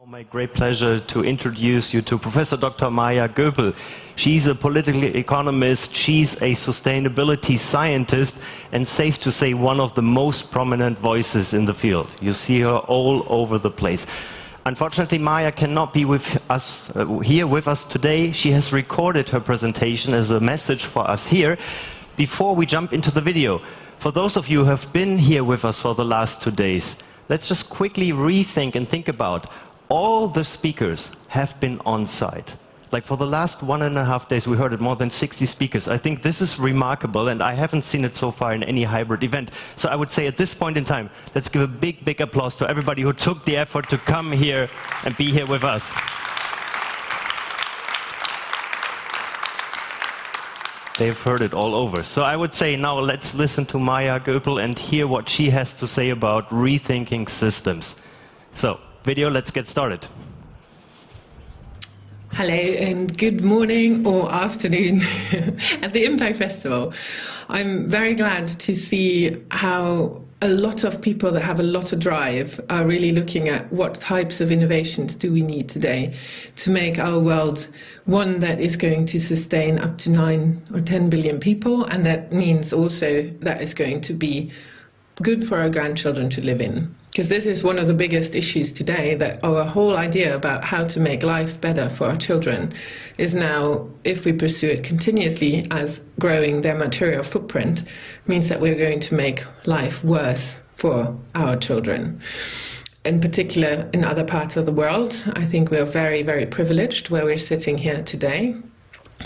My great pleasure to introduce you to Professor Dr. Maja Göpel. She's a political economist, she's a sustainability scientist, and safe to say one of the most prominent voices in the field. You see her all over the place. Unfortunately, Maja cannot be with us here with us today. She has recorded her presentation as a message for us here. Before we jump into the video, for those of you who have been here with us for the last 2 days, let's just quickly rethink and think about all the speakers have been on site. Like for the last 1.5 days, we heard it, more than 60 speakers. I think this is remarkable, and I haven't seen it so far in any hybrid event. So I would say at this point in time, let's give a big, big applause to everybody who took the effort to come here and be here with us. They've heard it all over. So I would say now let's listen to Maja Göpel and hear what she has to say about rethinking systems. So, video, let's get started. Hello and good morning or afternoon at the Impact Festival. I'm very glad to see how a lot of people that have a lot of drive are really looking at what types of innovations do we need today to make our world one that is going to sustain up to 9 or 10 billion people, and that means also that is going to be good for our grandchildren to live in. Because this is one of the biggest issues today, that our whole idea about how to make life better for our children is now, if we pursue it continuously as growing their material footprint, means that we're going to make life worse for our children. In particular, in other parts of the world, I think we're very, very privileged where we're sitting here today.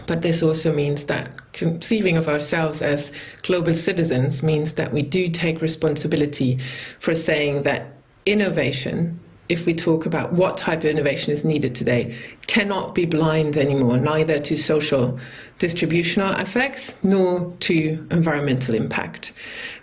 But this also means that conceiving of ourselves as global citizens means that we do take responsibility for saying that innovation, if we talk about what type of innovation is needed today, cannot be blind anymore, neither to social distributional effects nor to environmental impact.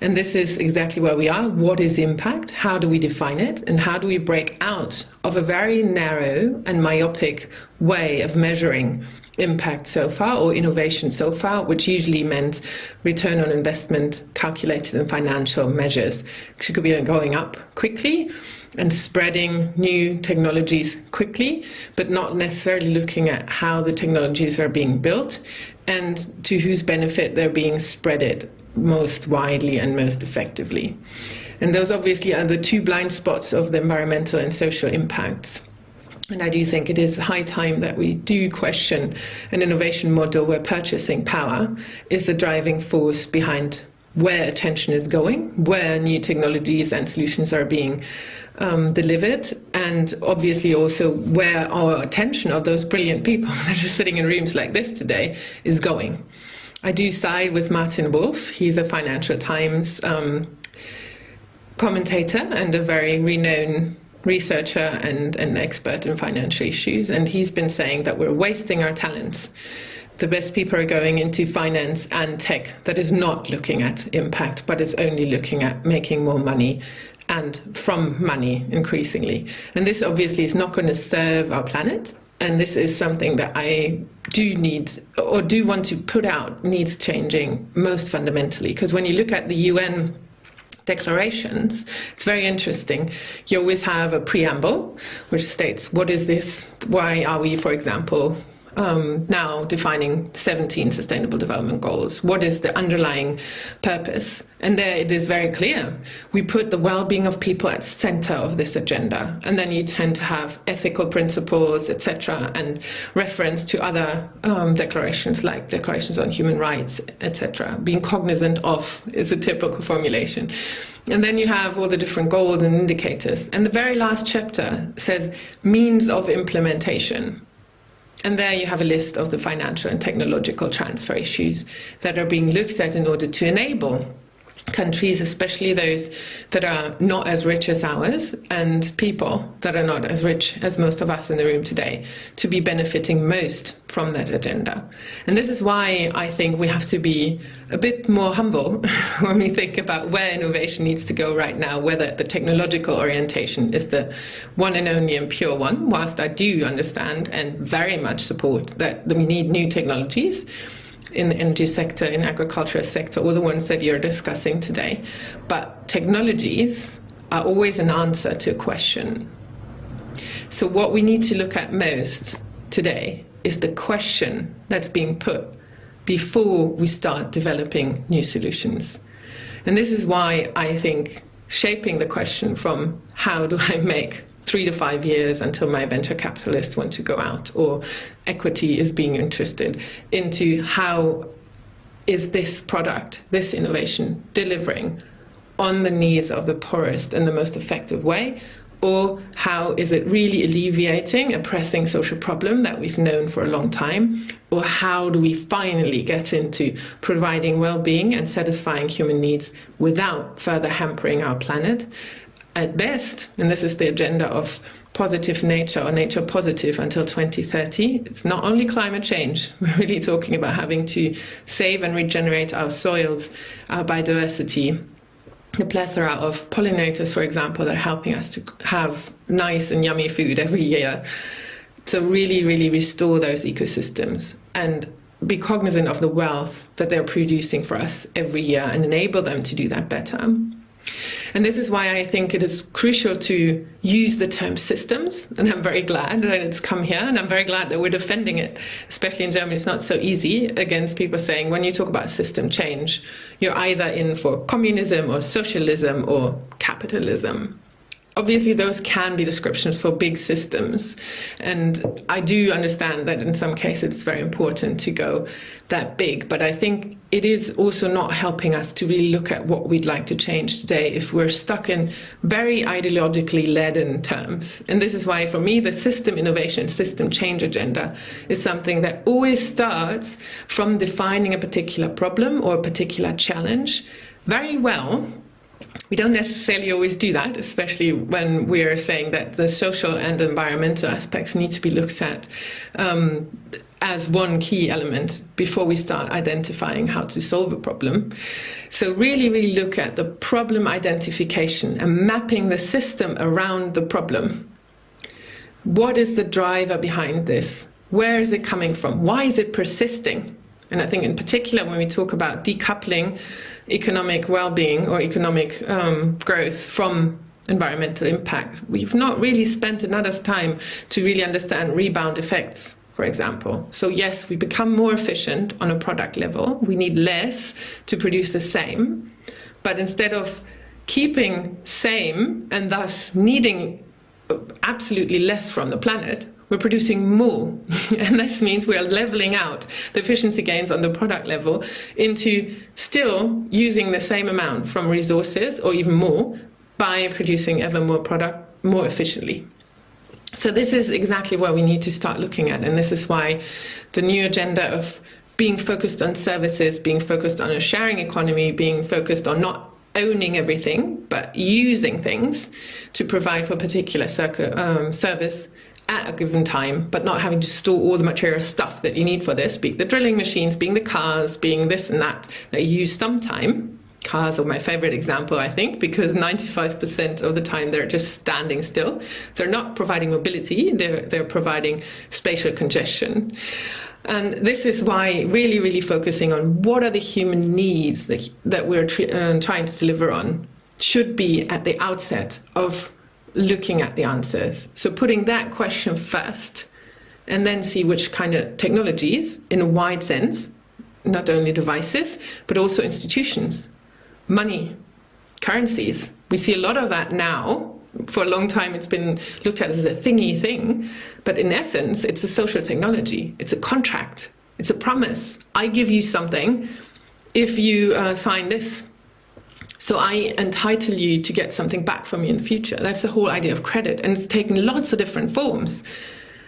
And this is exactly where we are. What is impact? How do we define it? And how do we break out of a very narrow and myopic way of measuring impact so far, or innovation so far, which usually meant return on investment calculated in financial measures, which could be going up quickly and spreading new technologies quickly, but not necessarily looking at how the technologies are being built and to whose benefit they're being spreaded most widely and most effectively. And those obviously are the two blind spots of the environmental and social impacts. And I do think it is high time that we do question an innovation model where purchasing power is the driving force behind where attention is going, where new technologies and solutions are being delivered, and obviously also where our attention of those brilliant people that are sitting in rooms like this today is going. I do side with Martin Wolf. He's a Financial Times commentator and a very renowned researcher and an expert in financial issues, and he's been saying that we're wasting our talents. The best people are going into finance and tech that is not looking at impact, but is only looking at making more money, and from money increasingly. And this obviously is not going to serve our planet, and this is something that I do need, or do want to put out, needs changing most fundamentally. Because when you look at the UN declarations, it's very interesting. You always have a preamble which states what is this, why are we, for example, now defining 17 Sustainable Development Goals? What is the underlying purpose? And there it is very clear. We put the well-being of people at the center of this agenda. And then you tend to have ethical principles, etc., and reference to other declarations like declarations on human rights, etc. Being cognizant of is a typical formulation. And then you have all the different goals and indicators. And the very last chapter says means of implementation. And there you have a list of the financial and technological transfer issues that are being looked at in order to enable countries, especially those that are not as rich as ours, and people that are not as rich as most of us in the room today, to be benefiting most from that agenda. And this is why I think we have to be a bit more humble when we think about where innovation needs to go right now, whether the technological orientation is the one and only and pure one, whilst I do understand and very much support that we need new technologies in the energy sector, in agricultural sector, all the ones that you're discussing today. But technologies are always an answer to a question. So what we need to look at most today is the question that's being put before we start developing new solutions. And this is why I think shaping the question from how do I make 3 to 5 years until my venture capitalists want to go out or equity is being interested, into how is this product, this innovation, delivering on the needs of the poorest in the most effective way, or how is it really alleviating a pressing social problem that we've known for a long time, or how do we finally get into providing well-being and satisfying human needs without further hampering our planet. At best, and this is the agenda of positive nature or nature positive until 2030, it's not only climate change. We're really talking about having to save and regenerate our soils, our biodiversity, the plethora of pollinators, for example, that are helping us to have nice and yummy food every year. So really, really restore those ecosystems and be cognizant of the wealth that they're producing for us every year and enable them to do that better. And this is why I think it is crucial to use the term systems, and I'm very glad that it's come here, and I'm very glad that we're defending it, especially in Germany. It's not so easy against people saying, when you talk about system change, you're either in for communism or socialism or capitalism. Obviously, those can be descriptions for big systems, and I do understand that in some cases it's very important to go that big, but I think it is also not helping us to really look at what we'd like to change today if we're stuck in very ideologically laden terms. And this is why, for me, the system innovation, system change agenda is something that always starts from defining a particular problem or a particular challenge very well. We don't necessarily always do that, especially when we're saying that the social and environmental aspects need to be looked at as one key element before we start identifying how to solve a problem. So really, really look at the problem identification and mapping the system around the problem. What is the driver behind this? Where is it coming from? Why is it persisting? And I think in particular, when we talk about decoupling economic well-being or economic growth from environmental impact, we've not really spent enough time to really understand rebound effects, for example. So yes, we become more efficient on a product level. We need less to produce the same. But instead of keeping same and thus needing absolutely less from the planet, we're producing more. And this means we are leveling out the efficiency gains on the product level into still using the same amount from resources or even more by producing ever more product more efficiently. So this is exactly what we need to start looking at. And this is why the new agenda of being focused on services, being focused on a sharing economy, being focused on not owning everything, but using things to provide for a particular service at a given time, but not having to store all the material stuff that you need for this, be it the drilling machines, being the cars, being this and that you use sometime. Cars are my favorite example, I think, because 95% of the time they're just standing still. They're not providing mobility, they're providing spatial congestion. And this is why really, really focusing on what are the human needs that we're trying to deliver on should be at the outset of looking at the answers. So putting that question first, and then see which kind of technologies, in a wide sense, not only devices, but also institutions, money, currencies. We see a lot of that now. For a long time, it's been looked at as a thingy thing, but in essence, it's a social technology. It's a contract. It's a promise. I give you something if you sign this. So I entitle you to get something back from you in the future. That's the whole idea of credit, and it's taken lots of different forms.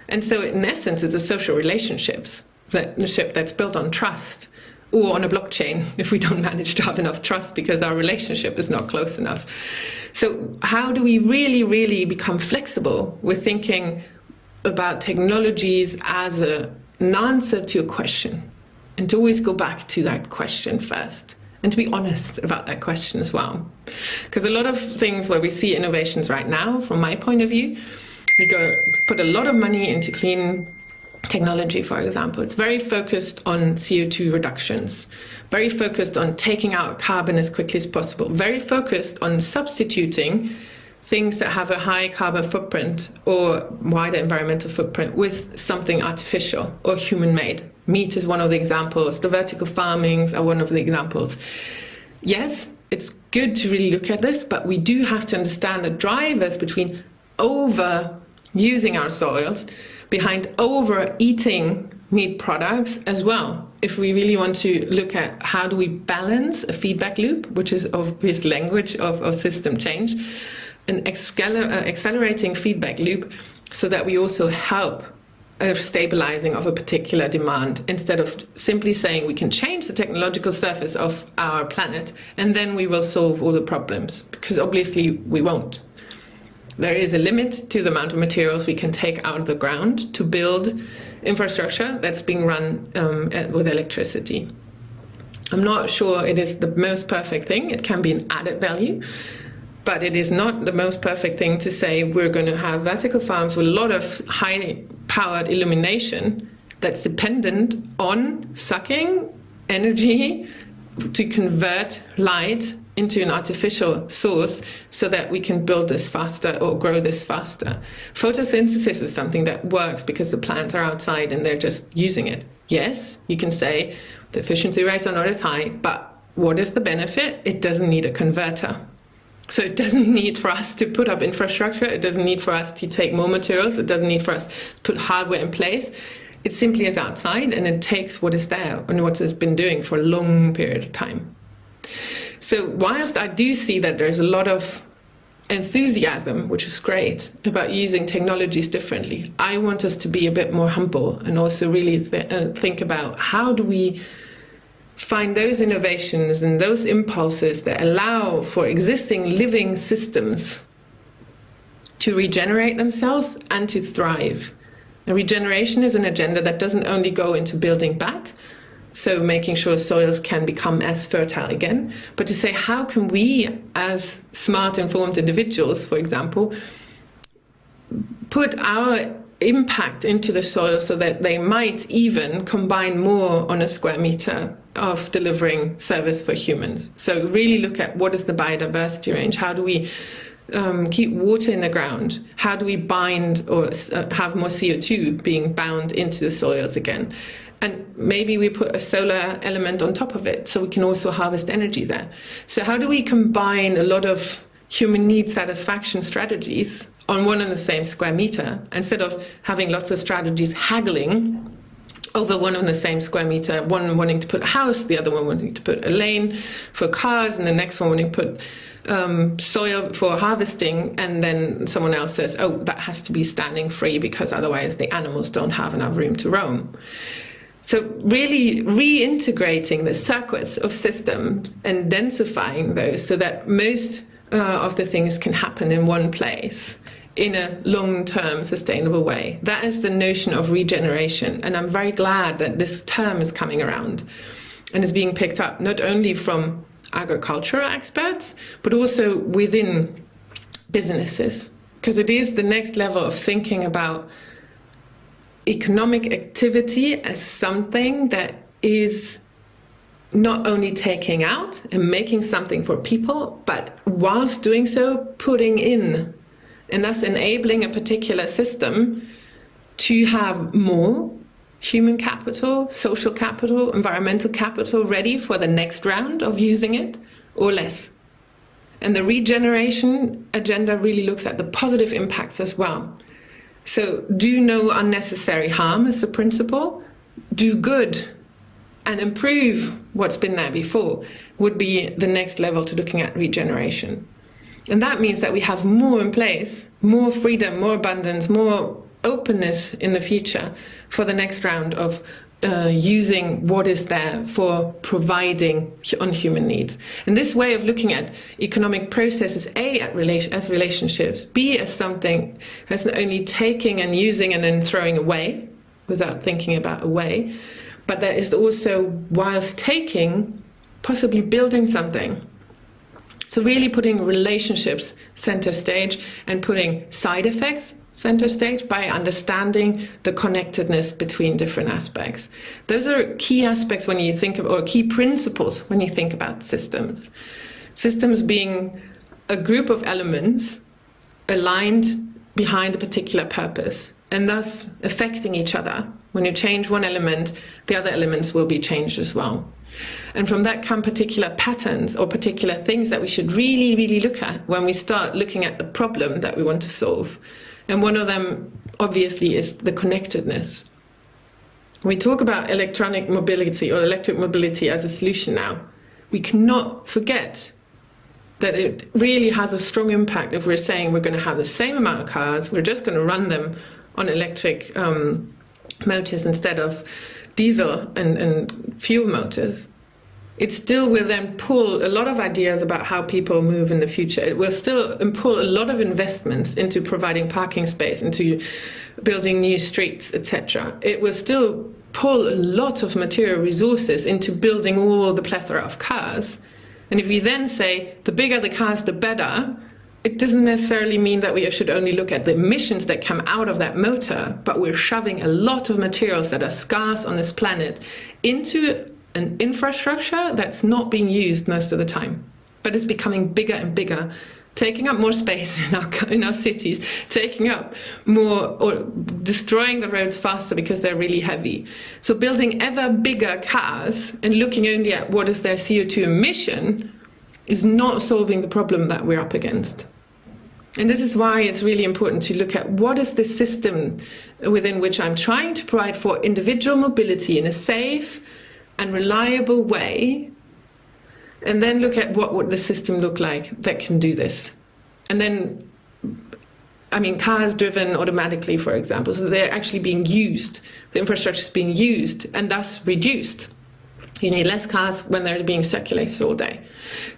And so in essence, it's a social relationship that's built on trust, or on a blockchain if we don't manage to have enough trust because our relationship is not close enough. So how do we really, really become flexible with thinking about technologies as an answer to a question, and to always go back to that question first? And to be honest about that question as well. Because a lot of things where we see innovations right now, from my point of view, we put a lot of money into clean technology, for example. It's very focused on CO2 reductions, very focused on taking out carbon as quickly as possible, very focused on substituting things that have a high carbon footprint or wider environmental footprint with something artificial or human-made. Meat is one of the examples. The vertical farmings are one of the examples. Yes, it's good to really look at this, but we do have to understand the drivers between overusing our soils, behind overeating meat products as well. If we really want to look at how do we balance a feedback loop, which is obvious language of system change, an accelerating feedback loop, so that we also help a stabilizing of a particular demand, instead of simply saying we can change the technological surface of our planet and then we will solve all the problems, because obviously we won't. There is a limit to the amount of materials we can take out of the ground to build infrastructure that's being run with electricity. I'm not sure it is the most perfect thing. It can be an added value, but it is not the most perfect thing to say we're going to have vertical farms with a lot of high-powered illumination that's dependent on sucking energy to convert light into an artificial source so that we can build this faster or grow this faster. Photosynthesis is something that works because the plants are outside and they're just using it. Yes, you can say the efficiency rates are not as high, but what is the benefit? It doesn't need a converter. So it doesn't need for us to put up infrastructure. It doesn't need for us to take more materials. It doesn't need for us to put hardware in place. It simply is outside and it takes what is there and what it's been doing for a long period of time. So whilst I do see that there's a lot of enthusiasm, which is great, about using technologies differently, I want us to be a bit more humble and also really think about how do we find those innovations and those impulses that allow for existing living systems to regenerate themselves and to thrive. And regeneration is an agenda that doesn't only go into building back, so making sure soils can become as fertile again, but to say how can we as smart, informed individuals, for example, put our impact into the soil so that they might even combine more on a square meter of delivering service for humans. So really look at what is the biodiversity range, how do we keep water in the ground, how do we bind or have more CO2 being bound into the soils again. And maybe we put a solar element on top of it so we can also harvest energy there. So how do we combine a lot of human need satisfaction strategies on one and the same square meter, instead of having lots of strategies haggling over one and the same square meter, one wanting to put a house, the other one wanting to put a lane for cars, and the next one wanting to put soil for harvesting, and then someone else says, oh, that has to be standing free because otherwise the animals don't have enough room to roam. So really reintegrating the circuits of systems and densifying those so that most of the things can happen in one place in a long-term sustainable way. That is the notion of regeneration. And I'm very glad that this term is coming around and is being picked up not only from agricultural experts, but also within businesses, because it is the next level of thinking about economic activity as something that is not only taking out and making something for people, but whilst doing so, putting in, and thus enabling a particular system to have more human capital, social capital, environmental capital ready for the next round of using it, or less. And the regeneration agenda really looks at the positive impacts as well. So do no unnecessary harm is the principle. Do good and improve what's been there before would be the next level to looking at regeneration. And that means that we have more in place, more freedom, more abundance, more openness in the future for the next round of using what is there for providing on human needs. And this way of looking at economic processes, A, as relationships, B, as something that's not only taking and using and then throwing away without thinking about away, but that is also, whilst taking, possibly building something. So really putting relationships center stage and putting side effects center stage by understanding the connectedness between different aspects. Those are key aspects when you think of, or key principles when you think about systems. Systems being a group of elements aligned behind a particular purpose, and thus affecting each other. When you change one element, the other elements will be changed as well. And from that come particular patterns or particular things that we should really, really look at when we start looking at the problem that we want to solve. And one of them, obviously, is the connectedness. When we talk about electronic mobility or electric mobility as a solution now, we cannot forget that it really has a strong impact if we're saying we're going to have the same amount of cars, we're just going to run them on electric motors instead of diesel and fuel motors. It still will then pull a lot of ideas about how people move in the future. It will still pull a lot of investments into providing parking space, into building new streets, etc. It will still pull a lot of material resources into building all the plethora of cars. And if we then say the bigger the cars, the better, it doesn't necessarily mean that we should only look at the emissions that come out of that motor, but we're shoving a lot of materials that are scarce on this planet into an infrastructure that's not being used most of the time, but it's becoming bigger and bigger, taking up more space in our cities, taking up more, or destroying the roads faster because they're really heavy. So building ever bigger cars and looking only at what is their CO2 emission is not solving the problem that we're up against. And this is why it's really important to look at what is the system within which I'm trying to provide for individual mobility in a safe and reliable way, and then look at what would the system look like that can do this. And then, I mean, cars driven automatically, for example, so they're actually being used, the infrastructure is being used and thus reduced. You need less cars when they're being circulated all day.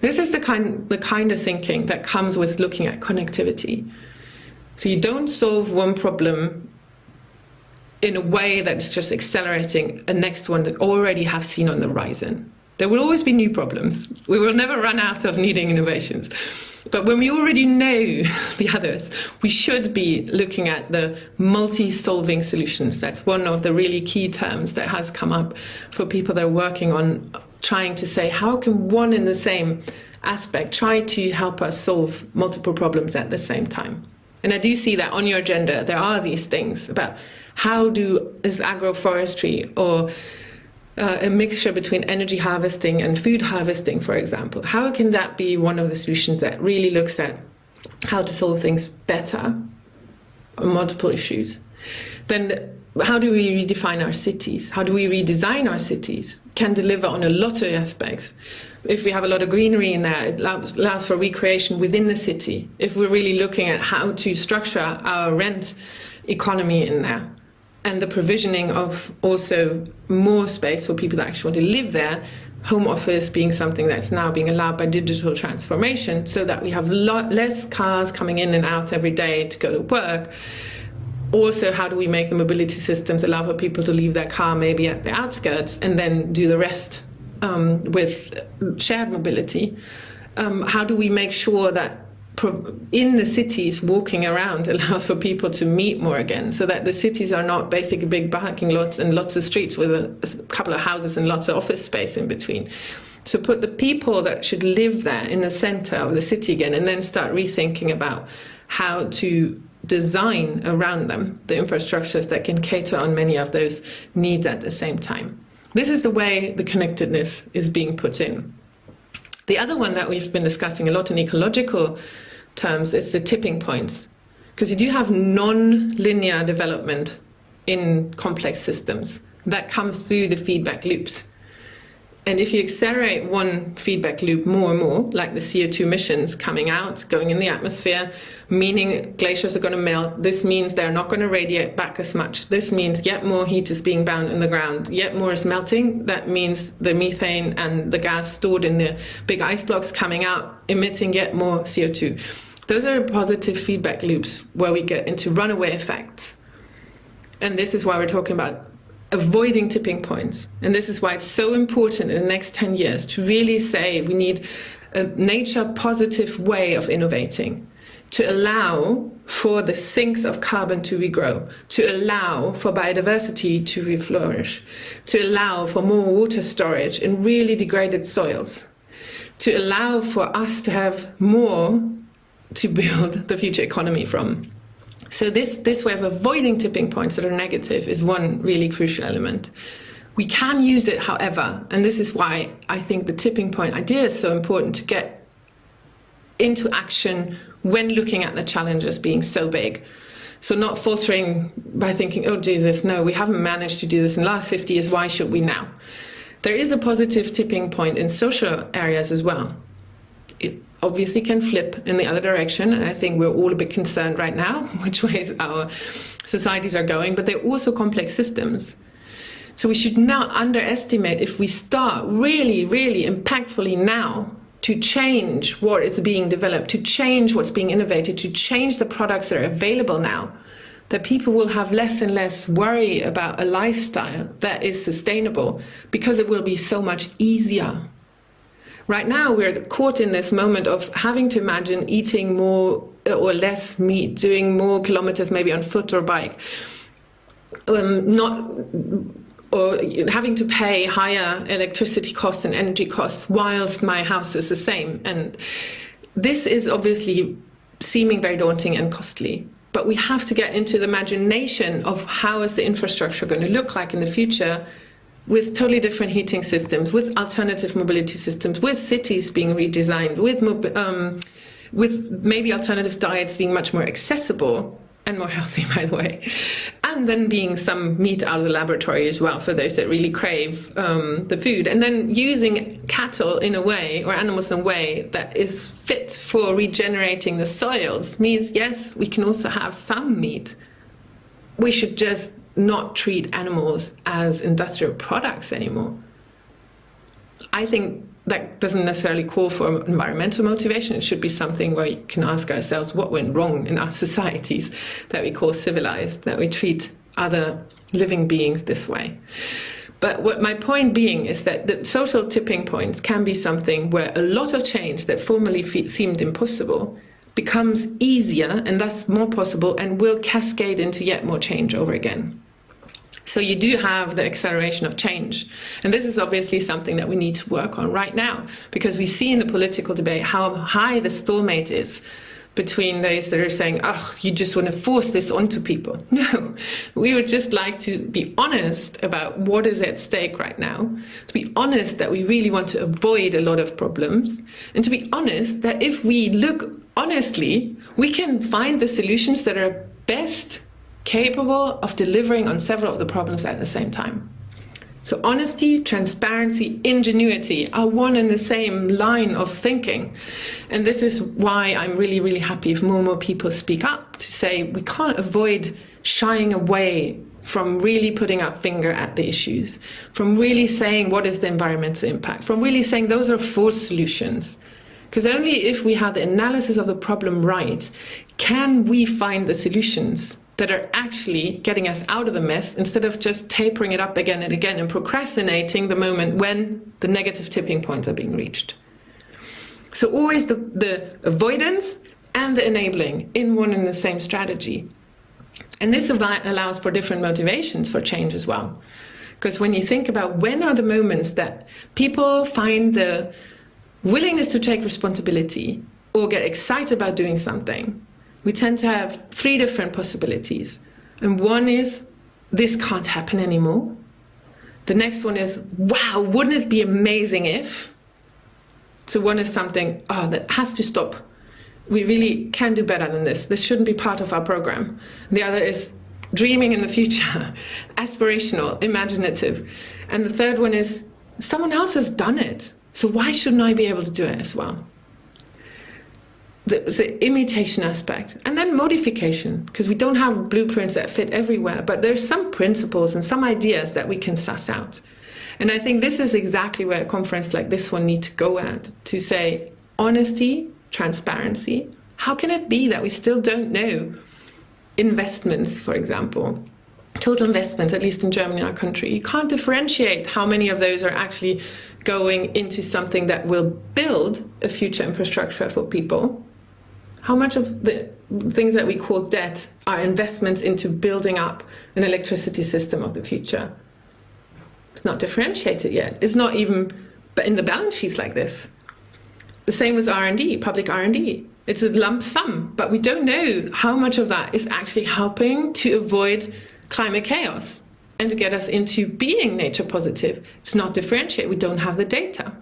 This is the kind of thinking that comes with looking at connectivity. So you don't solve one problem in a way that's just accelerating a next one that already have seen on the horizon. There will always be new problems. We will never run out of needing innovations. But when we already know the others, we should be looking at the multi-solving solutions. That's one of the really key terms that has come up for people that are working on trying to say, how can one in the same aspect try to help us solve multiple problems at the same time? And I do see that on your agenda, there are these things about how is agroforestry or a mixture between energy harvesting and food harvesting, for example. How can that be one of the solutions that really looks at how to solve things better on multiple issues? Then how do we redefine our cities? How do we redesign our cities? Can deliver on a lot of aspects. If we have a lot of greenery in there, it allows for recreation within the city. If we're really looking at how to structure our rent economy in there, and the provisioning of also more space for people that actually want to live there, home office being something that's now being allowed by digital transformation, so that we have less cars coming in and out every day to go to work. Also, how do we make the mobility systems allow for people to leave their car maybe at the outskirts and then do the rest with shared mobility? How do we make sure that in the cities, walking around allows for people to meet more again, so that the cities are not basically big parking lots and lots of streets with a couple of houses and lots of office space in between? So put the people that should live there in the center of the city again, and then start rethinking about how to design around them the infrastructures that can cater on many of those needs at the same time. This is the way the connectedness is being put in. The other one that we've been discussing a lot in ecological terms is the tipping points, because you do have non-linear development in complex systems that comes through the feedback loops. And if you accelerate one feedback loop more and more, like the CO2 emissions coming out, going in the atmosphere, meaning glaciers are going to melt, this means they're not going to radiate back as much. This means yet more heat is being bound in the ground, yet more is melting. That means the methane and the gas stored in the big ice blocks coming out, emitting yet more CO2. Those are positive feedback loops where we get into runaway effects. And this is why we're talking about avoiding tipping points. And this is why it's so important in the next 10 years to really say we need a nature positive way of innovating, to allow for the sinks of carbon to regrow, to allow for biodiversity to reflourish, to allow for more water storage in really degraded soils, to allow for us to have more to build the future economy from. So this way of avoiding tipping points that are negative is one really crucial element. We can use it, however, and this is why I think the tipping point idea is so important to get into action when looking at the challenges being so big. So not faltering by thinking, oh Jesus, no, we haven't managed to do this in the last 50 years, why should we now? There is a positive tipping point in social areas as well. It obviously can flip in the other direction, and I think we're all a bit concerned right now which ways our societies are going, but they're also complex systems. So we should not underestimate if we start really, really impactfully now to change what is being developed, to change what's being innovated, to change the products that are available now, that people will have less and less worry about a lifestyle that is sustainable because it will be so much easier. Right now, we're caught in this moment of having to imagine eating more or less meat, doing more kilometers maybe on foot or bike, or having to pay higher electricity costs and energy costs whilst my house is the same. And this is obviously seeming very daunting and costly. But we have to get into the imagination of how is the infrastructure going to look like in the future, with totally different heating systems, with alternative mobility systems, with cities being redesigned, with maybe alternative diets being much more accessible and more healthy, by the way, and then being some meat out of the laboratory as well for those that really crave the food, and then using cattle in a way, or animals in a way that is fit for regenerating the soils means, yes, we can also have some meat. We should just not treat animals as industrial products anymore. I think that doesn't necessarily call for environmental motivation. It should be something where you can ask ourselves what went wrong in our societies that we call civilized, that we treat other living beings this way. But what my point being is that the social tipping points can be something where a lot of change that formerly seemed impossible becomes easier and thus more possible and will cascade into yet more change over again. So you do have the acceleration of change. And this is obviously something that we need to work on right now, because we see in the political debate how high the stalemate is between those that are saying, oh, you just want to force this onto people. No, we would just like to be honest about what is at stake right now, to be honest that we really want to avoid a lot of problems, and to be honest that if we look honestly, we can find the solutions that are best capable of delivering on several of the problems at the same time. So honesty, transparency, ingenuity are one and the same line of thinking. And this is why I'm really, really happy if more and more people speak up to say we can't avoid shying away from really putting our finger at the issues, from really saying what is the environmental impact, from really saying those are false solutions. Because only if we have the analysis of the problem right, can we find the solutions that are actually getting us out of the mess, instead of just tapering it up again and again and procrastinating the moment when the negative tipping points are being reached. So always the avoidance and the enabling in one and the same strategy. And this allows for different motivations for change as well. Because when you think about when are the moments that people find the willingness to take responsibility or get excited about doing something, we tend to have three different possibilities. And one is, this can't happen anymore. The next one is, wow, wouldn't it be amazing if? So one is something, oh, that has to stop. We really can do better than this. This shouldn't be part of our program. The other is dreaming in the future, aspirational, imaginative. And the third one is, someone else has done it, so why shouldn't I be able to do it as well? The imitation aspect, and then modification, because we don't have blueprints that fit everywhere, but there's some principles and some ideas that we can suss out. And I think this is exactly where a conference like this one needs to go at, to say honesty, transparency. How can it be that we still don't know investments, for example, total investments, at least in Germany, our country? You can't differentiate how many of those are actually going into something that will build a future infrastructure for people. How much of the things that we call debt are investments into building up an electricity system of the future? It's not differentiated yet. It's not even in the balance sheets like this. The same with R&D, public R&D. It's a lump sum, but we don't know how much of that is actually helping to avoid climate chaos and to get us into being nature positive. It's not differentiated. We don't have the data.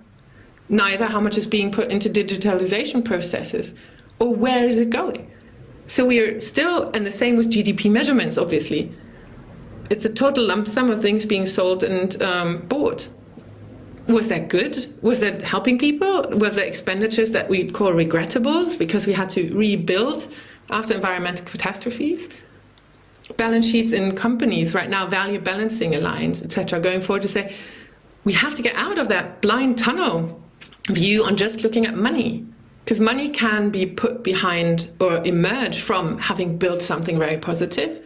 Neither how much is being put into digitalization processes or where is it going. So we're still, and the same with GDP measurements, obviously. It's a total lump sum of things being sold and bought. Was that good? Was that helping people? Was there expenditures that we'd call regrettables because we had to rebuild after environmental catastrophes? Balance sheets in companies right now, value balancing alliance, etc., going forward to say, we have to get out of that blind tunnel view on just looking at money. Because money can be put behind or emerge from having built something very positive,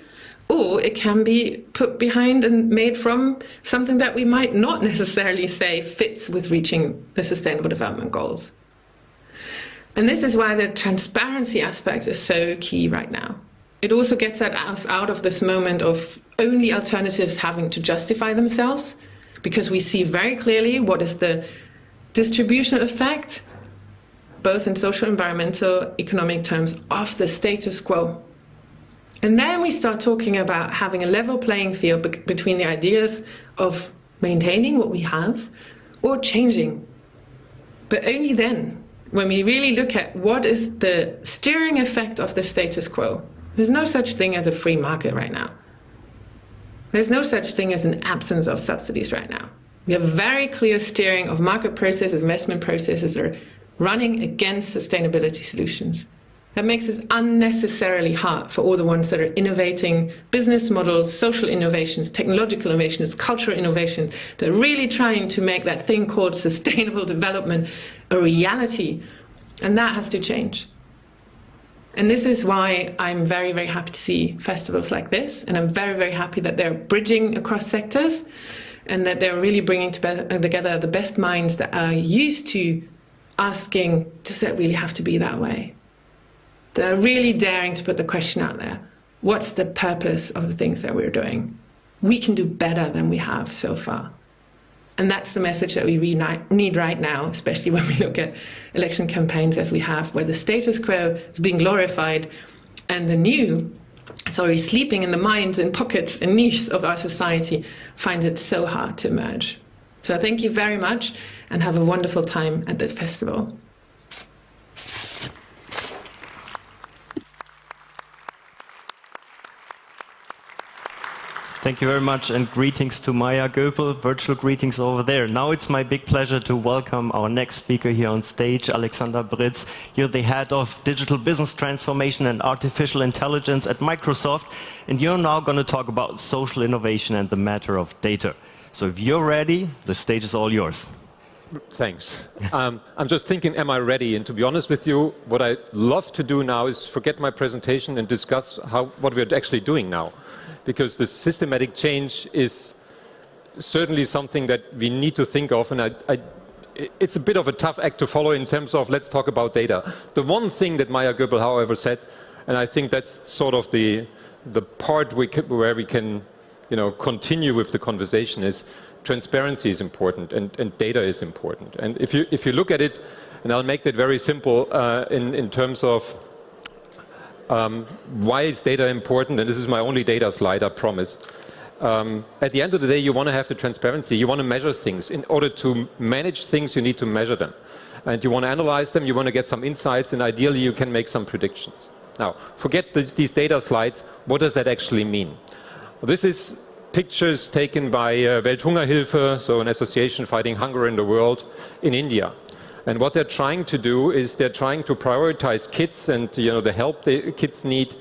or it can be put behind and made from something that we might not necessarily say fits with reaching the Sustainable Development Goals. And this is why the transparency aspect is so key right now. It also gets us out of this moment of only alternatives having to justify themselves, because we see very clearly what is the distributional effect, both in social, environmental, economic terms, of the status quo. And then we start talking about having a level playing field between the ideas of maintaining what we have or changing. But only then, when we really look at what is the steering effect of the status quo. There's no such thing as a free market right now. There's no such thing as an absence of subsidies right now. We have very clear steering of market processes, investment processes that are running against sustainability solutions. That makes it unnecessarily hard for all the ones that are innovating business models, social innovations, technological innovations, cultural innovations. They're really trying to make that thing called sustainable development a reality. And that has to change. And this is why I'm very, very happy to see festivals like this. And I'm very, very happy that they're bridging across sectors and that they're really bringing together the best minds that are used to asking, does that really have to be that way? They're really daring to put the question out there. What's the purpose of the things that we're doing? We can do better than we have so far. And that's the message that we need right now, especially when we look at election campaigns as we have, where the status quo is being glorified and the new is already sleeping in the minds and pockets and niches of our society, finds it so hard to emerge. So thank you very much and have a wonderful time at the festival. Thank you very much, and greetings to Maja, Göpel, virtual greetings over there. Now it's my big pleasure to welcome our next speaker here on stage, Alexander Britz. You're the head of digital business transformation and artificial intelligence at Microsoft, and you're now going to talk about social innovation and the matter of data. So if you're ready, the stage is all yours. Thanks. I'm just thinking, am I ready? And to be honest with you, what I love to do now is forget my presentation and discuss what we're actually doing now. Because the systematic change is certainly something that we need to think of, and it's a bit of a tough act to follow in terms of let's talk about data. The one thing that Maja Göpel, however, said, and I think that's sort of the part where we can continue with the conversation, is transparency is important and data is important. And if you look at it, and I'll make that very simple in terms of why is data important, and this is my only data slide, I promise. At the end of the day, you want to have the transparency. You want to measure things. In order to manage things, you need to measure them. And you want to analyze them, you want to get some insights, and ideally you can make some predictions. Now, forget these data slides. What does that actually mean? Well, this is pictures taken by Welthungerhilfe, so an association fighting hunger in the world, in India. And what they're trying to do is they're trying to prioritize kids and the help the kids need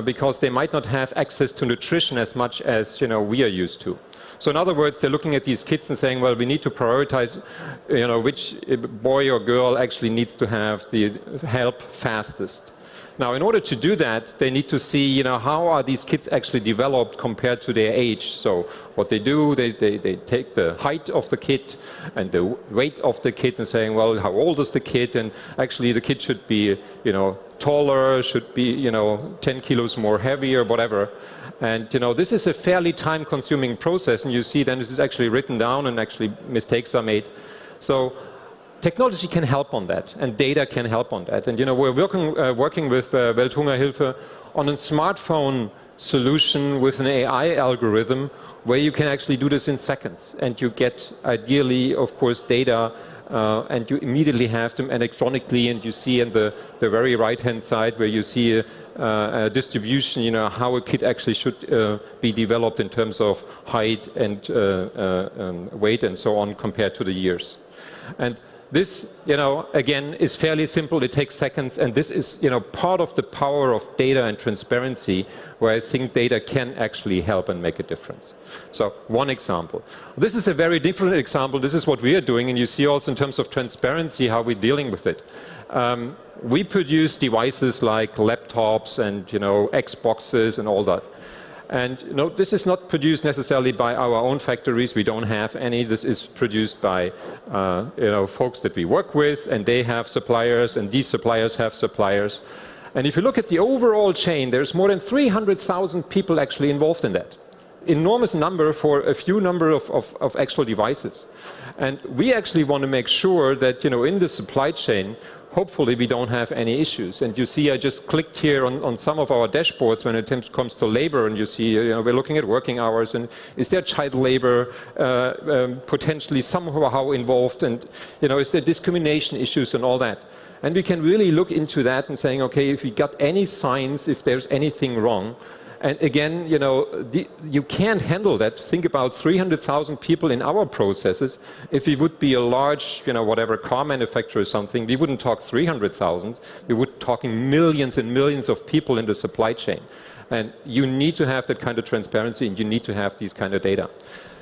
because they might not have access to nutrition as much as we are used to. So in other words, they're looking at these kids and saying, well, we need to prioritize which boy or girl actually needs to have the help fastest. Now, in order to do that, they need to see, how are these kids actually developed compared to their age. So what they do, they take the height of the kid and the weight of the kid and saying, well, how old is the kid? And actually, the kid should be, taller, should be, 10 kilos more heavy or whatever. And, this is a fairly time-consuming process. And you see then this is actually written down and actually mistakes are made. So technology can help on that, and data can help on that. And we're working with Welthungerhilfe on a smartphone solution with an AI algorithm where you can actually do this in seconds, and you get ideally, of course, data, and you immediately have them electronically, and you see in the very right-hand side where you see a distribution, how a kit actually should be developed in terms of height and weight and so on compared to the years. And this, again, is fairly simple. It takes seconds, and this is, part of the power of data and transparency, where I think data can actually help and make a difference. So, one example. This is a very different example. This is what we are doing, and you see also in terms of transparency how we're dealing with it. We produce devices like laptops and, Xboxes and all that. And this is not produced necessarily by our own factories. We don't have any. This is produced by folks that we work with, and they have suppliers, and these suppliers have suppliers. And if you look at the overall chain, there's more than 300,000 people actually involved in that. Enormous number for a few number of actual devices. And we actually want to make sure that in the supply chain, hopefully we don't have any issues. And you see, I just clicked here on some of our dashboards when it comes to labor, and you see, we're looking at working hours, and is there child labor potentially somehow involved, and is there discrimination issues and all that. And we can really look into that and saying, okay, if we got any signs, if there's anything wrong. And again, you can't handle that. Think about 300,000 people in our processes. If we would be a large, whatever car manufacturer or something, we wouldn't talk 300,000. We would talking millions and millions of people in the supply chain. And you need to have that kind of transparency, and you need to have these kind of data.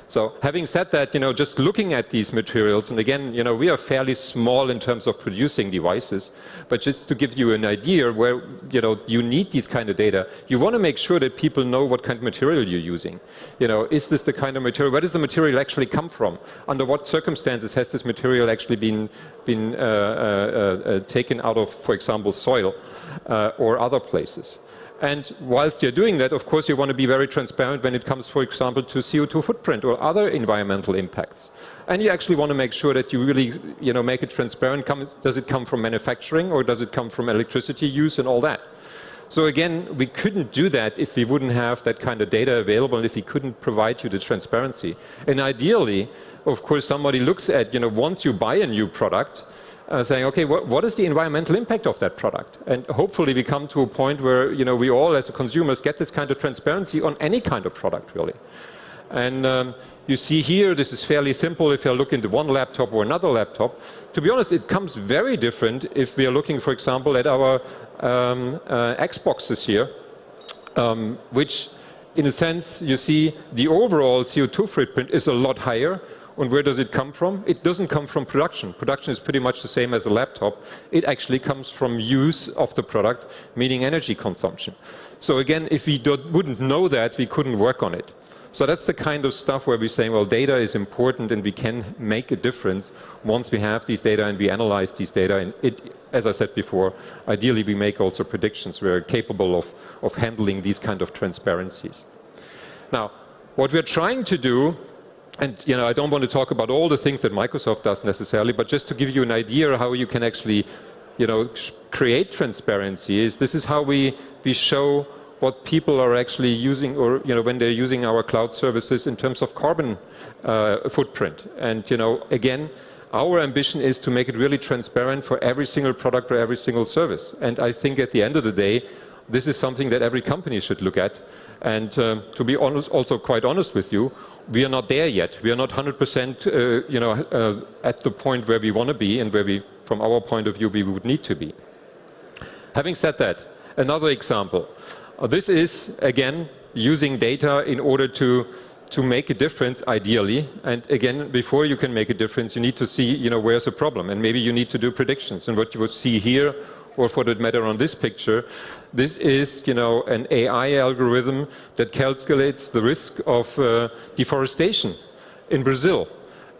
So having said that, just looking at these materials, and again, we are fairly small in terms of producing devices, but just to give you an idea where, you need these kind of data, you want to make sure that people know what kind of material you're using. Is this the kind of material, where does the material actually come from? Under what circumstances has this material actually been taken out of, for example, soil or other places? And whilst you're doing that, of course, you want to be very transparent when it comes, for example, to CO2 footprint or other environmental impacts. And you actually want to make sure that you really, make it transparent. Does it come from manufacturing, or does it come from electricity use and all that? So again, we couldn't do that if we wouldn't have that kind of data available, and if we couldn't provide you the transparency. And ideally, of course, somebody looks at, once you buy a new product, saying, okay, what is the environmental impact of that product? And hopefully we come to a point where, we all as consumers get this kind of transparency on any kind of product, really. And you see here, this is fairly simple if you look into one laptop or another laptop. To be honest, it comes very different if we are looking, for example, at our Xboxes here, which, in a sense, you see the overall CO2 footprint is a lot higher. And where does it come from? It doesn't come from production. Production is pretty much the same as a laptop. It actually comes from use of the product, meaning energy consumption. So again, if we wouldn't know that, we couldn't work on it. So that's the kind of stuff where we're saying, well, data is important, and we can make a difference once we have these data and we analyze these data. And it, as I said before, ideally we make also predictions. We're capable of handling these kind of transparencies. Now, what we're trying to do, and I don't want to talk about all the things that Microsoft does necessarily, but just to give you an idea how you can actually, create transparency, this is how we show what people are actually using, or when they're using our cloud services in terms of carbon footprint. And again, our ambition is to make it really transparent for every single product or every single service. And I think at the end of the day, this is something that every company should look at. And to be honest, also quite honest with you, we are not there yet. We are not 100% at the point where we want to be, and where we, from our point of view, we would need to be. Having said that, another example. This is, again, using data in order to make a difference, ideally. And again, before you can make a difference, you need to see, where's the problem. And maybe you need to do predictions. And what you would see here, or for that matter on this picture, this is, an AI algorithm that calculates the risk of deforestation in Brazil.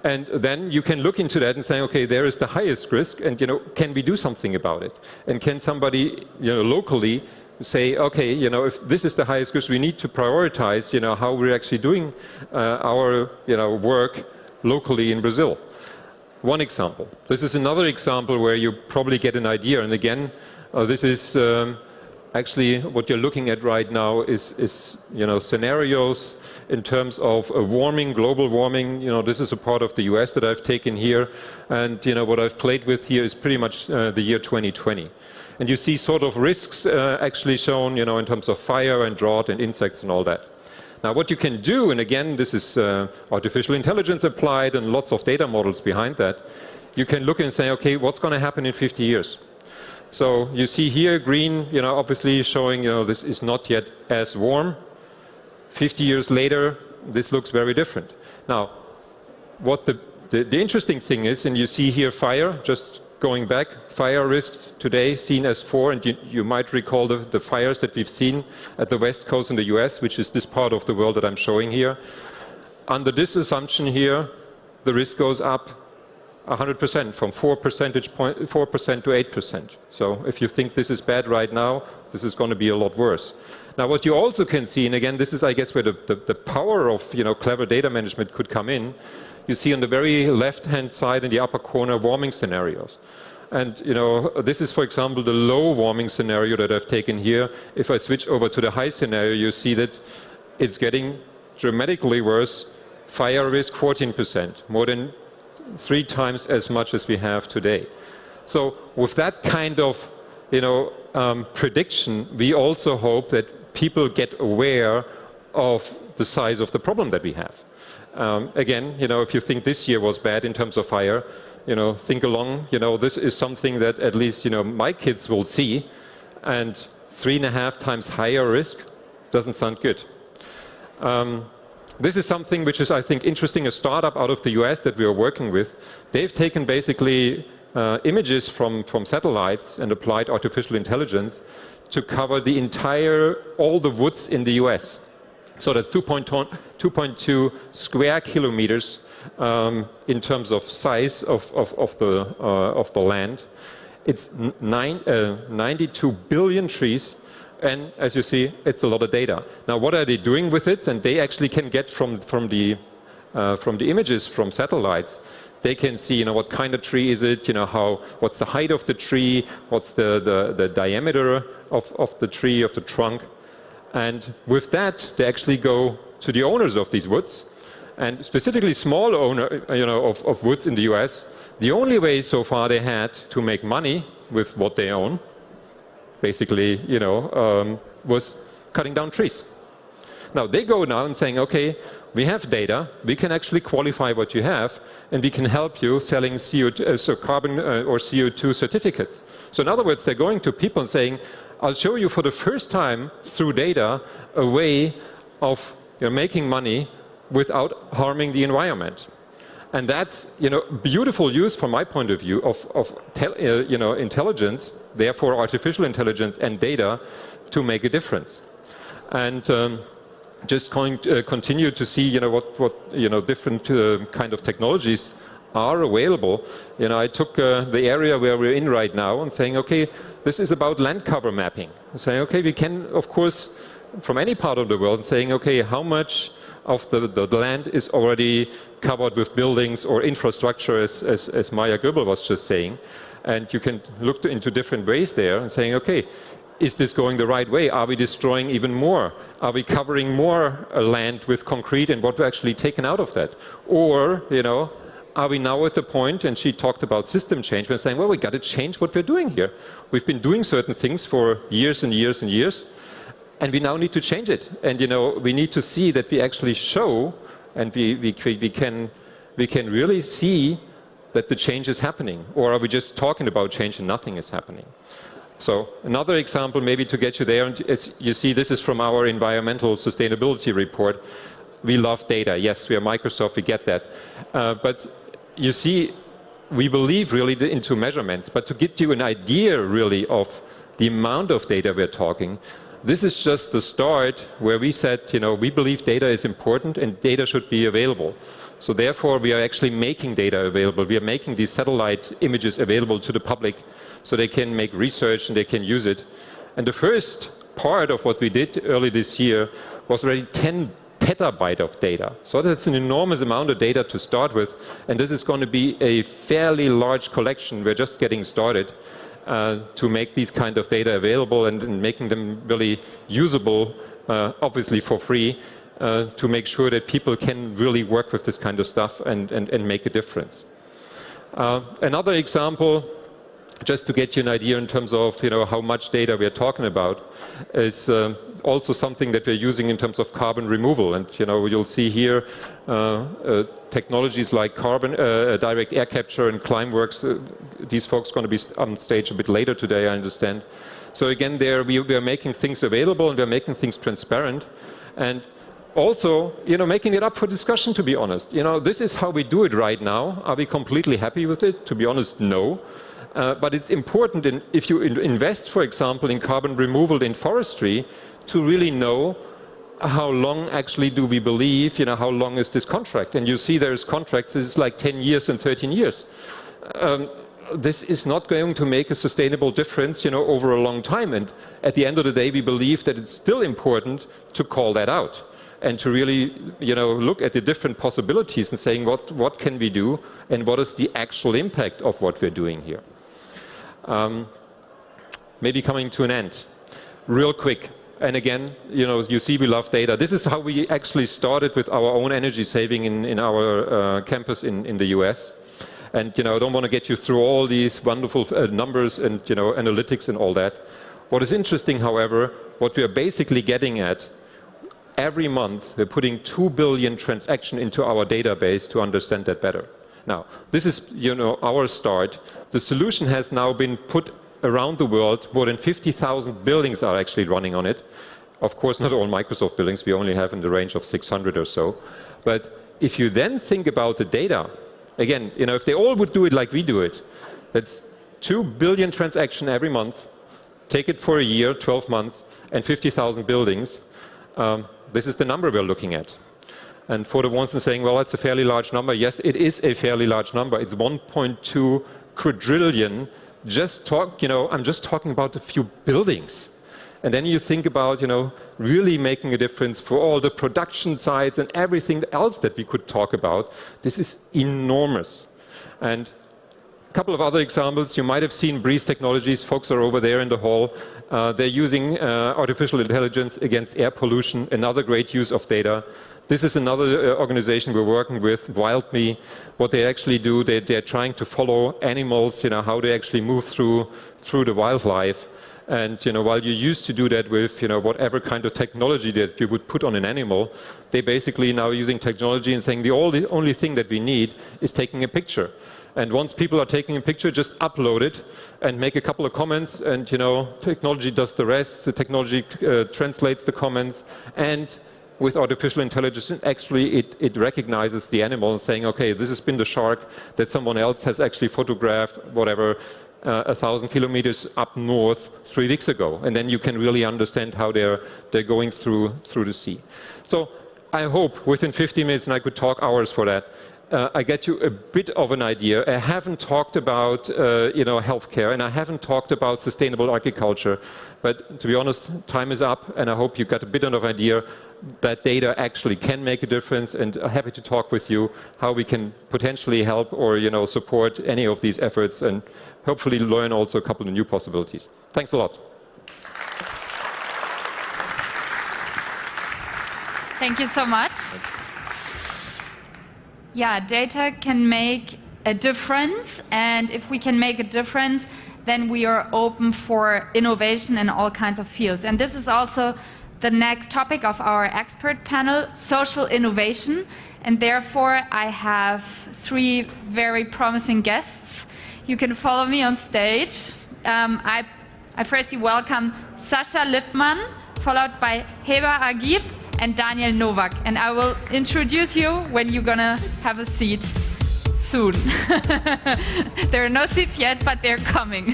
And then you can look into that and say, okay, there is the highest risk, and can we do something about it? And can somebody, locally say, okay, if this is the highest risk, we need to prioritize, how we're actually doing our, work locally in Brazil. one example. This is another example where you probably get an idea. And again, this is actually what you're looking at right now is scenarios in terms of warming, global warming. This is a part of the US that I've taken here. And what I've played with here is pretty much the year 2020. And you see sort of risks actually shown, in terms of fire and drought and insects and all that. Now, what you can do, and again, this is artificial intelligence applied and lots of data models behind that, you can look and say, okay, what's going to happen in 50 years? So you see here green, obviously showing, this is not yet as warm. 50 years later, this looks very different. Now, what the interesting thing is, and you see here fire, just going back, fire risks today seen as 4, and you might recall the fires that we've seen at the West Coast in the US, which is this part of the world that I'm showing here. Under this assumption here, the risk goes up 100%, from 4% to 8%. So if you think this is bad right now, this is going to be a lot worse. Now, what you also can see, and again, this is, I guess, where the power of clever data management could come in. You see on the very left-hand side in the upper corner warming scenarios. And this is, for example, the low warming scenario that I've taken here. If I switch over to the high scenario, you see that it's getting dramatically worse. Fire risk 14%, more than 3 times as much as we have today. So with that kind of prediction, we also hope that people get aware of the size of the problem that we have. Again, if you think this year was bad in terms of fire, think along, this is something that at least, my kids will see, and 3.5 times higher risk doesn't sound good. This is something which is, I think, interesting, a startup out of the US that we are working with. They've taken basically images from satellites and applied artificial intelligence to cover all the woods in the US. So that's 2.2 square kilometers in terms of size of the land. It's 92 billion trees, and as you see, it's a lot of data. Now, what are they doing with it? And they actually can get from the images from satellites. They can see, what kind of tree is it? What's the height of the tree? What's the diameter of the tree, of the trunk? And with that, they actually go to the owners of these woods, and specifically small owner, of woods in the US. The only way so far they had to make money with what they own, basically, was cutting down trees. Now they go now and saying, okay, we have data, we can actually qualify what you have, and we can help you selling carbon or CO2 certificates. So in other words, they're going to people and saying, I'll show you for the first time through data a way of making money without harming the environment. And that's beautiful use from my point of view of intelligence, therefore artificial intelligence and data, to make a difference. And just going to continue to see what different kind of technologies are available. I took the area where we're in right now and saying, okay, this is about land cover mapping. Saying, okay, we can, of course, from any part of the world, saying, okay, how much of the land is already covered with buildings or infrastructure, as Maja Göpel was just saying. And you can look into different ways there and saying, okay, is this going the right way? Are we destroying even more? Are we covering more land with concrete, and what we're actually taken out of that? Or, are we now at the point, and she talked about system change, we're saying, well, we got to change what we're doing here. We've been doing certain things for years and years and years, and we now need to change it. And we need to see that we actually show, and we can really see that the change is happening. Or are we just talking about change and nothing is happening? So another example, maybe to get you there, and as you see, this is from our environmental sustainability report. We love data. Yes, we are Microsoft, we get that. But you see, we believe really into measurements, but to get you an idea really of the amount of data we're talking, this is just the start where we said, we believe data is important and data should be available. So therefore, we are actually making data available. We are making these satellite images available to the public so they can make research and they can use it. And the first part of what we did early this year was already 10 petabyte of data. So that's an enormous amount of data to start with, and this is going to be a fairly large collection. We're just getting started to make these kind of data available and making them really usable, obviously for free, to make sure that people can really work with this kind of stuff and make a difference. Another example, just to get you an idea in terms of how much data we are talking about, is also something that we're using in terms of carbon removal. And you'll see here technologies like direct air capture and Climeworks. These folks are going to be on stage a bit later today, I understand. So again, there we are making things available and we're making things transparent, and also making it up for discussion. To be honest, this is how we do it right now. Are we completely happy with it? To be honest, no. But it's important if you invest, for example, in carbon removal in forestry, to really know how long actually do we believe, how long is this contract? And you see there's contracts, this is like 10 years and 13 years. This is not going to make a sustainable difference, over a long time. And at the end of the day, we believe that it's still important to call that out and to really, look at the different possibilities and saying what can we do and what is the actual impact of what we're doing here. Maybe coming to an end, real quick. And again, you see we love data. This is how we actually started with our own energy saving in our campus in the US. And I don't want to get you through all these wonderful numbers and analytics and all that. What is interesting, however, what we are basically getting at, every month we're putting 2 billion transactions into our database to understand that better. Now, this is our start. The solution has now been put around the world. More than 50,000 buildings are actually running on it. Of course, not all Microsoft buildings. We only have in the range of 600 or so. But if you then think about the data, again, if they all would do it like we do it, that's 2 billion transactions every month. Take it for a year, 12 months, and 50,000 buildings. This is the number we're looking at. And for the ones saying, well, that's a fairly large number. Yes, it is a fairly large number. It's 1.2 quadrillion. I'm just talking about a few buildings. And then you think about, really making a difference for all the production sites and everything else that we could talk about. This is enormous. And a couple of other examples. You might have seen Britz Technologies. Folks are over there in the hall. They're using artificial intelligence against air pollution, another great use of data. This is another organization we're working with, WildMe. What they actually do, they're trying to follow animals, how they actually move through the wildlife. And while you used to do that with whatever kind of technology that you would put on an animal, they basically now using technology and saying the only thing that we need is taking a picture. And once people are taking a picture, just upload it and make a couple of comments, and technology does the rest. The technology translates the comments, and with artificial intelligence, actually it recognizes the animal and saying, okay, this has been the shark that someone else has actually photographed, whatever, 1,000 kilometers up north 3 weeks ago. And then you can really understand how they're going through the sea. So I hope within 50 minutes, and I could talk hours for that, I get you a bit of an idea. I haven't talked about healthcare, and I haven't talked about sustainable agriculture. But to be honest, time is up, and I hope you got a bit of an idea that data actually can make a difference. And I'm happy to talk with you how we can potentially help or support any of these efforts, and hopefully learn also a couple of new possibilities. Thanks a lot. Thank you so much. Yeah, data can make a difference, and if we can make a difference, then we are open for innovation in all kinds of fields. And this is also the next topic of our expert panel, social innovation. And therefore, I have 3 very promising guests. You can follow me on stage. I firstly welcome Sasha Lipman, followed by Heba, Agulib, and Daniel Nowack. And I will introduce you when you're gonna have a seat soon. There are no seats yet, but they're coming.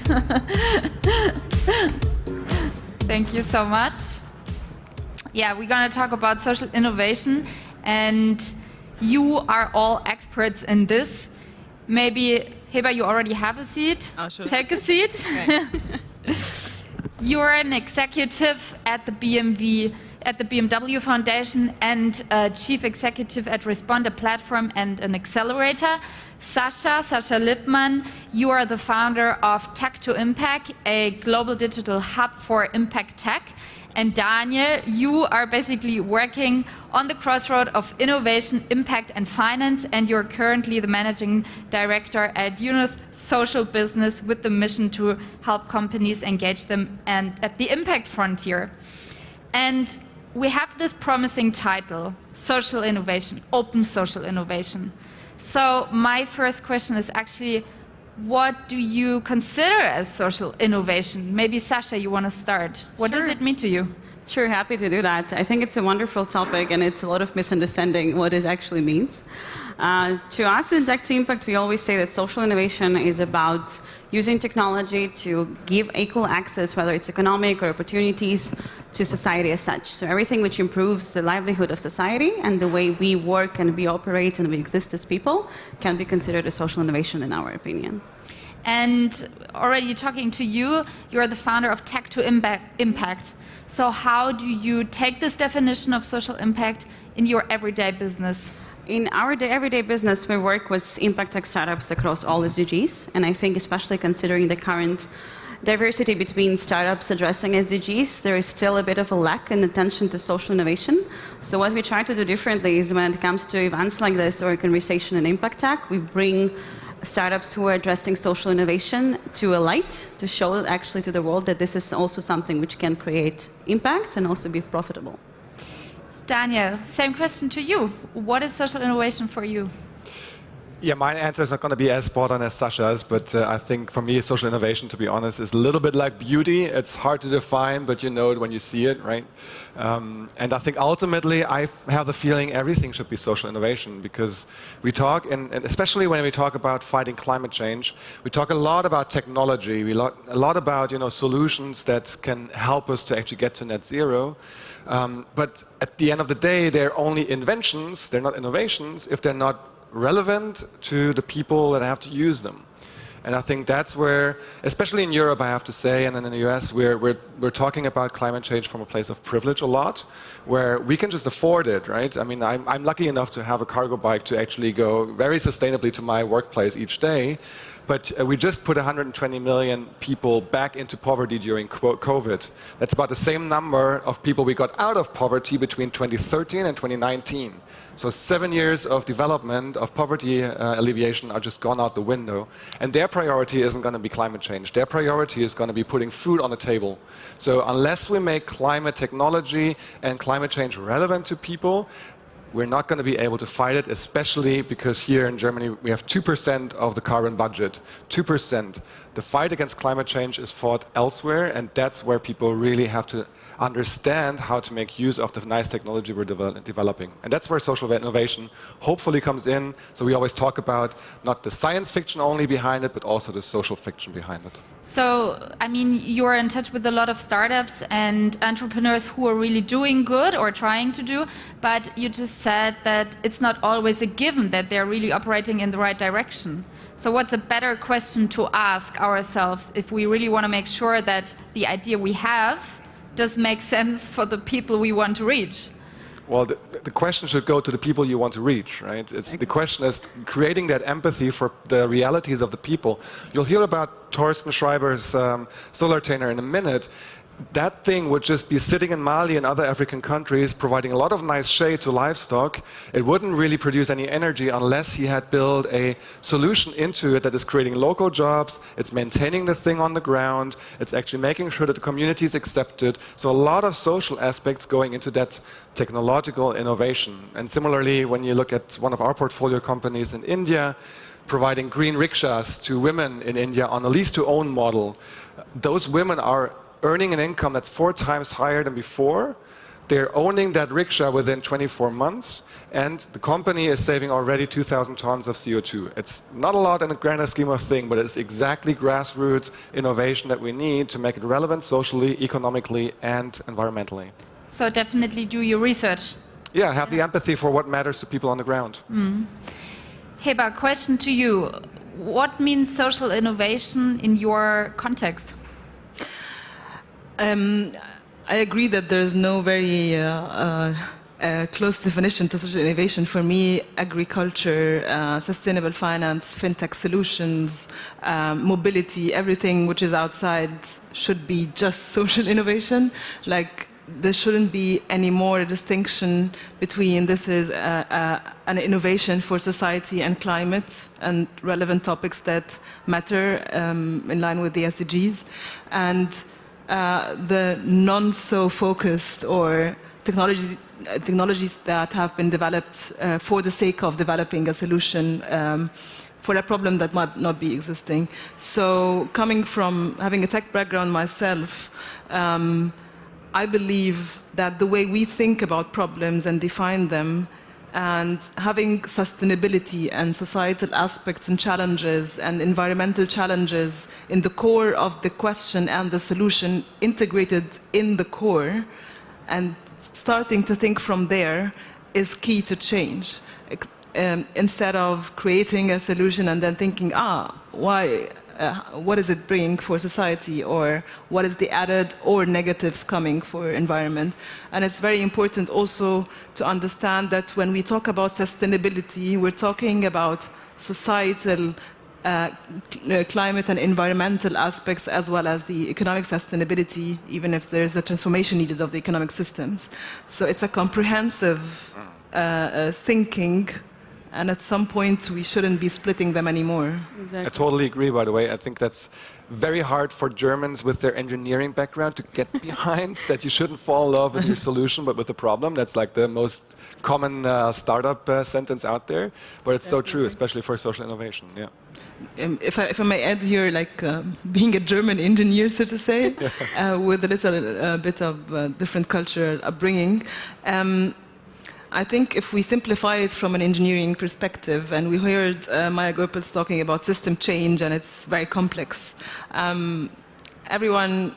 Thank you so much. Yeah, we're gonna talk about social innovation, and you are all experts in this. Maybe, Heba, you already have a seat. Oh, sure. Take a seat. Okay. You're an executive at the BMW at the BMW Foundation and Chief Executive at Respond, a platform and an accelerator. Sasha Lipman, you are the founder of Tech to Impact, a global digital hub for impact tech. And Garnier, you are basically working on the crossroad of innovation, impact and finance, and you're currently the managing director at Yunus Social Business with the mission to help companies engage them and at the impact frontier. And we have this promising title, social innovation, open social innovation. So my first question is actually, what do you consider as social innovation? Maybe Sasha, you want to start. What does it mean to you? Sure, happy to do that. I think it's a wonderful topic and it's a lot of misunderstanding what it actually means. To us in Tech to Impact, we always say that social innovation is about using technology to give equal access, whether it's economic or opportunities, to society as such. So everything which improves the livelihood of society and the way we work and we operate and we exist as people can be considered a social innovation in our opinion. And already talking to you, you're the founder of Tech to Impact. So how do you take this definition of social impact in your everyday business? In our everyday business, we work with impact tech startups across all SDGs, and I think especially considering the current diversity between startups addressing SDGs, there is still a bit of a lack in attention to social innovation. So what we try to do differently is when it comes to events like this or conversation in impact tech, we bring startups who are addressing social innovation to a light, to show actually to the world that this is also something which can create impact and also be profitable. Daniel, same question to you. What is social innovation for you? Yeah, my answer is not going to be as spot on as Sasha's, but I think for me, social innovation, to be honest, is a little bit like beauty. It's hard to define, but you know it when you see it, right? And I think ultimately, I have the feeling everything should be social innovation, because we talk, and especially when we talk about fighting climate change, we talk a lot about technology. We talk a lot about solutions that can help us to actually get to net zero. But at the end of the day, they're only inventions. They're not innovations if they're not relevant to the people that have to use them. And I think that's where, especially in Europe, I have to say, and then in the US, we're talking about climate change from a place of privilege a lot, where we can just afford it, right? I mean, I'm lucky enough to have a cargo bike to actually go very sustainably to my workplace each day. But we just put 120 million people back into poverty during COVID. That's about the same number of people we got out of poverty between 2013 and 2019. So 7 years of development, of poverty alleviation are just gone out the window. And their priority isn't going to be climate change. Their priority is going to be putting food on the table. So unless we make climate technology and climate change relevant to people, we're not going to be able to fight it, especially because here in Germany we have 2% of the carbon budget. 2%. The fight against climate change is fought elsewhere, and that's where people really have to understand how to make use of the nice technology we're developing. And that's where social innovation hopefully comes in. So we always talk about not the science fiction only behind it, but also the social fiction behind it. So, I mean, you're in touch with a lot of startups and entrepreneurs who are really doing good or trying to do, but you just said that it's not always a given that they're really operating in the right direction. So what's a better question to ask ourselves if we really want to make sure that the idea we have does make sense for the people we want to reach? Well, the question should go to the people you want to reach, right? The question is creating that empathy for the realities of the people. You'll hear about Torsten Schreiber's solar tanner in a minute. That thing would just be sitting in Mali and other African countries, providing a lot of nice shade to livestock. It wouldn't really produce any energy unless he had built a solution into it that is creating local jobs, it's maintaining the thing on the ground, it's actually making sure that the community is accepted. So a lot of social aspects going into that technological innovation. And similarly, when you look at one of our portfolio companies in India, providing green rickshaws to women in India on a lease-to-own model, those women are earning an income that's 4 times higher than before. They're owning that rickshaw within 24 months, and the company is saving already 2,000 tons of CO2. It's not a lot in a grander scheme of things, but it's exactly grassroots innovation that we need to make it relevant socially, economically, and environmentally. So definitely do your research. Yeah, have the empathy for what matters to people on the ground. Heba, question to you. What means social I agree that there's no very close definition to social innovation. For me, agriculture, sustainable finance, fintech solutions, mobility, everything which is outside should be just social innovation. Like, there shouldn't be any more distinction between this is an innovation for society and climate and relevant topics that matter in line with the SDGs, and the non-so-focused or technologies that have been developed for the sake of developing a solution for a problem that might not be existing. So coming from having a tech background myself, I believe that the way we think about problems and define them, and having sustainability and societal aspects and challenges and environmental challenges in the core of the question and the solution integrated in the core, and starting to think from there is key to change. Instead of creating a solution and then thinking, why? What is it bringing for society, or what is the added or negatives coming for environment? And it's very important also to understand that when we talk about sustainability, we're talking about societal, climate and environmental aspects, as well as the economic sustainability, even if there's a transformation needed of the economic systems. So it's a comprehensive thinking. And at some point, we shouldn't be splitting them anymore. Exactly. I totally agree, by the way. I think that's very hard for Germans with their engineering background to get behind, that you shouldn't fall in love with your solution, but with the problem. That's like the most common startup sentence out there. But it's so true, especially for social innovation. Yeah. If I may add here, like being a German engineer, so to say, with a little bit of different cultural upbringing, I think if we simplify it from an engineering perspective, and we heard Maja Göpel talking about system change, and it's very complex. Everyone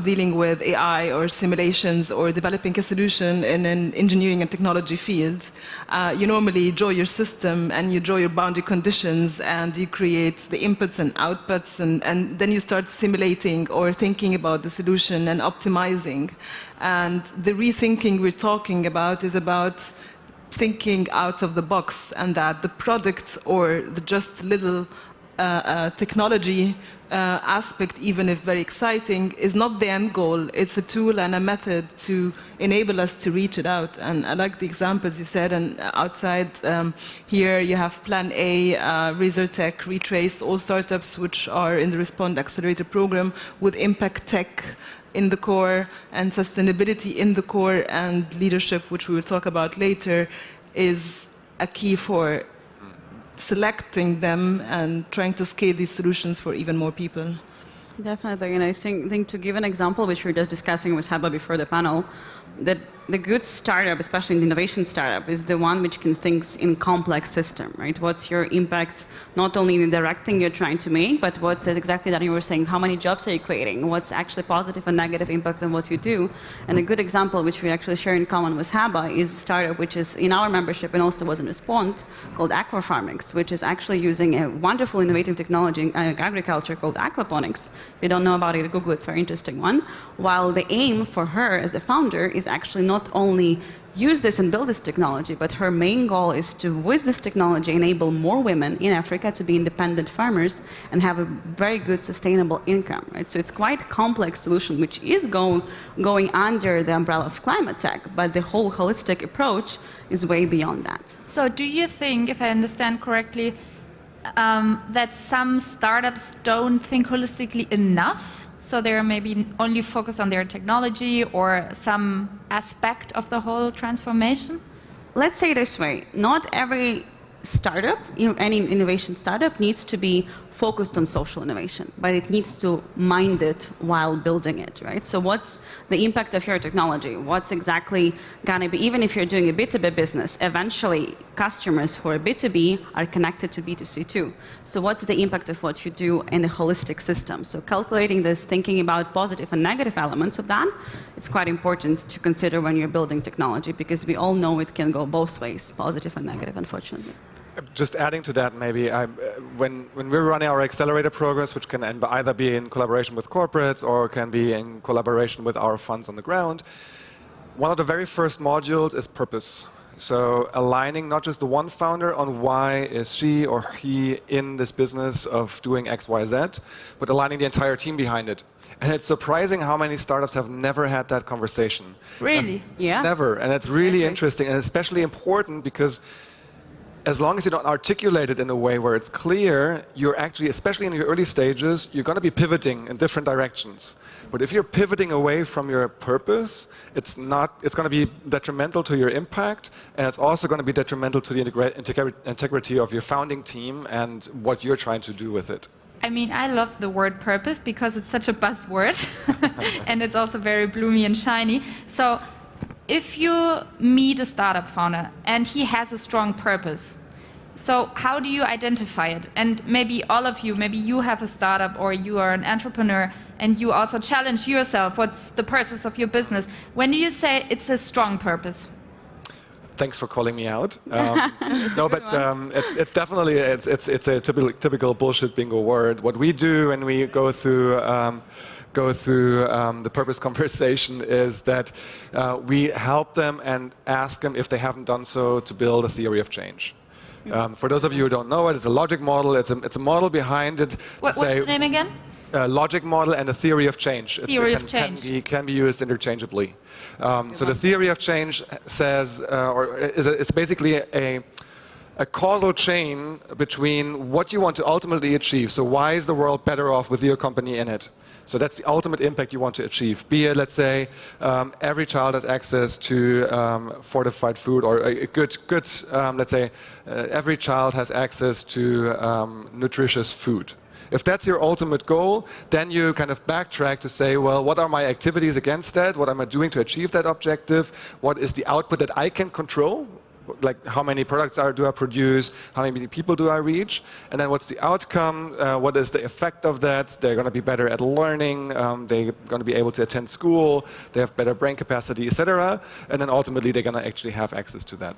dealing with AI or simulations or developing a solution in an engineering and technology field, you normally draw your system and you draw your boundary conditions and you create the inputs and outputs, and then you start simulating or thinking about the solution and optimizing. And the rethinking we're talking about is about thinking out of the box, and that the product or the just little technology aspect, even if very exciting, is not the end goal. It's a tool and a method to enable us to reach it out. And I like the examples you said. And outside here, you have Plan A, Resertech, Retrace, all startups which are in the Respond Accelerator program with impact tech in the core and sustainability in the core, and leadership, which we will talk about later, is a key for selecting them and trying to scale these solutions for even more people. Definitely, and I think to give an example, which we were just discussing with Heba before the panel, that the good startup, especially the innovation startup, is the one which can think in complex system, right? What's your impact, not only in the direct thing you're trying to make, but what's exactly that you were saying, how many jobs are you creating? What's actually positive and negative impact on what you do? And a good example, which we actually share in common with Heba, is a startup which is in our membership and also was in Respond, called Aquafarmix, which is actually using a wonderful innovative technology in agriculture called aquaponics. If you don't know about it, Google it, it's a very interesting one. While the aim for her as a founder is actually not only use this and build this technology, but her main goal is to, with this technology, enable more women in Africa to be independent farmers and have a very good sustainable income, right? So it's quite a complex solution, which is going under the umbrella of climate tech, but the whole holistic approach is way beyond that. So do you think, if I understand correctly, that some startups don't think holistically enough? So they're maybe only focused on their technology or some aspect of the whole transformation? Let's say it this way, not every startup, any innovation startup needs to be focused on social innovation, but it needs to mind it while building it, right? So what's the impact of your technology? What's exactly going to be, even if you're doing a B2B business, eventually customers who are B2B are connected to B2C too. So what's the impact of what you do in the holistic system? So calculating this, thinking about positive and negative elements of that, it's quite important to consider when you're building technology, because we all know it can go both ways, positive and negative, unfortunately. Just adding to that, maybe, when we're running our accelerator programs, which can either be in collaboration with corporates or can be in collaboration with our funds on the ground, one of the very first modules is purpose. So aligning not just the one founder on why is she or he in this business of doing X, Y, Z, but aligning the entire team behind it. And it's surprising how many startups have never had that conversation. Really? Yeah. Never. And it's really interesting and especially important because as long as you don't articulate it in a way where it's clear, you're actually, especially in your early stages, you're going to be pivoting in different directions. But if you're pivoting away from your purpose, it's going to be detrimental to your impact, and it's also going to be detrimental to the integrity of your founding team and what you're trying to do with it. I mean, I love the word purpose because it's such a buzzword and it's also very bloomy and shiny. So if you meet a startup founder and he has a strong purpose, so how do you identify it? And maybe all of you, maybe you have a startup or you are an entrepreneur and you also challenge yourself, what's the purpose of your business? When do you say it's a strong purpose? Thanks for calling me out. No, but it's definitely it's a typical bullshit bingo word. What we do when we go through the purpose conversation is that we help them and ask them if they haven't done so to build a theory of change. For those of you who don't know it, it's a logic model. It's a model behind it. What's the name again? Logic model and a theory of change. Theory of change. Can be used interchangeably. So the theory of change says, it's basically a causal chain between what you want to ultimately achieve. So why is the world better off with your company in it? So that's the ultimate impact you want to achieve. Be it, let's say, every child has access to fortified food, or a good let's say, every child has access to nutritious food. If that's your ultimate goal, then you kind of backtrack to say, well, what are my activities against that? What am I doing to achieve that objective? What is the output that I can control? Like how many products do I produce, how many people do I reach, and then what's the outcome, what is the effect of that? They're going to be better at learning, they're going to be able to attend school, they have better brain capacity, etc. And then ultimately they're going to actually have access to that.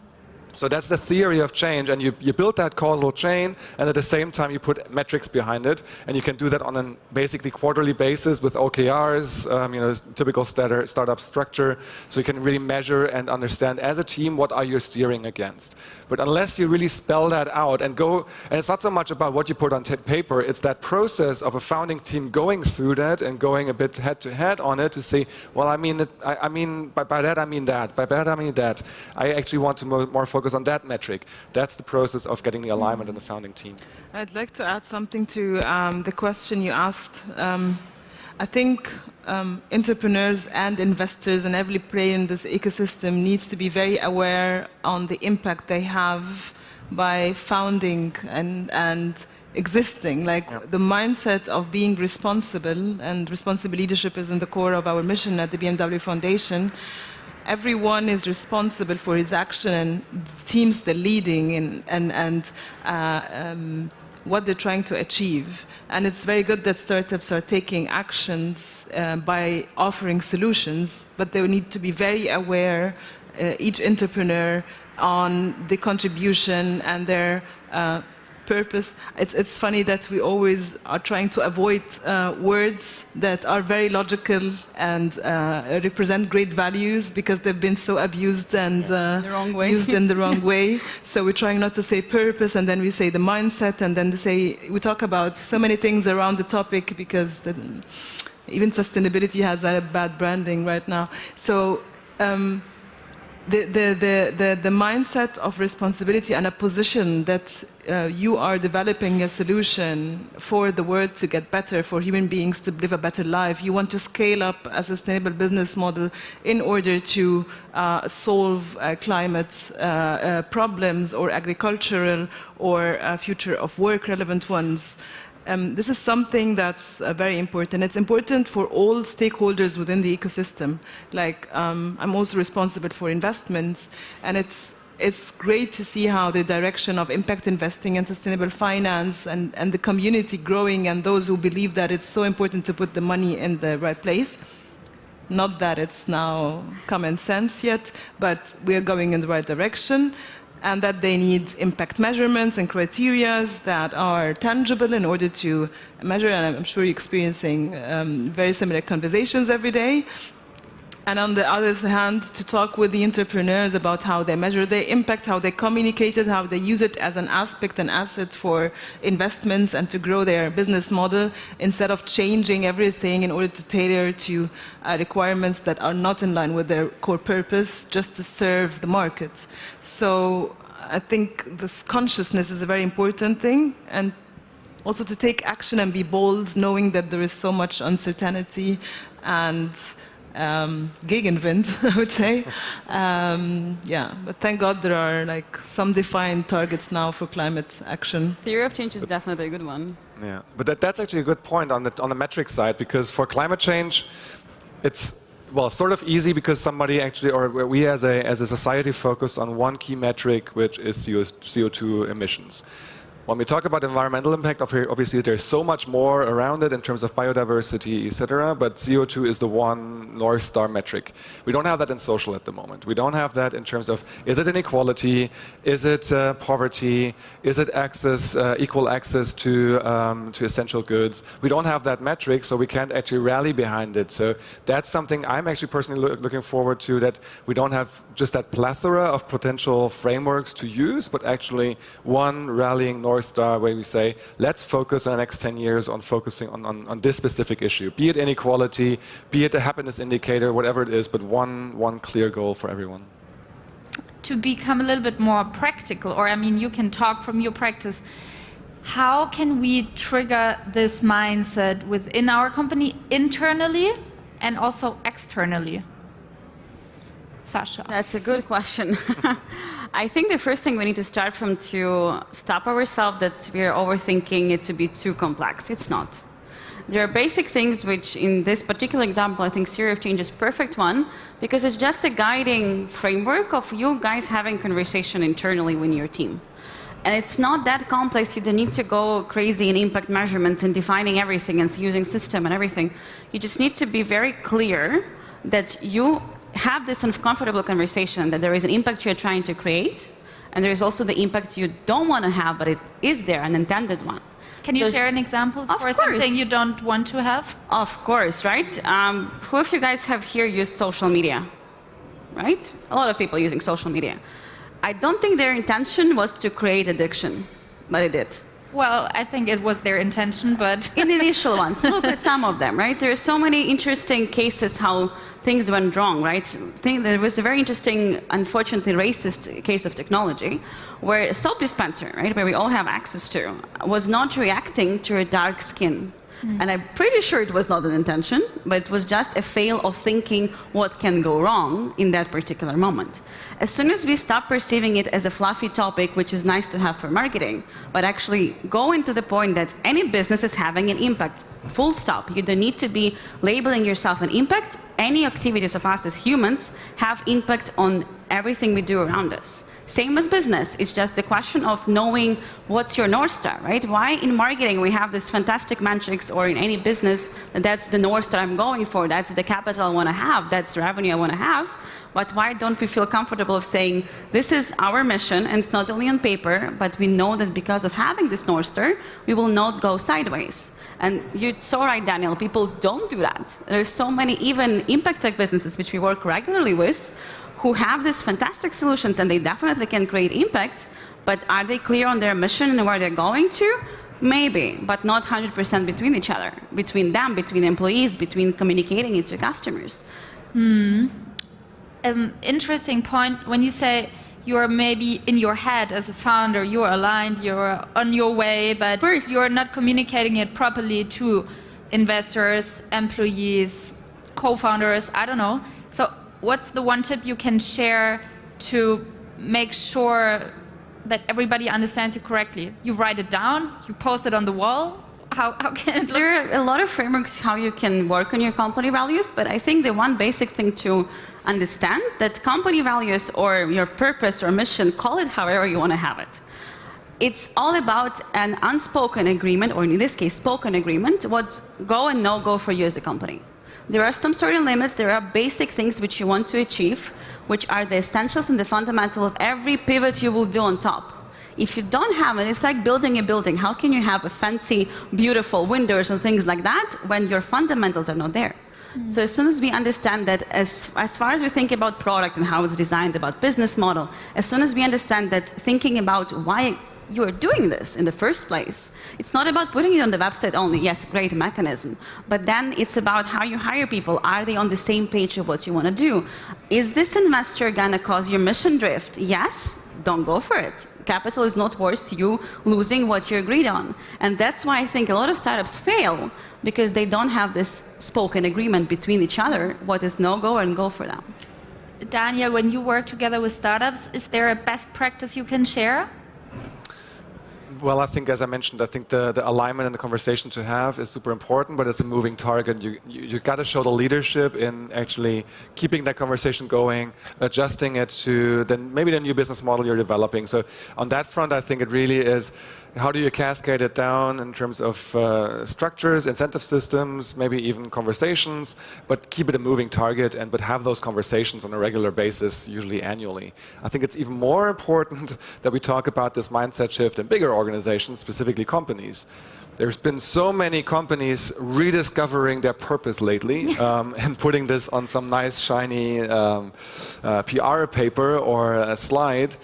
So that's the theory of change, and you build that causal chain, and at the same time you put metrics behind it, and you can do that on a basically quarterly basis with OKRs, typical startup structure, so you can really measure and understand as a team what are you steering against. But unless you really spell that out and it's not so much about what you put on paper, it's that process of a founding team going through that and going a bit head to head on it to say, well, I mean by that I mean that, by that I mean that. I actually want to more focus on that metric. That's the process of getting the alignment in the founding team. I'd like to add something to the question you asked. I think entrepreneurs and investors and every player in this ecosystem needs to be very aware on the impact they have by founding and existing. The mindset of being responsible, and responsible leadership is in the core of our mission at the BMW Foundation. Everyone is responsible for his action, and the teams they're leading and what they're trying to achieve. And it's very good that startups are taking actions by offering solutions, but they need to be very aware, each entrepreneur, on the contribution and their purpose. It's funny that we always are trying to avoid words that are very logical and represent great values because they've been so abused and used in the wrong way. So we're trying not to say purpose, and then we say the mindset, and then we talk about so many things around the topic because even sustainability has a bad branding right now. So the mindset of responsibility and a position that you are developing a solution for the world to get better, for human beings to live a better life. You want to scale up a sustainable business model in order to solve climate problems or agricultural or future of work relevant ones. This is something that's very important. It's important for all stakeholders within the ecosystem. I'm also responsible for investments, and it's great to see how the direction of impact investing and sustainable finance and the community growing, and those who believe that it's so important to put the money in the right place. Not that it's now common sense yet, but we are going in the right direction. and that they need impact measurements and criteria that are tangible in order to measure, and I'm sure you're experiencing very similar conversations every day. And on the other hand, to talk with the entrepreneurs about how they measure their impact, how they communicate it, how they use it as an aspect, an asset for investments and to grow their business model, instead of changing everything in order to tailor to requirements that are not in line with their core purpose, just to serve the market. So I think this consciousness is a very important thing, and also to take action and be bold, knowing that there is so much uncertainty and Gegenwind, I would say. Yeah, but thank God there are like some defined targets now for climate action. Theory of change is definitely a good one. Yeah, but that's actually a good point on the metric side, because for climate change, it's sort of easy because somebody actually, or we as a society focus on one key metric, which is CO2 emissions. When we talk about environmental impact, obviously there's so much more around it in terms of biodiversity, etc. But CO2 is the one North Star metric. We don't have that in social at the moment. We don't have that in terms of, is it inequality, is it poverty, is it access, equal access to essential goods? We don't have that metric, so we can't actually rally behind it. So that's something I'm actually personally looking forward to, that we don't have just that plethora of potential frameworks to use, but actually one rallying North Star where we say, let's focus on the next 10 years on focusing on this specific issue, be it inequality, be it a happiness indicator, whatever it is, but one clear goal for everyone. To become a little bit more practical, or I mean, you can talk from your practice, how can we trigger this mindset within our company internally and also externally? Sasha. That's a good question. I think the first thing we need to start from to stop ourselves that we are overthinking it to be too complex. It's not. There are basic things which, in this particular example, I think theory of change is perfect one, because it's just a guiding framework of you guys having conversation internally with your team. And it's not that complex. You don't need to go crazy in impact measurements and defining everything and using system and everything. You just need to be very clear that you have this uncomfortable conversation, that there is an impact you're trying to create, and there is also the impact you don't want to have, but it is there, an intended one. Can you share an example for something you don't want to have? Of course, right? Who of you guys have here used social media? Right? A lot of people using social media. I don't think their intention was to create addiction, but it did. Well, I think it was their intention, but... In the initial ones, look at some of them, right? There are so many interesting cases how things went wrong, right? There was a very interesting, unfortunately racist case of technology, where a soap dispenser, right, where we all have access to, was not reacting to a dark skin. And I'm pretty sure it was not an intention, but it was just a fail of thinking what can go wrong in that particular moment. As soon as we stop perceiving it as a fluffy topic, which is nice to have for marketing, but actually go into the point that any business is having an impact, full stop. You don't need to be labeling yourself an impact. Any activities of us as humans have impact on everything we do around us. Same as business. It's just the question of knowing what's your North Star, right? Why in marketing we have this fantastic metrics, or in any business, that's the North Star I'm going for, that's the capital I want to have, that's the revenue I want to have. But why don't we feel comfortable of saying, this is our mission, and it's not only on paper, but we know that because of having this North Star, we will not go sideways. And you're so right, Daniel, people don't do that. There's so many, even impact tech businesses, which we work regularly with, who have these fantastic solutions, and they definitely can create impact, but are they clear on their mission and where they're going to? Maybe, but not 100% between each other, between them, between employees, between communicating it to customers. Interesting point. When you say you're maybe in your head as a founder, you're aligned, you're on your way, but you're not communicating it properly to investors, employees, co-founders, I don't know. So what's the one tip you can share to make sure that everybody understands you correctly? You write it down, you post it on the wall. How can it look? There are a lot of frameworks how you can work on your company values, but I think the one basic thing to understand that company values or your purpose or mission, call it however you want to have it. It's all about an unspoken agreement, or in this case, spoken agreement, what's go and no go for you as a company. There are some certain limits, there are basic things which you want to achieve, which are the essentials and the fundamental of every pivot you will do on top. If you don't have it, it's like building a building. How can you have a fancy, beautiful windows and things like that when your fundamentals are not there? So as soon as we understand that, as far as we think about product and how it's designed, about business model, as soon as we understand that thinking about why you are doing this in the first place, it's not about putting it on the website only. Yes, great mechanism. But then it's about how you hire people. Are they on the same page of what you want to do? Is this investor going to cause your mission drift? Yes, don't go for it. Capital is not worth you losing what you agreed on. And that's why I think a lot of startups fail, because they don't have this spoken agreement between each other, what is no-go and go for them. Daniel, when you work together with startups, is there a best practice you can share? Well, I think, as I mentioned, I think the alignment and the conversation to have is super important, but it's a moving target. You got to show the leadership in actually keeping that conversation going, adjusting it to maybe the new business model you're developing. So on that front, I think it really is, how do you cascade it down in terms of structures, incentive systems, maybe even conversations, but keep it a moving target but have those conversations on a regular basis, usually annually. I think it's even more important that we talk about this mindset shift in bigger organizations, specifically companies. There's been so many companies rediscovering their purpose lately and putting this on some nice, shiny PR paper or a slide.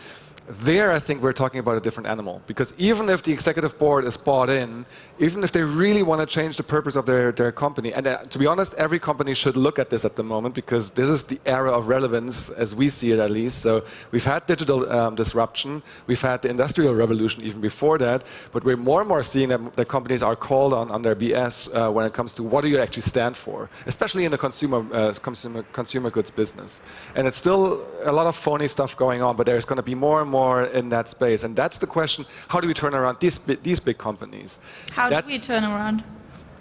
There, I think we're talking about a different animal, because even if the executive board is bought in, even if they really want to change the purpose of their company, and to be honest, every company should look at this at the moment, because this is the era of relevance, as we see it at least. So we've had digital disruption, we've had the industrial revolution even before that, but we're more and more seeing that companies are called on their BS when it comes to what do you actually stand for, especially in the consumer goods business. And it's still a lot of phony stuff going on, but there's going to be more and more in that space. And that's the question, how do we turn around these big companies? How do we turn around?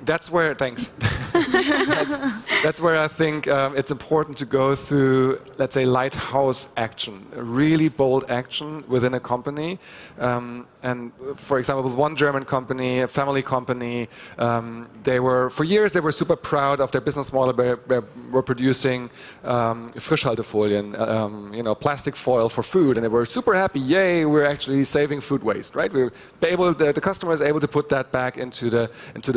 That's where, thanks. that's where I think it's important to go through, let's say, lighthouse action, a really bold action within a company. And for example, with one German company, a family company, for years they were super proud of their business model. They were producing Frischhaltefolien, plastic foil for food, and they were super happy. Yay, we're actually saving food waste, right? The customer is able to put that back into the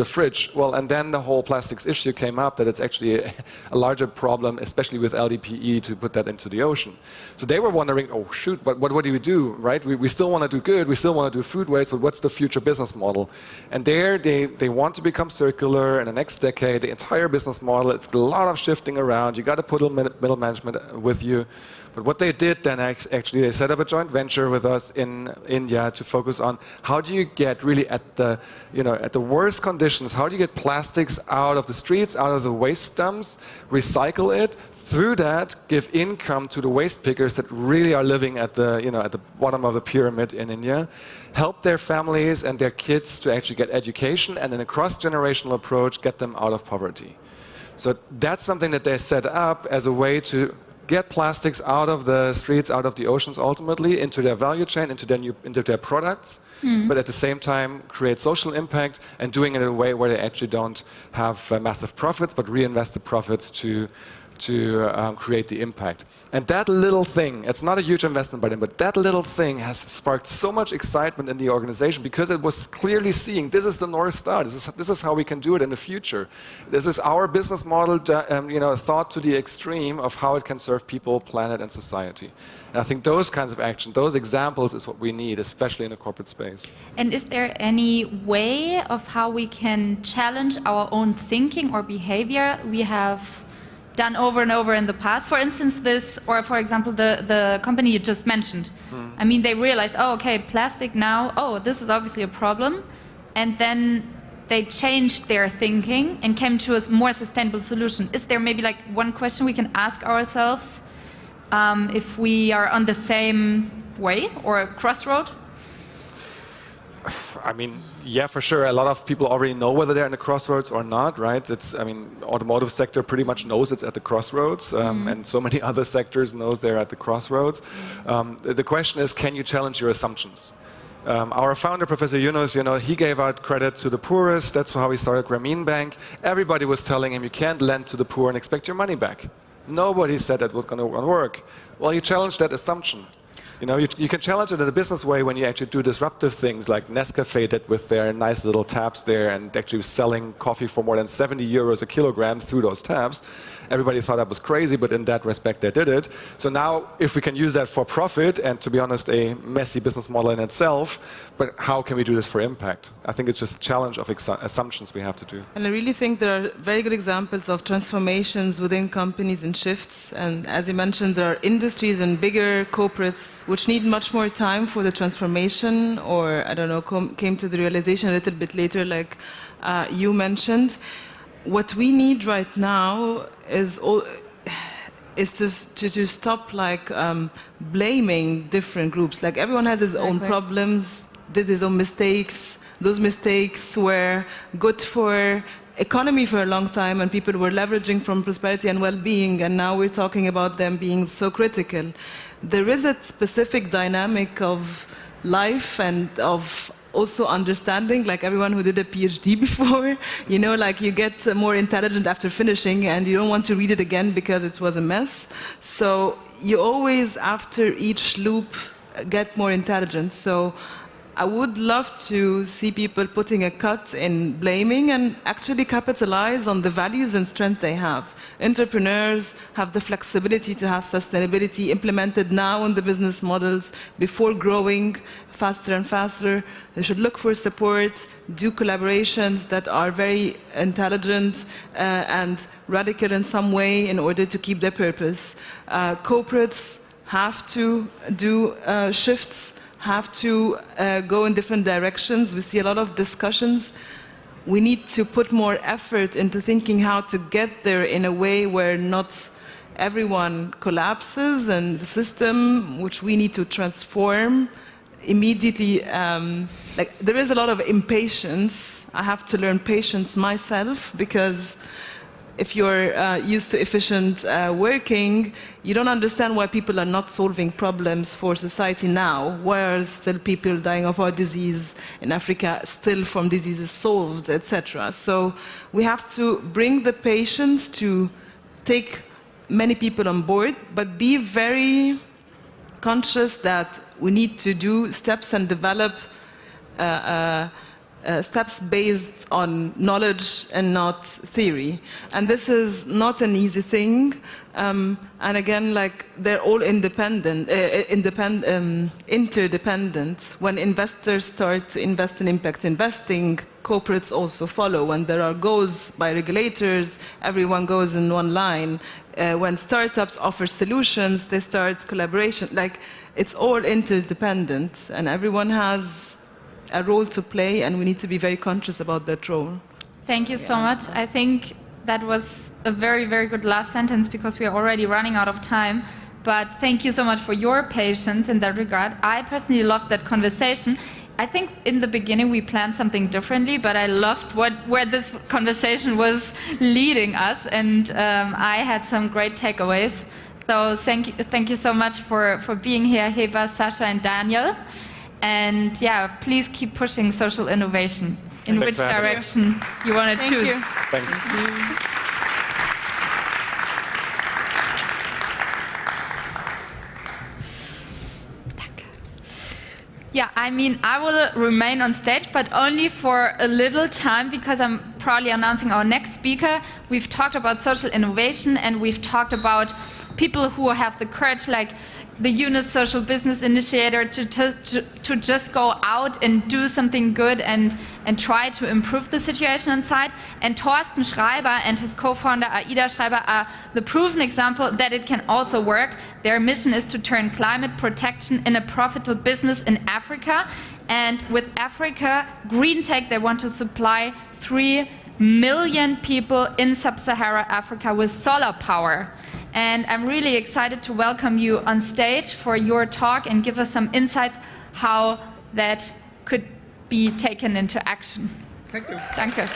fridge. Well, and then the whole plastics issue came up, that it's actually a larger problem, especially with LDPE, to put that into the ocean. So they were wondering, oh shoot, what do we do, right? We still want to do good, we still want to do food waste, but what's the future business model? And there they want to become circular in the next decade, the entire business model. It's a lot of shifting around. You got to put middle management with you. But what they did then, actually, they set up a joint venture with us in India to focus on how do you get really at the worst conditions, how do you get plastics out of the streets, out of the waste dumps, recycle it, through that give income to the waste pickers that really are living at the bottom of the pyramid in India, help their families and their kids to actually get education, and in a cross-generational approach, get them out of poverty. So that's something that they set up as a way to get plastics out of the streets, out of the oceans, ultimately into their value chain, into their products, but at the same time create social impact, and doing it in a way where they actually don't have massive profits, but reinvest the profits to create the impact. And that little thing, it's not a huge investment by them, but that little thing has sparked so much excitement in the organization, because it was clearly seeing this is the North Star. This is how we can do it in the future. This is our business model, thought to the extreme of how it can serve people, planet, and society. And I think those kinds of action, those examples, is what we need, especially in the corporate space. And is there any way of how we can challenge our own thinking or behavior we have done over and over in the past? For instance, for example, the company you just mentioned. I mean, they realized, oh, okay, plastic now, oh, this is obviously a problem. And then they changed their thinking and came to a more sustainable solution. Is there maybe like one question we can ask ourselves if we are on the same way or a crossroad? I mean, yeah, for sure. A lot of people already know whether they're in the crossroads or not, right? Automotive sector pretty much knows it's at the crossroads, and so many other sectors knows they're at the crossroads. The question is, can you challenge your assumptions? Our founder, Professor Yunus, he gave out credit to the poorest. That's how he started Grameen Bank. Everybody was telling him, you can't lend to the poor and expect your money back. Nobody said that was going to work. Well, he challenged that assumption. You can challenge it in a business way when you actually do disruptive things like Nescafe did with their nice little taps there and actually selling coffee for more than 70 euros a kilogram through those taps. Everybody thought that was crazy, but in that respect, they did it. So now, if we can use that for profit, and to be honest, a messy business model in itself, but how can we do this for impact? I think it's just a challenge of assumptions we have to do. And I really think there are very good examples of transformations within companies and shifts. And as you mentioned, there are industries and bigger corporates which need much more time for the transformation, or, I don't know, came to the realization a little bit later, like you mentioned. What we need right now is to stop blaming different groups. Like, everyone has his own problems, did his own mistakes. Those mistakes were good for economy for a long time, and people were leveraging from prosperity and well-being, and now we're talking about them being so critical. There is a specific dynamic of life and of also understanding, like everyone who did a PhD before, you get more intelligent after finishing and you don't want to read it again because it was a mess. So you always, after each loop, get more intelligent. So I would love to see people putting a cut in blaming and actually capitalize on the values and strength they have. Entrepreneurs have the flexibility to have sustainability implemented now in the business models before growing faster and faster. They should look for support, do collaborations that are very intelligent and radical in some way in order to keep their purpose. Corporates have to do shifts, have to go in different directions. We see a lot of discussions. We need to put more effort into thinking how to get there in a way where not everyone collapses, and the system, which we need to transform immediately. There is a lot of impatience. I have to learn patience myself, because if you're used to efficient working, you don't understand why people are not solving problems for society now. Why are still people dying of heart disease in Africa, still from diseases solved, etc. So we have to bring the patience to take many people on board, but be very conscious that we need to do steps and develop steps based on knowledge and not theory. And this is not an easy thing. And again, they're all interdependent. When investors start to invest in impact investing, corporates also follow. When there are goals by regulators, everyone goes in one line. When startups offer solutions, they start collaboration. It's all interdependent, and everyone has a role to play, and we need to be very conscious about that role. Thank you so much. I think that was a very, very good last sentence, because we are already running out of time. But thank you so much for your patience in that regard. I personally loved that conversation. I think in the beginning we planned something differently, but I loved where this conversation was leading us, and I had some great takeaways. So thank you so much for being here, Heba, Sasha, and Daniel. And please keep pushing social innovation in which direction you want to choose. Thanks. Yeah, I mean, I will remain on stage, but only for a little time, because I'm proudly announcing our next speaker. We've talked about social innovation, and we've talked about people who have the courage, like the Yunus Social Business Initiator, to just go out and do something good and try to improve the situation inside. And Torsten Schreiber and his co-founder Aida Schreiber are the proven example that it can also work. Their mission is to turn climate protection in a profitable business in Africa. And with Africa Green Tech, they want to supply 3 million people in sub-Saharan Africa with solar power. And I'm really excited to welcome you on stage for your talk and give us some insights how that could be taken into action. Thank you. Danke.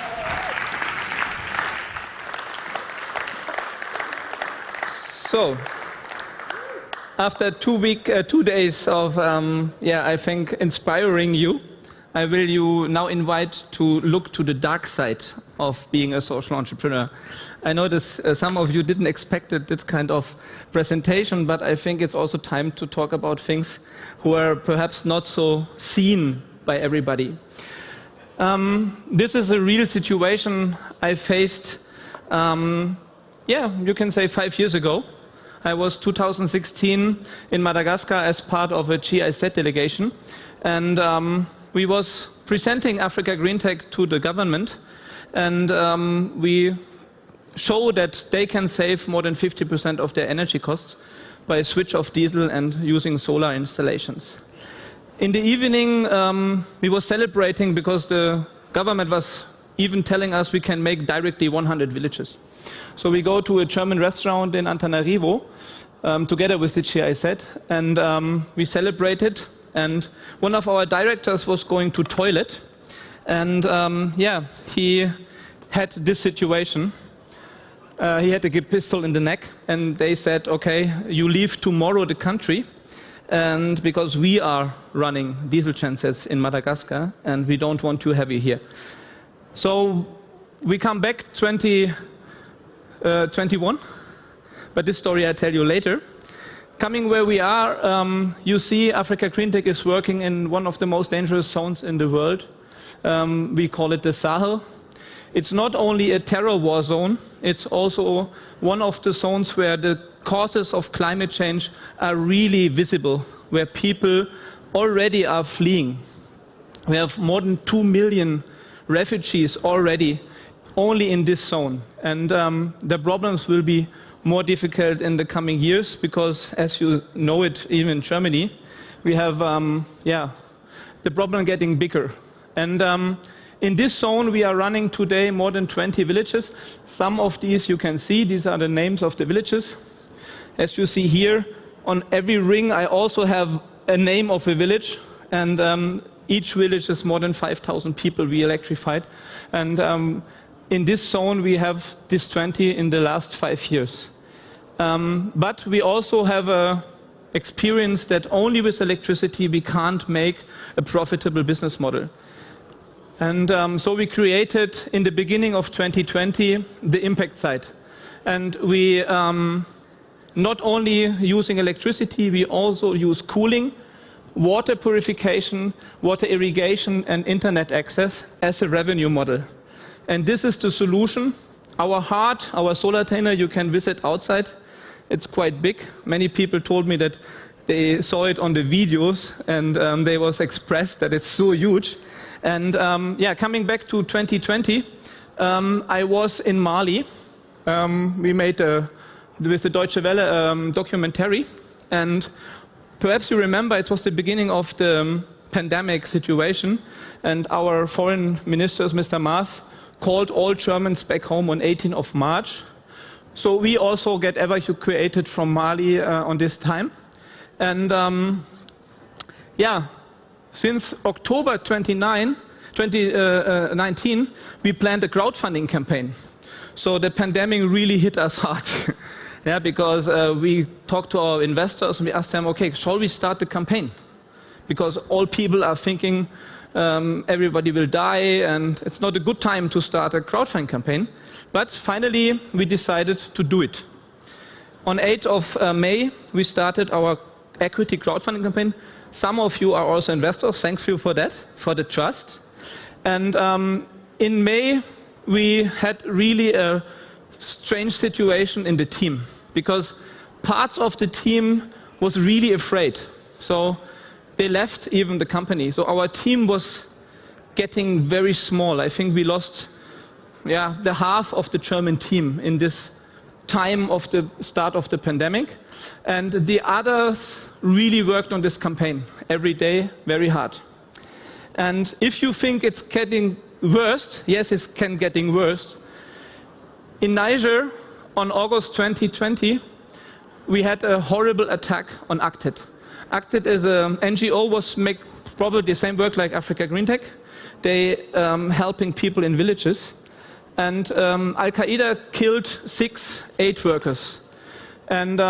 So, after 2 days of, I think, inspiring you, I will you now invite to look to the dark side of being a social entrepreneur. I notice some of you didn't expect that kind of presentation, but I think it's also time to talk about things who are perhaps not so seen by everybody. This is a real situation I faced, you can say 5 years ago. I was 2016 in Madagascar as part of a GIZ delegation, and we was presenting Africa Green Tech to the government, and we show that they can save more than 50% of their energy costs by a switch off diesel and using solar installations. In the evening, we were celebrating because the government was even telling us we can make directly 100 villages. So we go to a German restaurant in Antananarivo together with the GIZ, and we celebrated. And one of our directors was going to toilet, and he had this situation. He had a pistol in the neck, and they said, "Okay, you leave tomorrow the country, and because we are running diesel gensets in Madagascar, and we don't want you heavy here." So we come back 2021, but this story I tell you later. Coming where we are, you see Africa Green Tech is working in one of the most dangerous zones in the world. We call it the Sahel. It's not only a terror war zone, it's also one of the zones where the causes of climate change are really visible, where people already are fleeing. We have more than 2 million refugees already only in this zone. And the problems will be more difficult in the coming years because, as you know it, even in Germany, we have the problem getting bigger. And in this zone, we are running today more than 20 villages. Some of these you can see. These are the names of the villages. As you see here, on every ring, I also have a name of a village. And each village is more than 5,000 people we electrified. And in this zone, we have this 20 in the last 5 years. But we also have a experience that only with electricity we can't make a profitable business model. And so we created, in the beginning of 2020, the impact side. And we not only using electricity, we also use cooling, water purification, water irrigation, and internet access as a revenue model. And this is the solution. Our heart, our solar container, you can visit outside. It's quite big. Many people told me that they saw it on the videos, and they was expressed that it's so huge. And coming back to 2020, I was in Mali. We made with the Deutsche Welle documentary, and perhaps you remember it was the beginning of the pandemic situation, and our foreign ministers, Mr. Maas, called all Germans back home on 18th of March. So we also get evacuated from Mali on this time. And since October 2019, we planned a crowdfunding campaign. So the pandemic really hit us hard. Because we talked to our investors and we asked them, okay, shall we start the campaign? Because all people are thinking everybody will die and it's not a good time to start a crowdfunding campaign. But finally, we decided to do it. On 8th of May, we started our equity crowdfunding campaign. Some of you are also investors. Thank you for that, for the trust. And in May, we had really a strange situation in the team because parts of the team was really afraid. So they left even the company. So our team was getting very small. I think we lost the half of the German team in this time of the start of the pandemic. And the others really worked on this campaign every day, very hard. And if you think it's getting worse, yes, it's getting worse. In Niger, on August 2020, we had a horrible attack on Acted. Acted is an NGO, was make probably the same work like Africa Green Tech. They helping people in villages. And Al-Qaeda killed 6 aid workers. And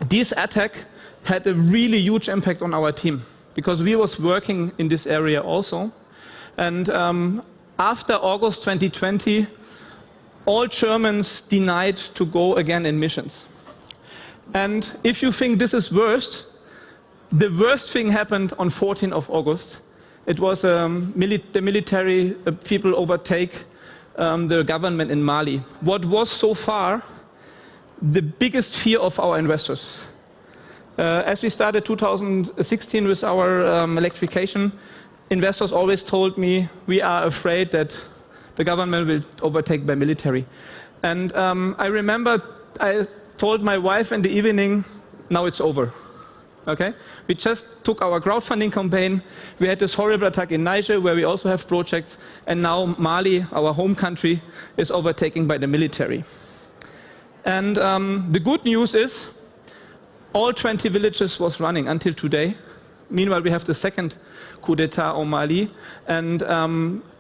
this attack had a really huge impact on our team, because we was working in this area also. And after August 2020, all Germans denied to go again in missions. And if you think this is worst, the worst thing happened on 14th of August. It was the military people overtake the government in Mali. What was so far the biggest fear of our investors. As we started 2016 with our electrification, investors always told me, we are afraid that the government will overtake by military. And I remember I told my wife in the evening, now it's over. Okay? We just took our crowdfunding campaign. We had this horrible attack in Niger, where we also have projects, and now Mali, our home country, is overtaken by the military. And the good news is, all 20 villages was running until today. Meanwhile, we have the second coup d'etat in Mali, and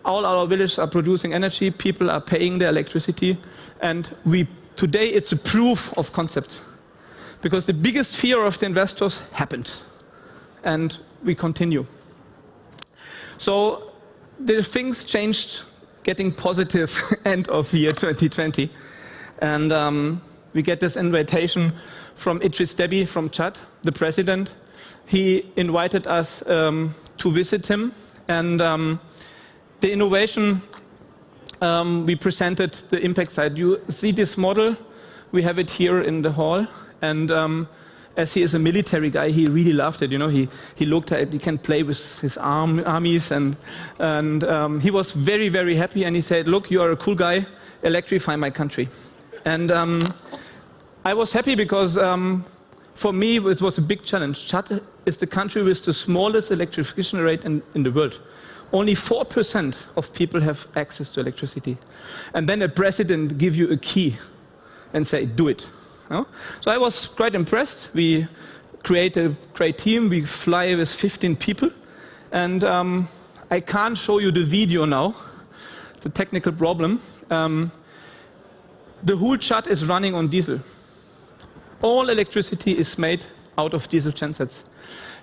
all our villages are producing energy. People are paying their electricity, and today it's a proof of concept. Because the biggest fear of the investors happened, and we continue. So the things changed, getting positive end of year 2020. And we get this invitation from Idriss Déby from Chad, the president. He invited us to visit him. And the innovation, we presented the impact side. You see this model, we have it here in the hall. And as he is a military guy, he really loved it. You know, he looked at it, he can play with his armies, and he was very, very happy. And he said, look, you are a cool guy, electrify my country. And I was happy because for me, it was a big challenge. Chad is the country with the smallest electrification rate in the world. Only 4% of people have access to electricity. And then a president gives you a key and say, do it. No? So I was quite impressed. We create a great team. We fly with 15 people. And I can't show you the video now. It's a technical problem. The whole Chad is running on diesel. All electricity is made out of diesel gensets.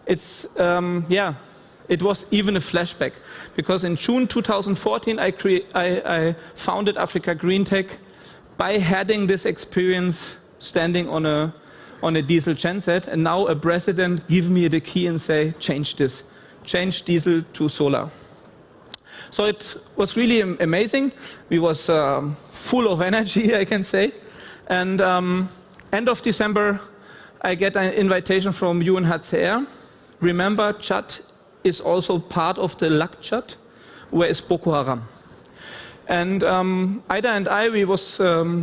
It's, it was even a flashback. Because in June 2014, I founded Africa Green Tech by having this experience standing on a diesel genset, and now a president give me the key and say, change this. Change diesel to solar. So it was really amazing. We was full of energy, I can say. And end of December, I get an invitation from UNHCR. Remember, Chad is also part of the LAC Chad, where is Boko Haram. And Ida and I, we was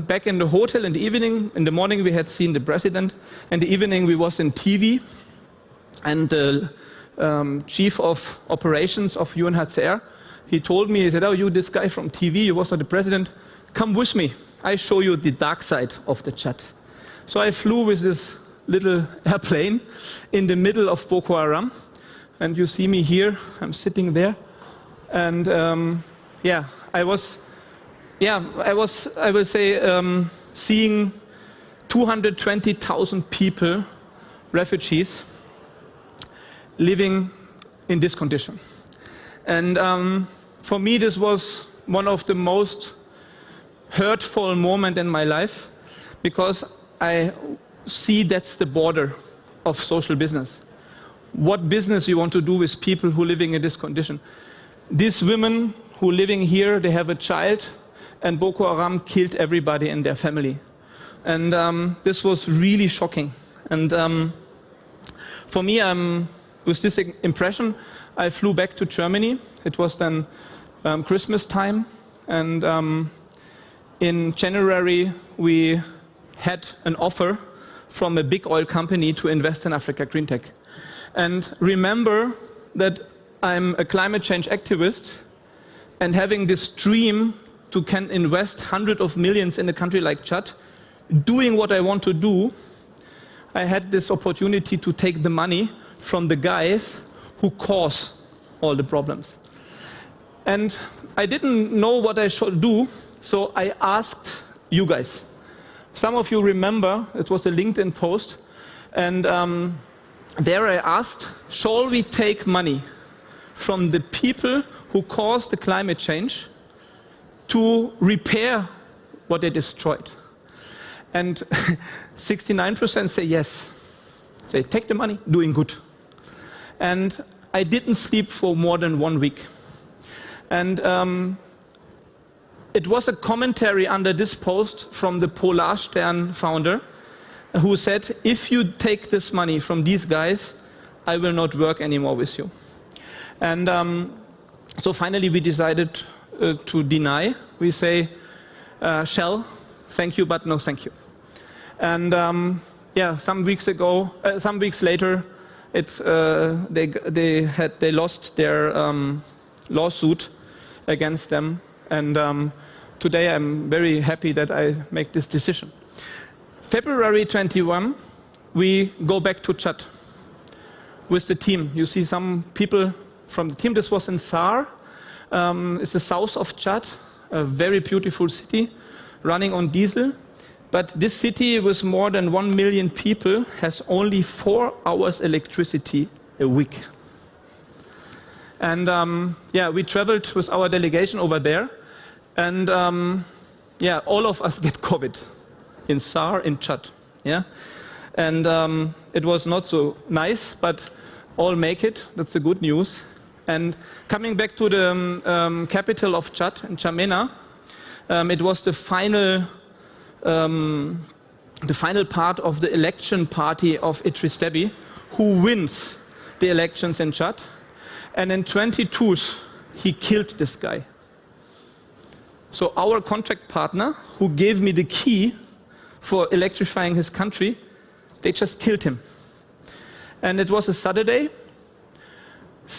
back in the hotel in the evening. In the morning, we had seen the president. In the evening, we was in TV. And the chief of operations of UNHCR, he told me, he said, oh, you, this guy from TV, you was the president, come with me. I show you the dark side of the Chad. So I flew with this little airplane in the middle of Boko Haram. And you see me here, I'm sitting there. And I will say, seeing 220,000 people, refugees, living in this condition. And for me, this was one of the most hurtful moments in my life, because I see that's the border of social business. What business you want to do with people who are living in this condition? These women who are living here, they have a child, and Boko Haram killed everybody in their family. And this was really shocking. And for me, with this impression, I flew back to Germany. It was then Christmas time. And in January, we had an offer from a big oil company to invest in Africa Green Tech. And remember that I'm a climate change activist, and having this dream to can invest hundreds of millions in a country like Chad, doing what I want to do, I had this opportunity to take the money from the guys who cause all the problems. And I didn't know what I should do, so I asked you guys. Some of you remember, it was a LinkedIn post, And there I asked, shall we take money from the people who caused the climate change to repair what they destroyed? And 69% say yes. They take the money, doing good. And I didn't sleep for more than 1 week. And it was a commentary under this post from the Polarstern founder, who said, if you take this money from these guys, I will not work anymore with you. And so finally we decided to deny. We say, shall, thank you, but no thank you. And some weeks later, they lost their lawsuit against them. And today I'm very happy that I make this decision. February 21, we go back to Chad with the team. You see some people from the team. This was in Sar. It's the south of Chad, a very beautiful city, running on diesel. But this city with more than 1 million people has only 4 hours electricity a week. And we traveled with our delegation over there. And all of us get COVID in Sar, in Chad. Yeah? And it was not so nice, but all make it. That's the good news. And coming back to the capital of Chad, in N'Djamena, it was the final part of the election party of Idriss Déby, who wins the elections in Chad. And in 22, he killed this guy. So our contract partner, who gave me the key for electrifying his country, they just killed him. And it was a Saturday.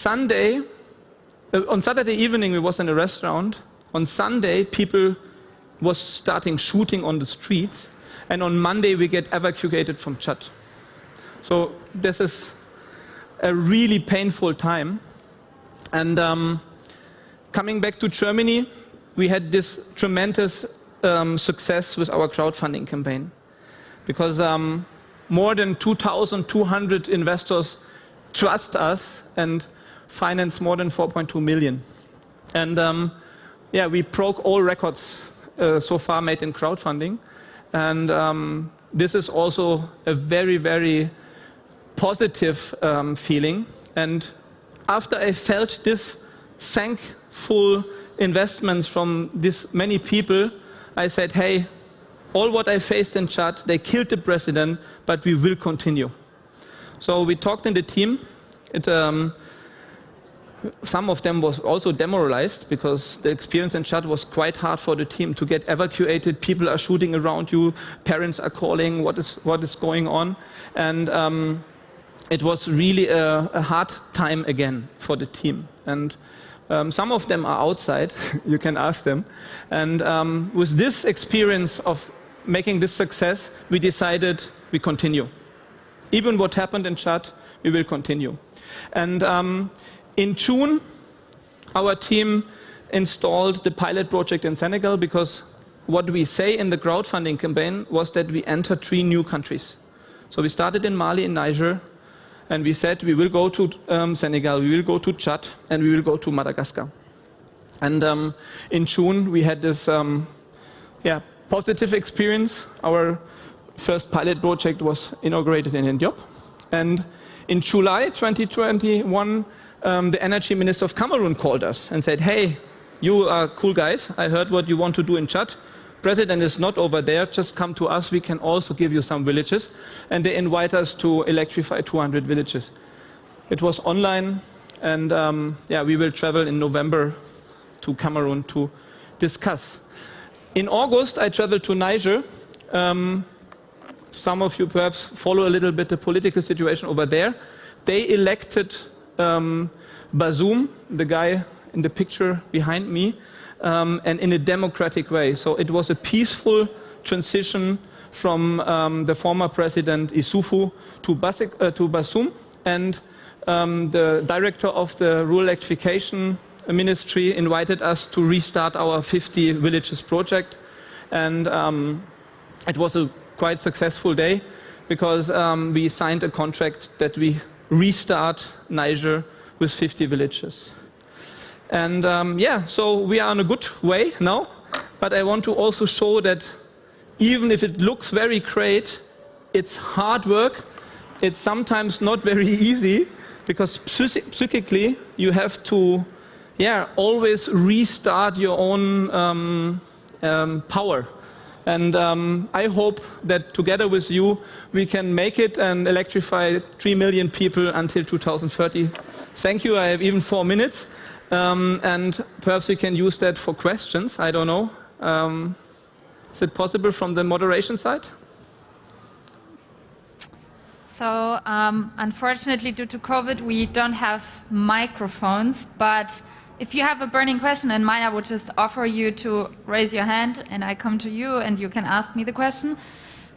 On Saturday evening, we was in a restaurant. On Sunday, people was starting shooting on the streets. And on Monday, we get evacuated from Chad. So this is a really painful time. And coming back to Germany, we had this tremendous success with our crowdfunding campaign. Because more than 2,200 investors trust us and finance more than 4.2 million. And we broke all records so far made in crowdfunding. And this is also a very, very positive feeling. And after I felt this thankful investments from this many people, I said, hey, all what I faced in Chad, they killed the president, but we will continue. So we talked in the team. Some of them was also demoralized because the experience in Chad was quite hard for the team to get evacuated. People are shooting around you. Parents are calling, what is going on? And it was really a hard time again for the team. And some of them are outside. You can ask them. And with this experience of making this success, we decided we continue. Even what happened in Chad, we will continue. And in June, our team installed the pilot project in Senegal because what we say in the crowdfunding campaign was that we entered 3 new countries. So we started in Mali and Niger, and we said we will go to Senegal, we will go to Chad, and we will go to Madagascar. And in June, we had this positive experience. Our first pilot project was inaugurated in Ndiop. And in July 2021, the energy minister of Cameroon called us and said, hey, you are cool guys. I heard what you want to do in Chad. President is not over there. Just come to us. We can also give you some villages. And they invite us to electrify 200 villages. It was online. And we will travel in November to Cameroon to discuss. In August, I traveled to Niger. Some of you perhaps follow a little bit the political situation over there. They elected Bazoum, the guy in the picture behind me, and in a democratic way. So it was a peaceful transition from the former president Issoufou to Bazoum. And the director of the Rural Electrification Ministry invited us to restart our 50 villages project. And it was a quite successful day. because we signed a contract that we restart Niger with 50 villages. And yeah, so we are on a good way now, but I want to also show that even if it looks very great, it's hard work. It's sometimes not very easy, because psychically you have to always restart your own power. And I hope that together with you, we can make it and electrify 3 million people until 2030. Thank you. I have even 4 minutes. And perhaps we can use that for questions. I don't know. Is it possible from the moderation side? So, unfortunately, due to COVID, we don't have microphones. But if you have a burning question, and Maja would just offer you to raise your hand, and I come to you, and you can ask me the question.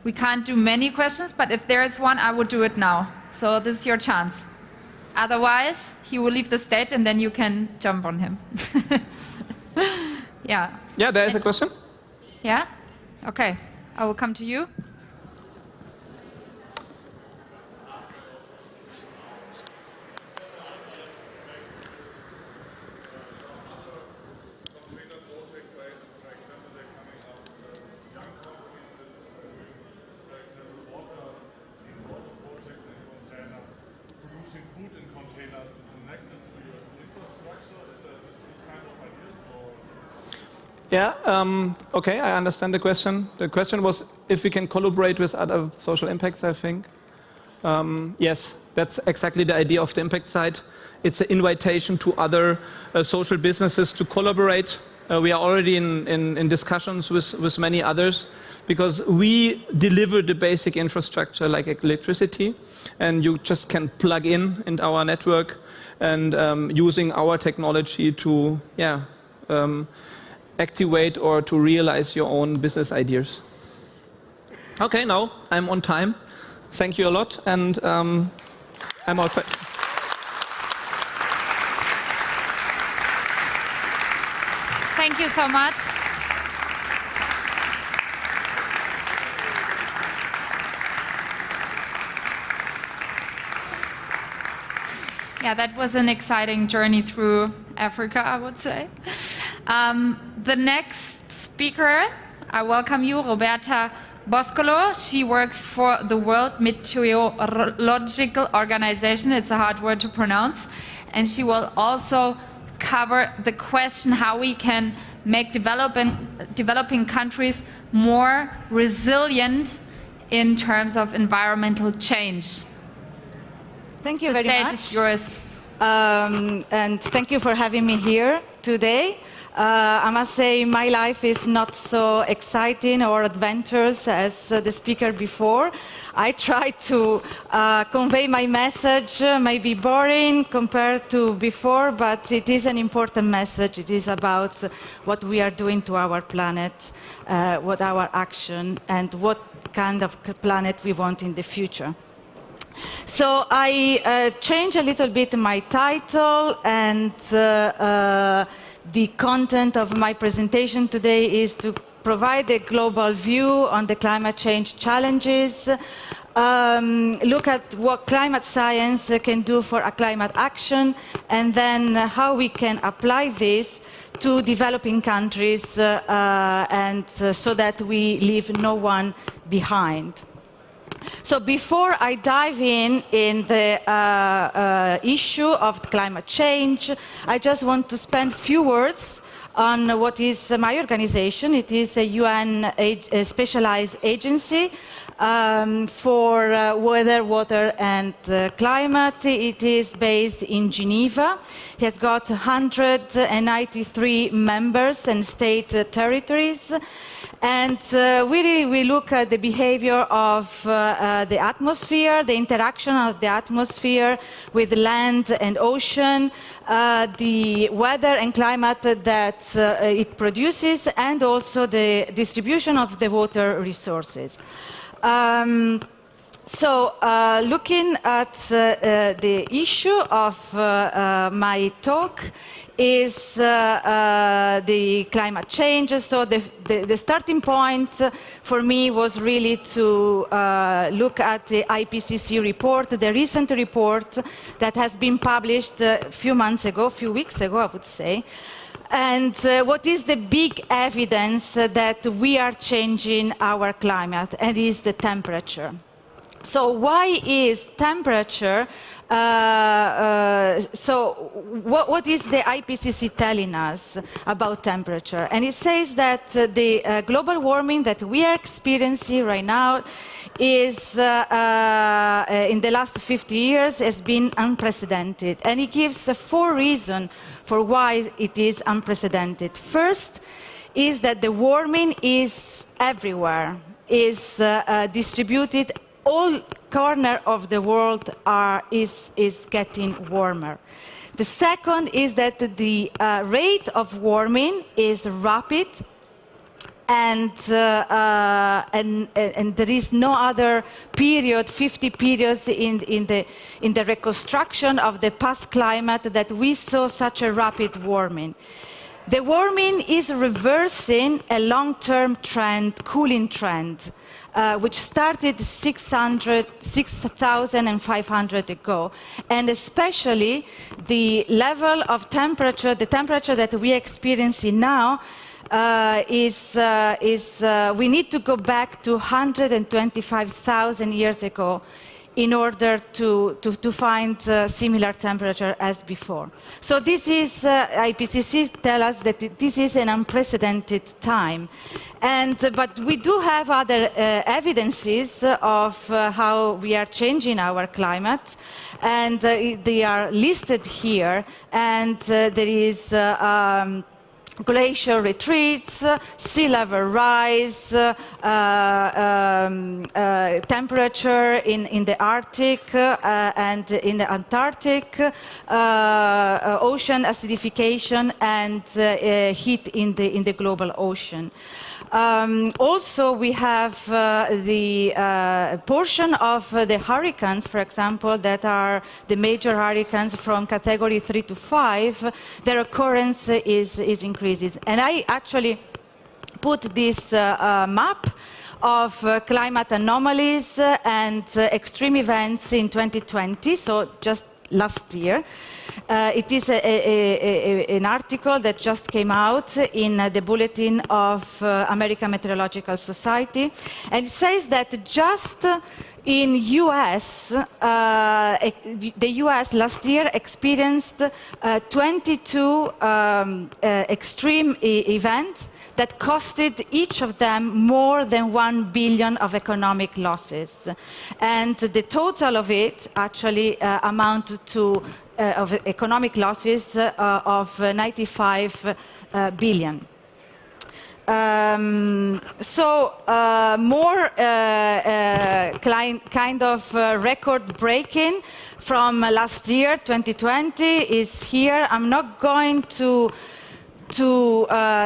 We can't do many questions, but if there is one, I would do it now. So this is your chance. Otherwise, he will leave the stage, and then you can jump on him. Yeah. Yeah, there is a question. Yeah? Okay. I will come to you. Yeah, okay, I understand the question. The question was if we can collaborate with other social impacts, I think. Yes, that's exactly the idea of the impact side. It's an invitation to other social businesses to collaborate. We are already in discussions with many others, because we deliver the basic infrastructure like electricity, and you just can plug in our network and using our technology to activate or to realize your own business ideas. Okay, now I'm on time. Thank you a lot, and I'm outside. Thank you so much. Yeah, that was an exciting journey through Africa, I would say. The next speaker, I welcome you, Roberta Boscolo. She works for the World Meteorological Organization. It's a hard word to pronounce. And she will also cover the question how we can make developing countries more resilient in terms of environmental change. Thank you very much. The stage is yours. And thank you for having me here today. I must say my life is not so exciting or adventurous as the speaker before. I try to convey my message, maybe boring compared to before, but it is an important message. It is about what we are doing to our planet, what our action, and what kind of planet we want in the future. So I changed a little bit my title, and the content of my presentation today is to provide a global view on the climate change challenges, look at what climate science can do for a climate action, and then how we can apply this to developing countries and so that we leave no one behind. So before I dive in the issue of climate change, I just want to spend a few words on what is my organization. It is a UN specialized agency for weather, water, and climate. It is based in Geneva. It has got 193 members and state territories. And we look at the behavior of the atmosphere, the interaction of the atmosphere with land and ocean, the weather and climate that it produces, and also the distribution of the water resources. So, looking at the issue of my talk is the climate change. So the starting point for me was really to look at the IPCC report, the recent report that has been published a few weeks ago, I would say. And what is the big evidence that we are changing our climate, and is the temperature. So why is temperature, what is the IPCC telling us about temperature? And it says that the global warming that we are experiencing right now is, in the last 50 years, has been unprecedented. And it gives 4 reasons for why it is unprecedented. First is that the warming is everywhere, is distributed. All corners of the world is getting warmer. The second is that the rate of warming is rapid, and there is no other period, 50 periods in the reconstruction of the past climate that we saw such a rapid warming. The warming is reversing a long-term trend, cooling trend, which started 6,500 ago. And especially the level of temperature, the temperature that we are experiencing now, we need to go back to 125,000 years ago in order to find similar temperature as before. So this is, IPCC tell us that this is an unprecedented time. But we do have other evidences of how we are changing our climate, and they are listed here. And there is glacial retreats, sea level rise, temperature in the Arctic and in the Antarctic, ocean acidification, and heat in the global ocean. Also, we have the portion of the hurricanes, for example, that are the major hurricanes from category 3 to 5, their occurrence is increases. And I actually put this map of climate anomalies and extreme events in 2020, so just last year. It is an article that just came out in the Bulletin of American Meteorological Society, and it says that just in US, the US last year experienced 22 extreme events that costed each of them more than 1 billion of economic losses. And the total of it actually amounted to of economic losses of 95 billion. More kind of record-breaking from last year, 2020, is here. I'm not going to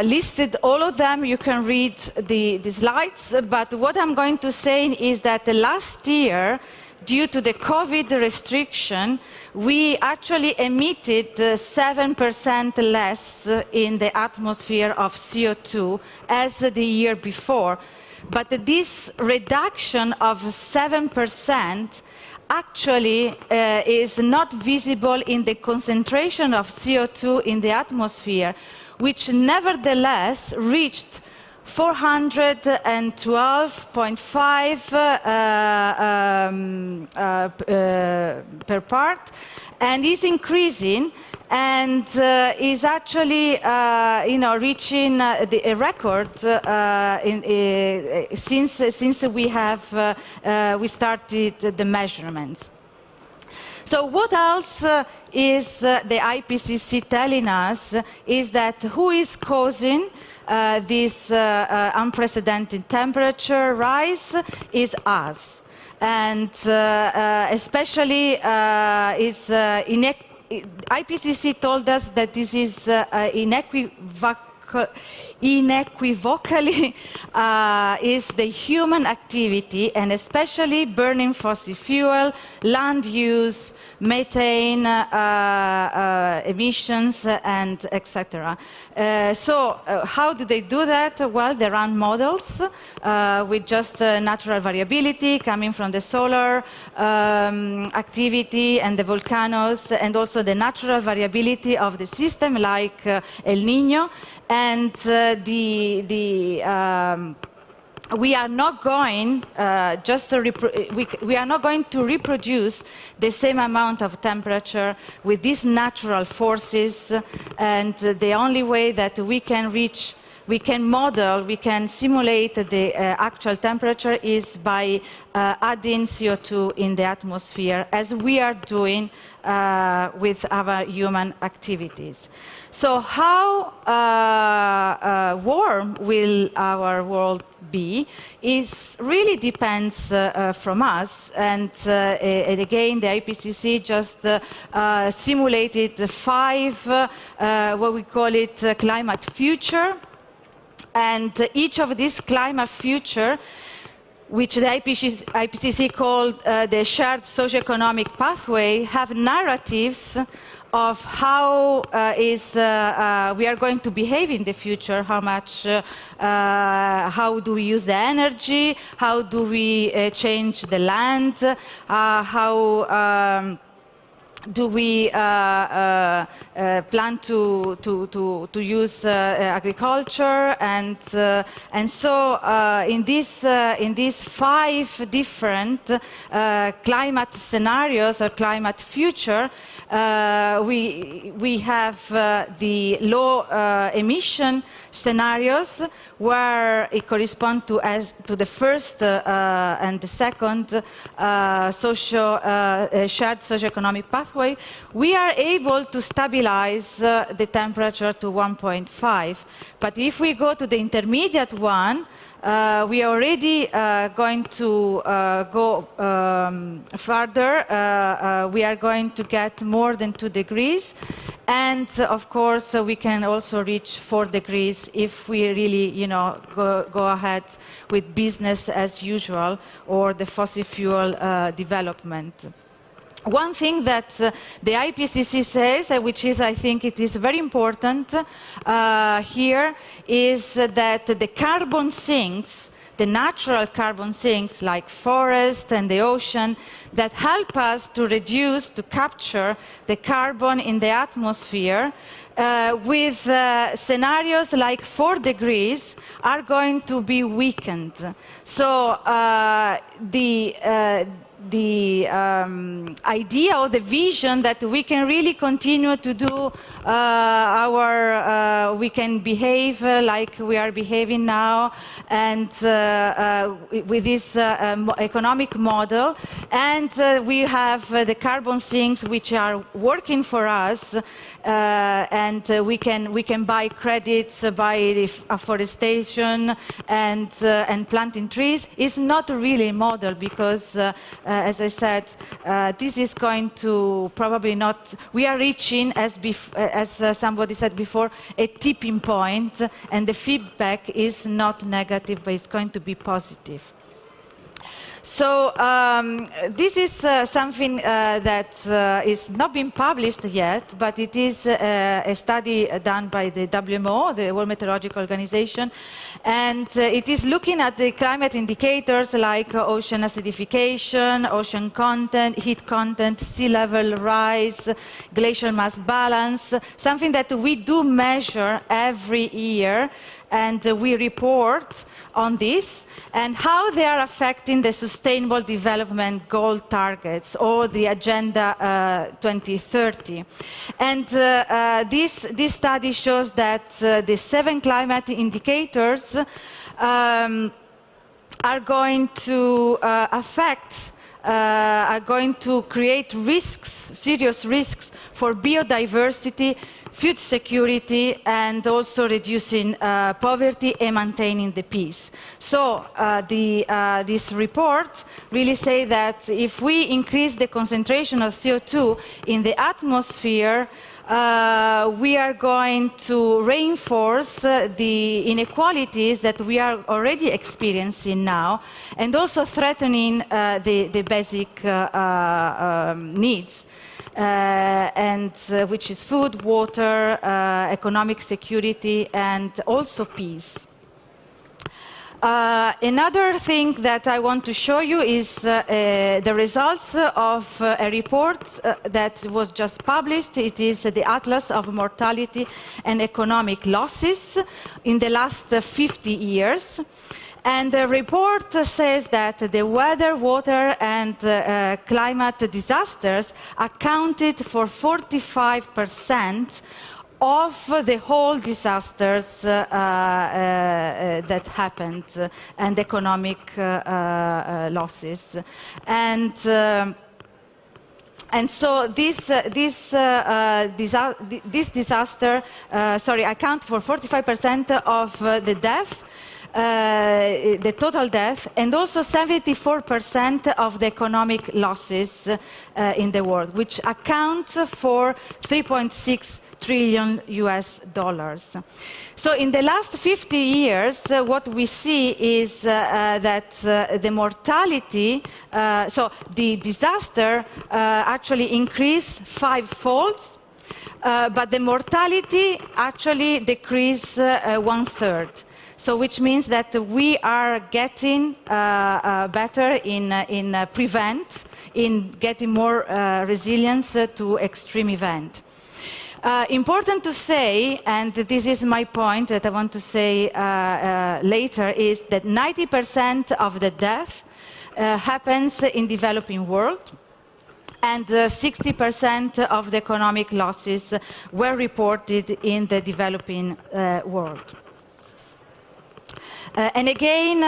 list it, all of them. You can read the slides. But what I'm going to say is that last year, due to the COVID restriction, we actually emitted 7% less in the atmosphere of CO2 as the year before. But this reduction of 7% actually is not visible in the concentration of CO2 in the atmosphere, which nevertheless reached 412.5 per part, and is increasing, and is actually, reaching a record since we started the measurements. So what else is the IPCC telling us is that who is causing this unprecedented temperature rise is us. And especially IPCC told us that this is inequivocal inequivocally is the human activity, and especially burning fossil fuel, land use, methane emissions, and etc. So how do they do that? Well, they run models with just natural variability coming from the solar activity and the volcanoes, and also the natural variability of the system, like El Niño, and we are not going we are not going to reproduce the same amount of temperature with these natural forces, and the only way that we can model, we can simulate the actual temperature is by adding CO2 in the atmosphere, as we are doing with our human activities. So how warm will our world be? It really depends from us. And again, the IPCC just simulated 5, what we call it, climate future. And each of these climate future, which the IPCC called the shared socioeconomic pathway, have narratives of how we are going to behave in the future, how do we use the energy, how do we change the land, how do we plan to use agriculture, and so in these 5 different climate scenarios or climate future, we have the low emission scenarios, where it corresponds to the first and the second shared socioeconomic pathway. We are able to stabilize the temperature to 1.5. But if we go to the intermediate one, we are already going to go further. We are going to get more than 2 degrees. And of course, we can also reach 4 degrees if we really, go ahead with business as usual, or the fossil fuel development. One thing that the IPCC says, which is, I think it is very important here, is that the carbon sinks, the natural carbon sinks like forest and the ocean, that help us to reduce, to capture the carbon in the atmosphere, with scenarios like 4 degrees, are going to be weakened. So the idea or the vision that we can really continue to do we can behave like we are behaving now, and with this economic model, and we have the carbon sinks which are working for us, and we can buy credits by afforestation and planting trees. It's not really a model, because as I said, this is going to probably not. We are reaching, as somebody said before, a tipping point, and the feedback is not negative, but it's going to be positive. So this is something that is not been published yet, but it is a study done by the WMO, the World Meteorological Organization, and it is looking at the climate indicators like ocean acidification, ocean content, heat content, sea level rise, glacial mass balance, something that we do measure every year, and we report on this, and how they are affecting the Sustainable Development Goal targets, or the Agenda 2030. And this study shows that the 7 climate indicators are going to are going to create risks, serious risks for biodiversity, food security, and also reducing poverty and maintaining the peace. So this report really says that if we increase the concentration of CO2 in the atmosphere, we are going to reinforce the inequalities that we are already experiencing now, and also threatening the basic needs, which is food, water, economic security, and also peace. Another thing that I want to show you is the results of a report that was just published. It is the Atlas of Mortality and Economic Losses in the last 50 years. And the report says that the weather, water, and climate disasters accounted for 45% of the whole disasters that happened and economic losses. And so this disaster, account for 45% of the death, the total death, and also 74% of the economic losses in the world, which account for 3.6 trillion US dollars. So in the last 50 years, what we see is that the mortality, so the disaster actually increased fivefold, but the mortality actually decreased 1/3. So which means that we are getting better in prevent, in getting more resilience to extreme event. Important to say, and this is my point that I want to say later, is that 90% of the death happens in developing world, and 60% of the economic losses were reported in the developing world. And again,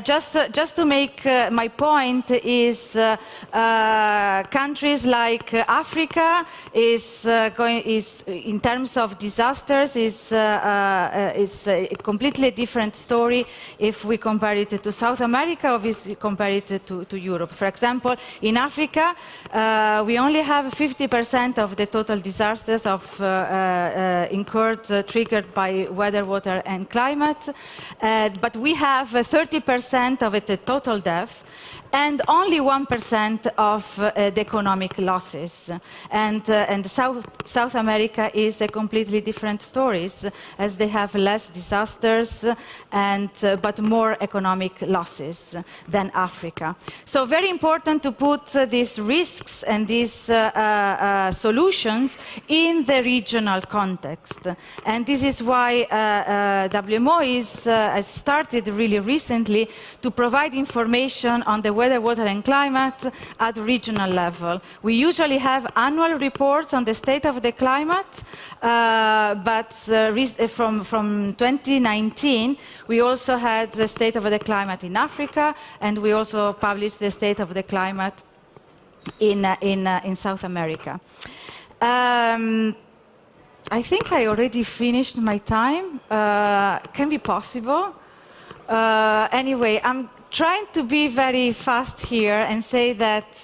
just to make my point is countries like Africa is in terms of disasters is a completely different story if we compare it to South America or we compare it to Europe. For example, in Africa, we only have 50% of the total disasters of incurred triggered by weather, water, and climate. But we have 30% of the total death and only 1% of the economic losses. And South America is a completely different story, as they have less disasters but more economic losses than Africa. So very important to put these risks and these solutions in the regional context. And this is why WMO has started really recently to provide information on the weather, water, and climate at regional level. We usually have annual reports on the state of the climate, but from 2019, we also had the state of the climate in Africa, and we also published the state of the climate in South America. I think I already finished my time. Can be possible. Anyway, I'm trying to be very fast here and say that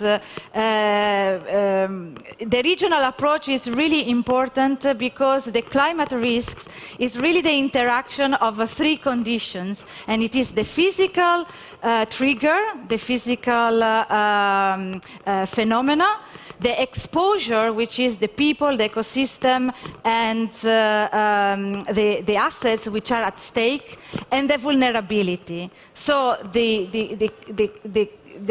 the regional approach is really important because the climate risks is really the interaction of three conditions, and it is the physical trigger, the physical phenomena, the exposure, which is the people, the ecosystem, and the assets which are at stake, and the vulnerability. So the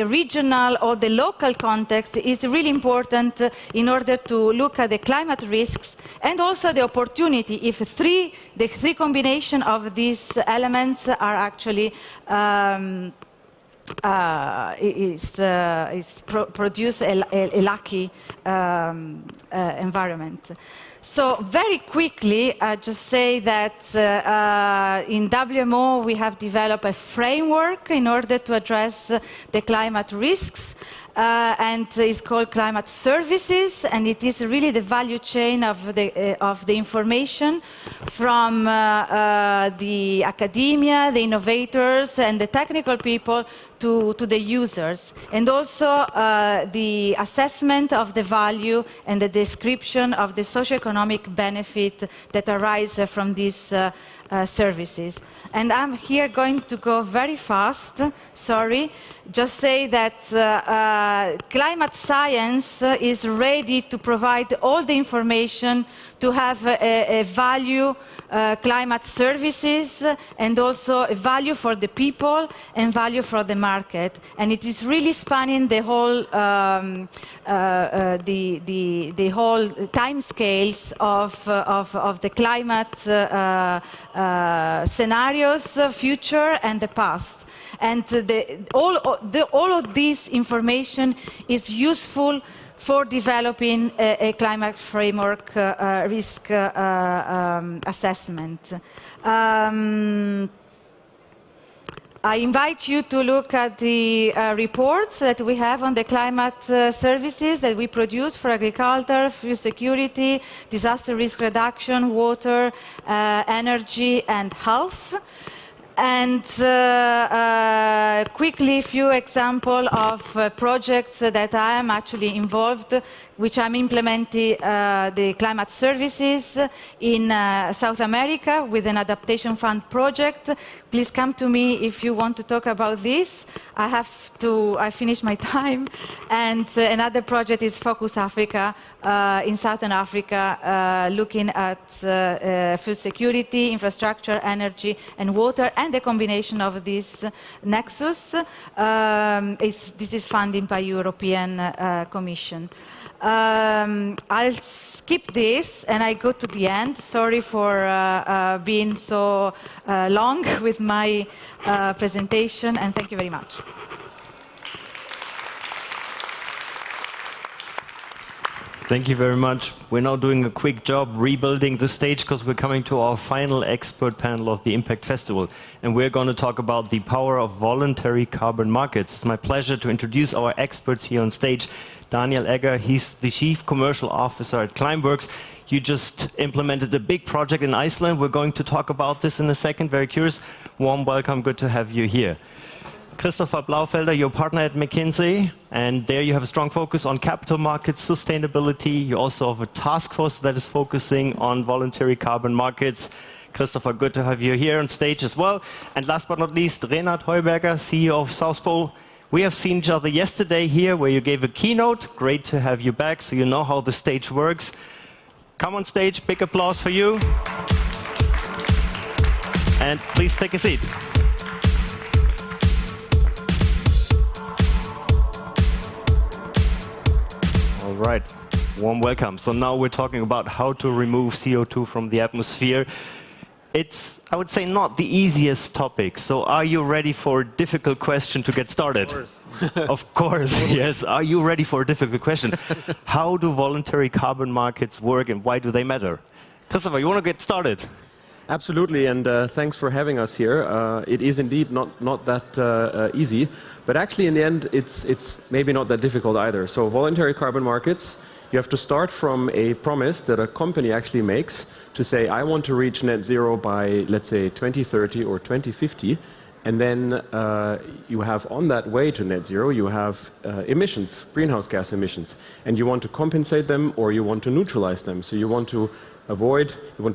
regional or the local context is really important in order to look at the climate risks and also the opportunity if the three combination of these elements are actually produce a lucky environment. So very quickly, I just say that in WMO we have developed a framework in order to address the climate risks. and it's called Climate Services, and it is really the value chain of the information from the academia, the innovators, and the technical people to the users, and also the assessment of the value and the description of the socioeconomic benefit that arise from these services. And I'm here going to go very fast, sorry, just say that climate science is ready to provide all the information to have a value climate services, and also a value for the people and value for the market. And it is really spanning the whole the whole time scales of the climate scenarios, future and the past. And all of this information is useful for developing a climate framework risk assessment. I invite you to look at the reports that we have on the climate services that we produce for agriculture, food security, disaster risk reduction, water, energy, and health. And quickly, a few examples of projects that I am actually involved, which I'm implementing the climate services in South America with an adaptation fund project. Please come to me if you want to talk about this. I finished my time. And another project is Focus Africa in Southern Africa, looking at food security, infrastructure, energy, and water, and the combination of this Nexus. This is funded by European Commission. I'll skip this and I go to the end. Sorry for being so long with my presentation, and thank you very much. Thank you very much. We're now doing a quick job rebuilding the stage because we're coming to our final expert panel of the Impact Festival. And we're going to talk about the power of voluntary carbon markets. It's my pleasure to introduce our experts here on stage. Daniel Egger, he's the Chief Commercial Officer at Climeworks. You just implemented a big project in Iceland. We're going to talk about this in a second. Very curious. Warm welcome. Good to have you here. Christopher Blaufelder, your partner at McKinsey, and there you have a strong focus on capital markets, sustainability. You also have a task force that is focusing on voluntary carbon markets. Christopher, good to have you here on stage as well. And last but not least, Renat Heuberger, CEO of South Pole. We have seen each other yesterday here where you gave a keynote. Great to have you back, so you know how the stage works. Come on stage, big applause for you. And please take a seat. All right, warm welcome. So now we're talking about how to remove CO2 from the atmosphere. It's, I would say, not the easiest topic. So are you ready for a difficult question to get started? Of course. Of course, yes. Are you ready for a difficult question? How do voluntary carbon markets work and why do they matter? Christopher, you want to get started? Absolutely, and thanks for having us here. It is indeed not that easy, but actually in the end it's maybe not that difficult either. So voluntary carbon markets, you have to start from a promise that a company actually makes to say, I want to reach net zero by, let's say, 2030 or 2050, and then you have on that way to net zero, you have emissions, greenhouse gas emissions, and you want to compensate them or you want to neutralize them. So you want to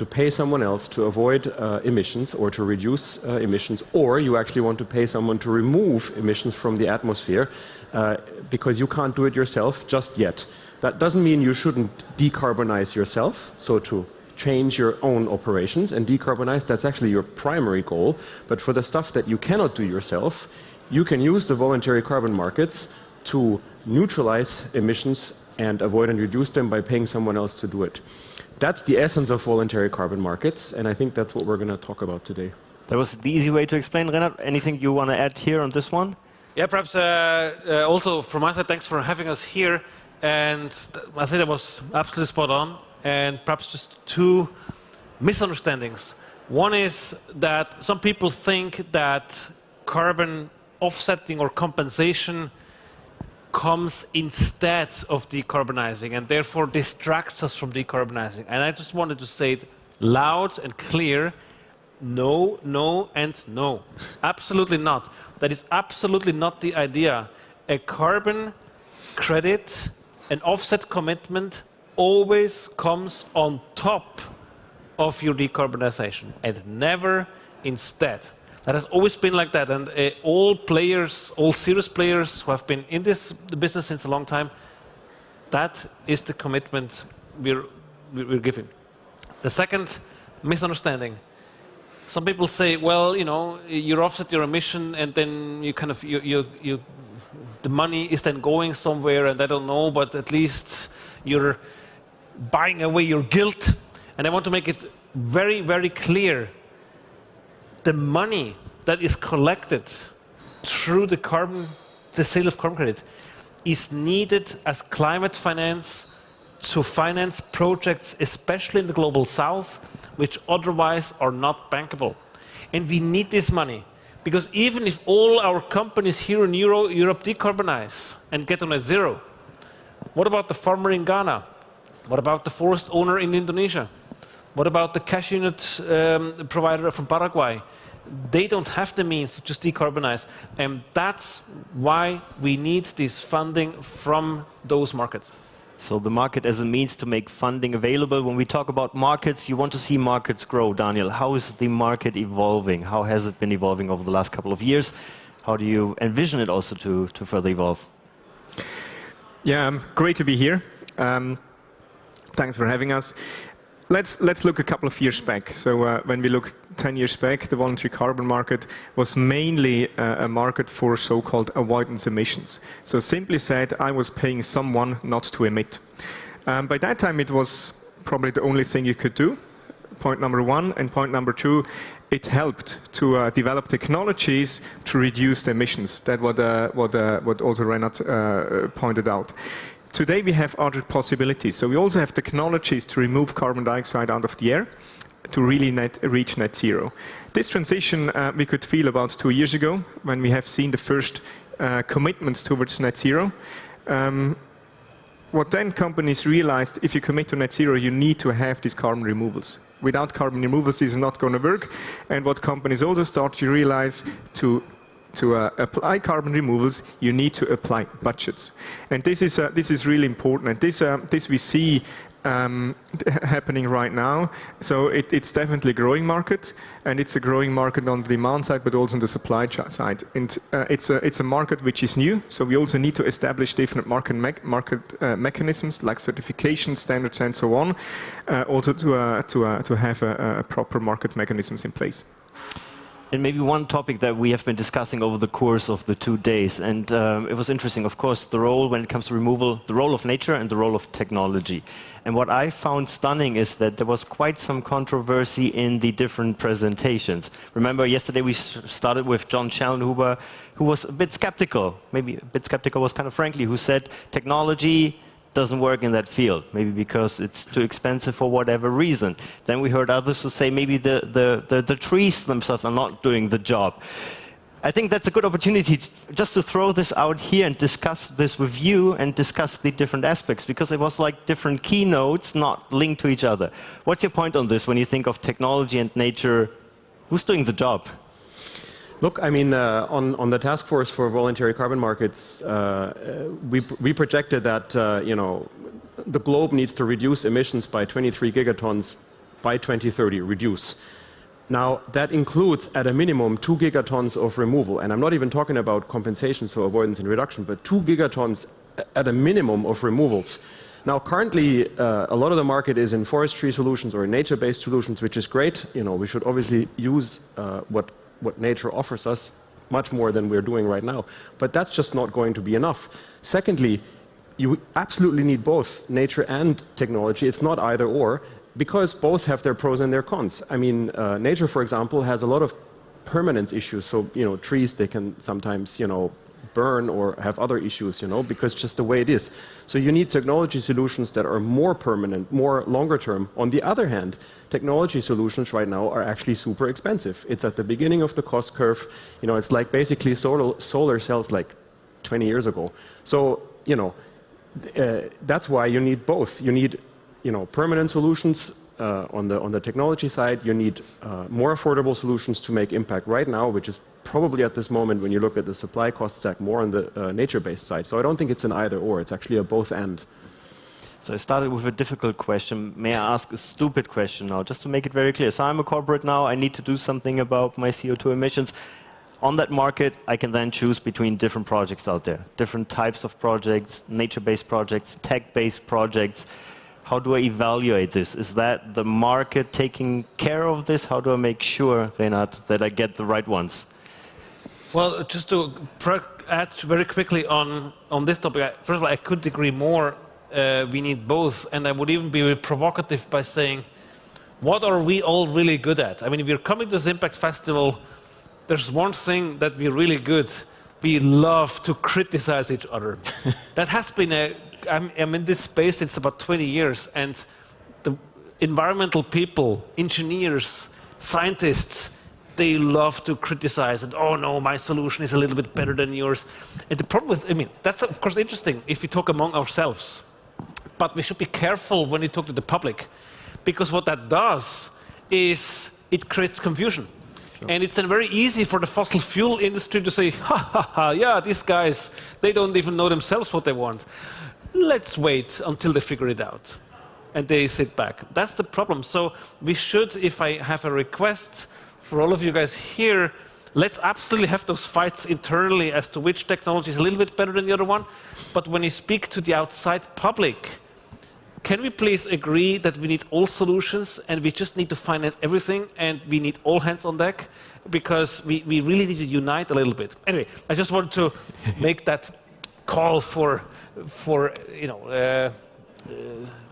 pay someone else to avoid emissions or to reduce emissions, or you actually want to pay someone to remove emissions from the atmosphere because you can't do it yourself just yet. That doesn't mean you shouldn't decarbonize yourself, so to change your own operations and decarbonize, that's actually your primary goal. But for the stuff that you cannot do yourself, you can use the voluntary carbon markets to neutralize emissions and avoid and reduce them by paying someone else to do it. That's the essence of voluntary carbon markets, and I think that's what we're going to talk about today. That was the easy way to explain. Renat, anything you want to add here on this one? Yeah, perhaps also from my side, thanks for having us here. And I think that was absolutely spot on. And perhaps just two misunderstandings. One is that some people think that carbon offsetting or compensation comes instead of decarbonizing and therefore distracts us from decarbonizing. And I just wanted to say it loud and clear, no, no, and no. Absolutely not. That is absolutely not the idea. A carbon credit, an offset commitment always comes on top of your decarbonization and never instead. That has always been like that, and all players, all serious players who have been in this business since a long time, that is the commitment we're giving. The second misunderstanding. Some people say, well, you know, you offset your emission, and then you kind of the money is then going somewhere, and I don't know, but at least you're buying away your guilt. And I want to make it very, very clear. The money that is collected through the sale of carbon credit is needed as climate finance to finance projects, especially in the global south, which otherwise are not bankable. And we need this money, because even if all our companies here in Europe decarbonize and get to net zero, what about the farmer in Ghana? What about the forest owner in Indonesia? What about the cashew nut provider from Paraguay? They don't have the means to just decarbonize. And that's why we need this funding from those markets. So the market as a means to make funding available. When we talk about markets, you want to see markets grow. Daniel, how is the market evolving? How has it been evolving over the last couple of years? How do you envision it also to further evolve? Yeah, great to be here. Thanks for having us. Let's look a couple of years back. So when we look 10 years back, the voluntary carbon market was mainly a market for so-called avoidance emissions. So simply said, I was paying someone not to emit. By that time, it was probably the only thing you could do. Point number one. And point number two, it helped to develop technologies to reduce the emissions. That's what also Renat pointed out. Today we have other possibilities. So we also have technologies to remove carbon dioxide out of the air to really reach net zero. This transition we could feel about 2 years ago when we have seen the first commitments towards net zero. What then companies realized, if you commit to net zero, you need to have these carbon removals. Without carbon removals, this is not going to work. And what companies also start to realize, to apply carbon removals, you need to apply budgets, and this is really important. And this we see happening right now. So it's definitely a growing market, and it's a growing market on the demand side, but also on the supply side. And it's a market which is new. So we also need to establish different market mechanisms like certification standards and so on, also to have a proper market mechanisms in place. And maybe one topic that we have been discussing over the course of the 2 days, and it was interesting, of course, the role when it comes to removal, the role of nature and the role of technology. And what I found stunning is that there was quite some controversy in the different presentations. Remember, yesterday we started with John Schellenhuber, who was a bit skeptical, maybe a bit skeptical was kind of frankly, who said technology doesn't work in that field, maybe because it's too expensive for whatever reason. Then we heard others who say maybe the trees themselves are not doing the job. I think that's a good opportunity just to throw this out here and discuss this with you and discuss the different aspects, because it was like different keynotes not linked to each other. What's your point on this when you think of technology and nature? Who's doing the job? Look, I mean, on the task force for voluntary carbon markets, we projected that you know, the globe needs to reduce emissions by 23 gigatons by 2030. Reduce. Now that includes at a minimum 2 gigatons of removal, and I'm not even talking about compensations for avoidance and reduction, but 2 gigatons at a minimum of removals. Now, currently, a lot of the market is in forestry solutions or nature-based solutions, which is great. You know, we should obviously use what nature offers us much more than we're doing right now. But that's just not going to be enough. Secondly, you absolutely need both nature and technology. It's not either or, because both have their pros and their cons. I mean, nature, for example, has a lot of permanence issues. So, you know, trees, they can sometimes, you know, burn or have other issues, you know, because just the way it is. So you need technology solutions that are more permanent, more longer term. On the other hand, technology solutions right now are actually super expensive. It's at the beginning of the cost curve. You know, it's like basically solar cells like 20 years ago. So, that's why you need both. You need, permanent solutions on the technology side. You need more affordable solutions to make impact right now, which is probably at this moment, when you look at the supply cost stack, more on the nature-based side. So I don't think it's an either-or. It's actually a both-and. So I started with a difficult question. May I ask a stupid question now, just to make it very clear? So I'm a corporate now. I need to do something about my CO2 emissions. On that market, I can then choose between different projects out there, different types of projects, nature-based projects, tech-based projects. How do I evaluate this? Is that the market taking care of this? How do I make sure, Renat, that I get the right ones? Well, just to add very quickly on this topic, first of all, I couldn't agree more. We need both, and I would even be provocative by saying, what are we all really good at? I mean, if we're coming to this Impact Festival, there's one thing that we're really good. We love to criticize each other. That has been I'm in this space since about 20 years, and the environmental people, engineers, scientists, they love to criticize, and oh no, my solution is a little bit better than yours. And the problem with, that's of course interesting if we talk among ourselves. But we should be careful when we talk to the public, because what that does is it creates confusion. Sure. And it's then very easy for the fossil fuel industry to say, ha ha ha, yeah, these guys, they don't even know themselves what they want. Let's wait until they figure it out. And they sit back. That's the problem. So we should, if I have a request for all of you guys here, let's absolutely have those fights internally as to which technology is a little bit better than the other one. But when you speak to the outside public, can we please agree that we need all solutions and we just need to finance everything and we need all hands on deck? Because we really need to unite a little bit. Anyway, I just want to make that call for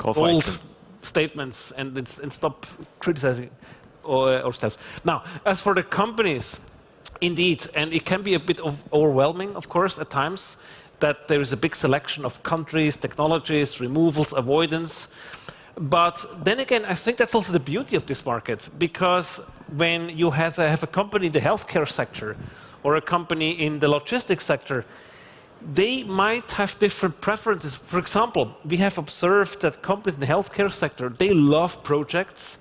bold statements and stop criticizing ourselves. Now, as for the companies, indeed, and it can be a bit overwhelming, of course, at times, that there is a big selection of countries, technologies, removals, avoidance. But then again, I think that's also the beauty of this market, because when you have a company in the healthcare sector or a company in the logistics sector, they might have different preferences. For example, we have observed that companies in the healthcare sector, they love projects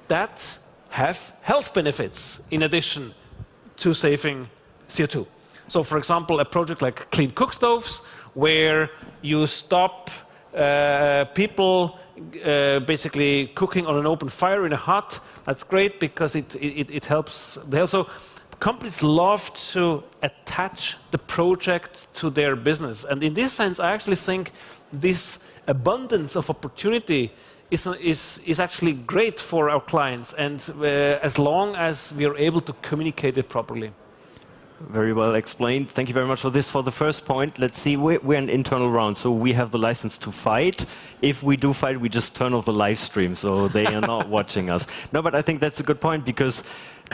that have health benefits in addition to saving CO2. So, for example, a project like clean cook stoves, where you stop people basically cooking on an open fire in a hut. That's great because it helps. They also, companies love to attach the project to their business. And in this sense, I actually think this abundance of opportunity is actually great for our clients, and as long as we are able to communicate it properly. Very well explained. Thank you very much for this. For the first point, let's see, we're an internal round, so we have the license to fight. If we do fight, we just turn off the live stream, so they are not watching us. No, but I think that's a good point, because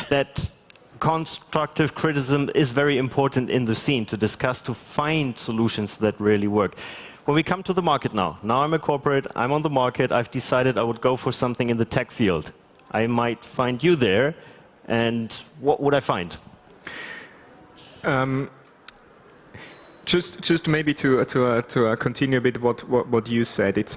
that constructive criticism is very important in the scene to discuss, to find solutions that really work. When we come to the market now I'm a corporate, I'm on the market, I've decided I would go for something in the tech field. I might find you there, and what would I find? Just maybe to continue a bit what you said, it's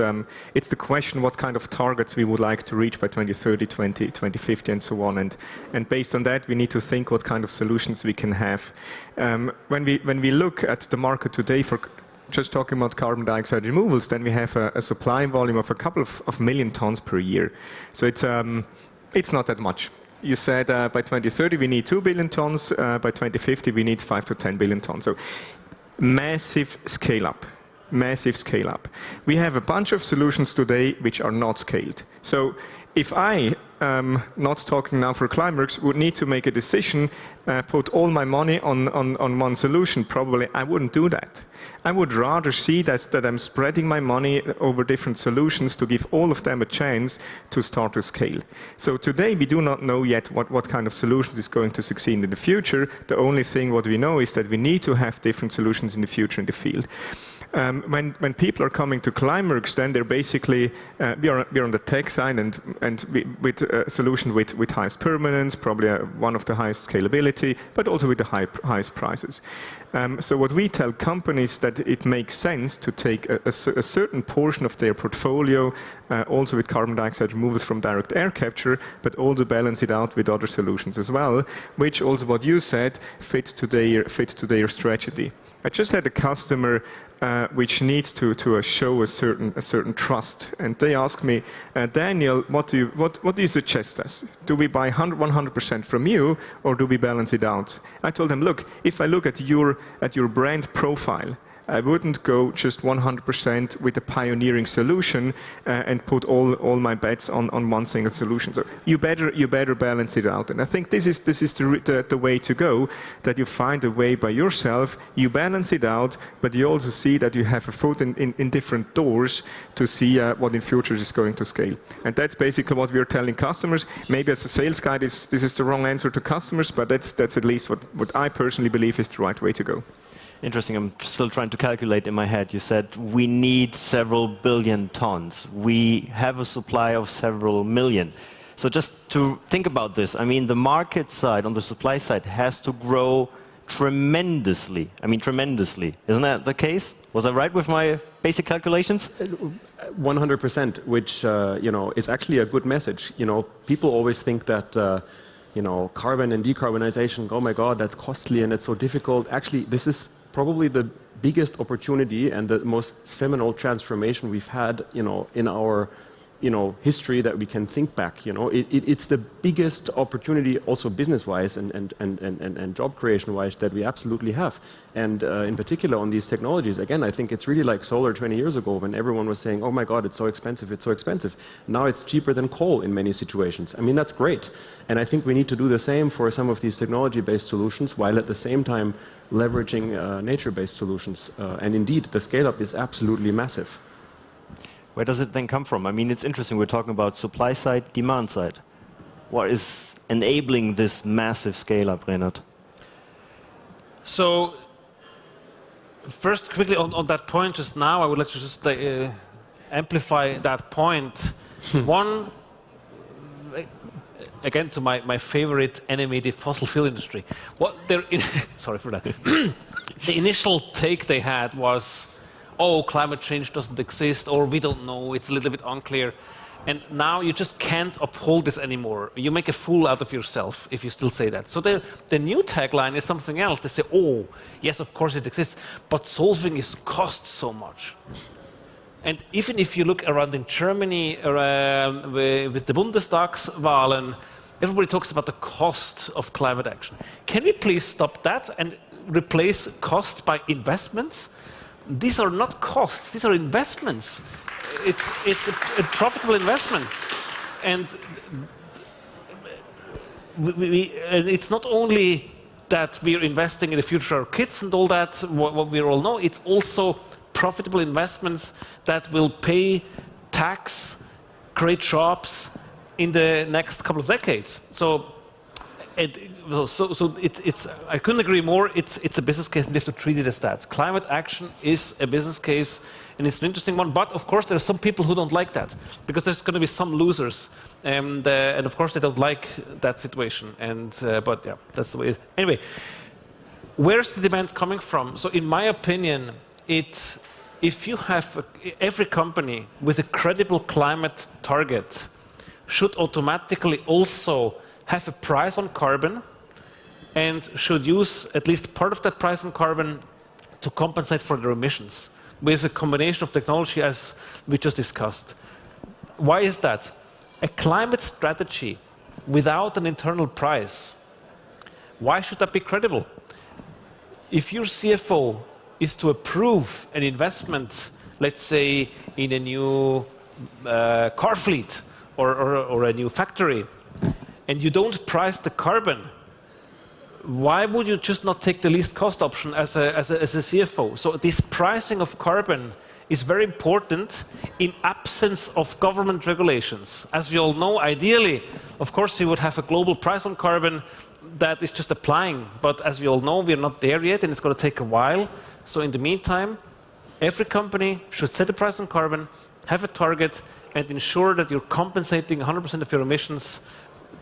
the question what kind of targets we would like to reach by 2030, 2050, and so on, and based on that we need to think what kind of solutions we can have. When we look at the market today for just talking about carbon dioxide removals, then we have a supply volume of a couple of million tons per year. So it's not that much. You said by 2030 we need 2 billion tons, by 2050 we need 5 to 10 billion tons. So massive scale up, massive scale up. We have a bunch of solutions today which are not scaled. So if I, not talking now for Climeworks, would need to make a decision, put all my money on one solution, probably I wouldn't do that. I would rather see that I'm spreading my money over different solutions to give all of them a chance to start to scale. So today we do not know yet what kind of solutions is going to succeed in the future. The only thing what we know is that we need to have different solutions in the future in the field. when people are coming to Climeworks, then they're basically, we're on the tech side and with a solution with highest permanence, probably one of the highest scalability, but also with the highest prices. So what we tell companies that it makes sense to take a certain portion of their portfolio, also with carbon dioxide removals from direct air capture, but also balance it out with other solutions as well, which also what you said fits to their strategy. I just had a customer which needs to show a certain trust, and they asked me, Daniel, what do you suggest us? Do we buy 100% from you, or do we balance it out? I told them, look, if I look at your brand profile, I wouldn't go just 100% with a pioneering solution and put all my bets on one single solution. So you better balance it out. And I think this is the way to go, that you find a way by yourself, you balance it out, but you also see that you have a foot in different doors to see what in future is going to scale. And that's basically what we're telling customers. Maybe as a sales guy, this is the wrong answer to customers, but that's at least what I personally believe is the right way to go. Interesting. I'm still trying to calculate in my head. You said we need several billion tons. We have a supply of several million. So just to think about this, I mean, the market side, on the supply side, has to grow tremendously. I mean, tremendously. Isn't that the case? Was I right with my basic calculations? 100%, which is actually a good message. People always think that carbon and decarbonization, oh my God, that's costly and it's so difficult. Actually, this is probably the biggest opportunity and the most seminal transformation we've had, in our, history that we can think back. It's the biggest opportunity, also business-wise and job creation-wise, that we absolutely have. And in particular on these technologies, again, I think it's really like solar 20 years ago when everyone was saying, oh my God, it's so expensive, it's so expensive. Now it's cheaper than coal in many situations. I mean, that's great. And I think we need to do the same for some of these technology-based solutions, while at the same time leveraging nature-based solutions. And indeed, the scale-up is absolutely massive. Where does it then come from? I mean, it's interesting. We're talking about supply side, demand side. What is enabling this massive scale-up, Renat? So, first, quickly on that point just now, I would like to just amplify that point. One, again, to my favorite enemy, the fossil fuel industry. Sorry for that. The initial take they had was, oh, climate change doesn't exist, or we don't know, it's a little bit unclear. And now you just can't uphold this anymore. You make a fool out of yourself if you still say that. So the new tagline is something else. They say, oh, yes, of course it exists, but solving it costs so much. And even if you look around in Germany with the Bundestagswahlen, everybody talks about the cost of climate action. Can we please stop that and replace cost by investments? These are not costs, these are investments. It's a profitable investments. And it's not only that we're investing in the future of our kids and all that, what we all know, it's also profitable investments that will pay tax, create jobs in the next couple of decades. So I couldn't agree more. It's a business case, and you have to treat it as that. Climate action is a business case, and it's an interesting one. But of course, there are some people who don't like that, because there's going to be some losers, and of course, they don't like that situation. But yeah, that's the way it is. Anyway, where's the demand coming from? So, in my opinion, if you have every company with a credible climate target should automatically also have a price on carbon and should use at least part of that price on carbon to compensate for their emissions with a combination of technology as we just discussed. Why is that? A climate strategy without an internal price, why should that be credible? If your CFO is to approve an investment, let's say in a new car fleet or a new factory, and you don't price the carbon, why would you just not take the least cost option as a CFO? So this pricing of carbon is very important in absence of government regulations. As we all know, ideally, of course, we would have a global price on carbon that is just applying. But as we all know, we're not there yet, and it's going to take a while. So in the meantime, Every company should set a price on carbon, have a target, and ensure that you're compensating 100% of your emissions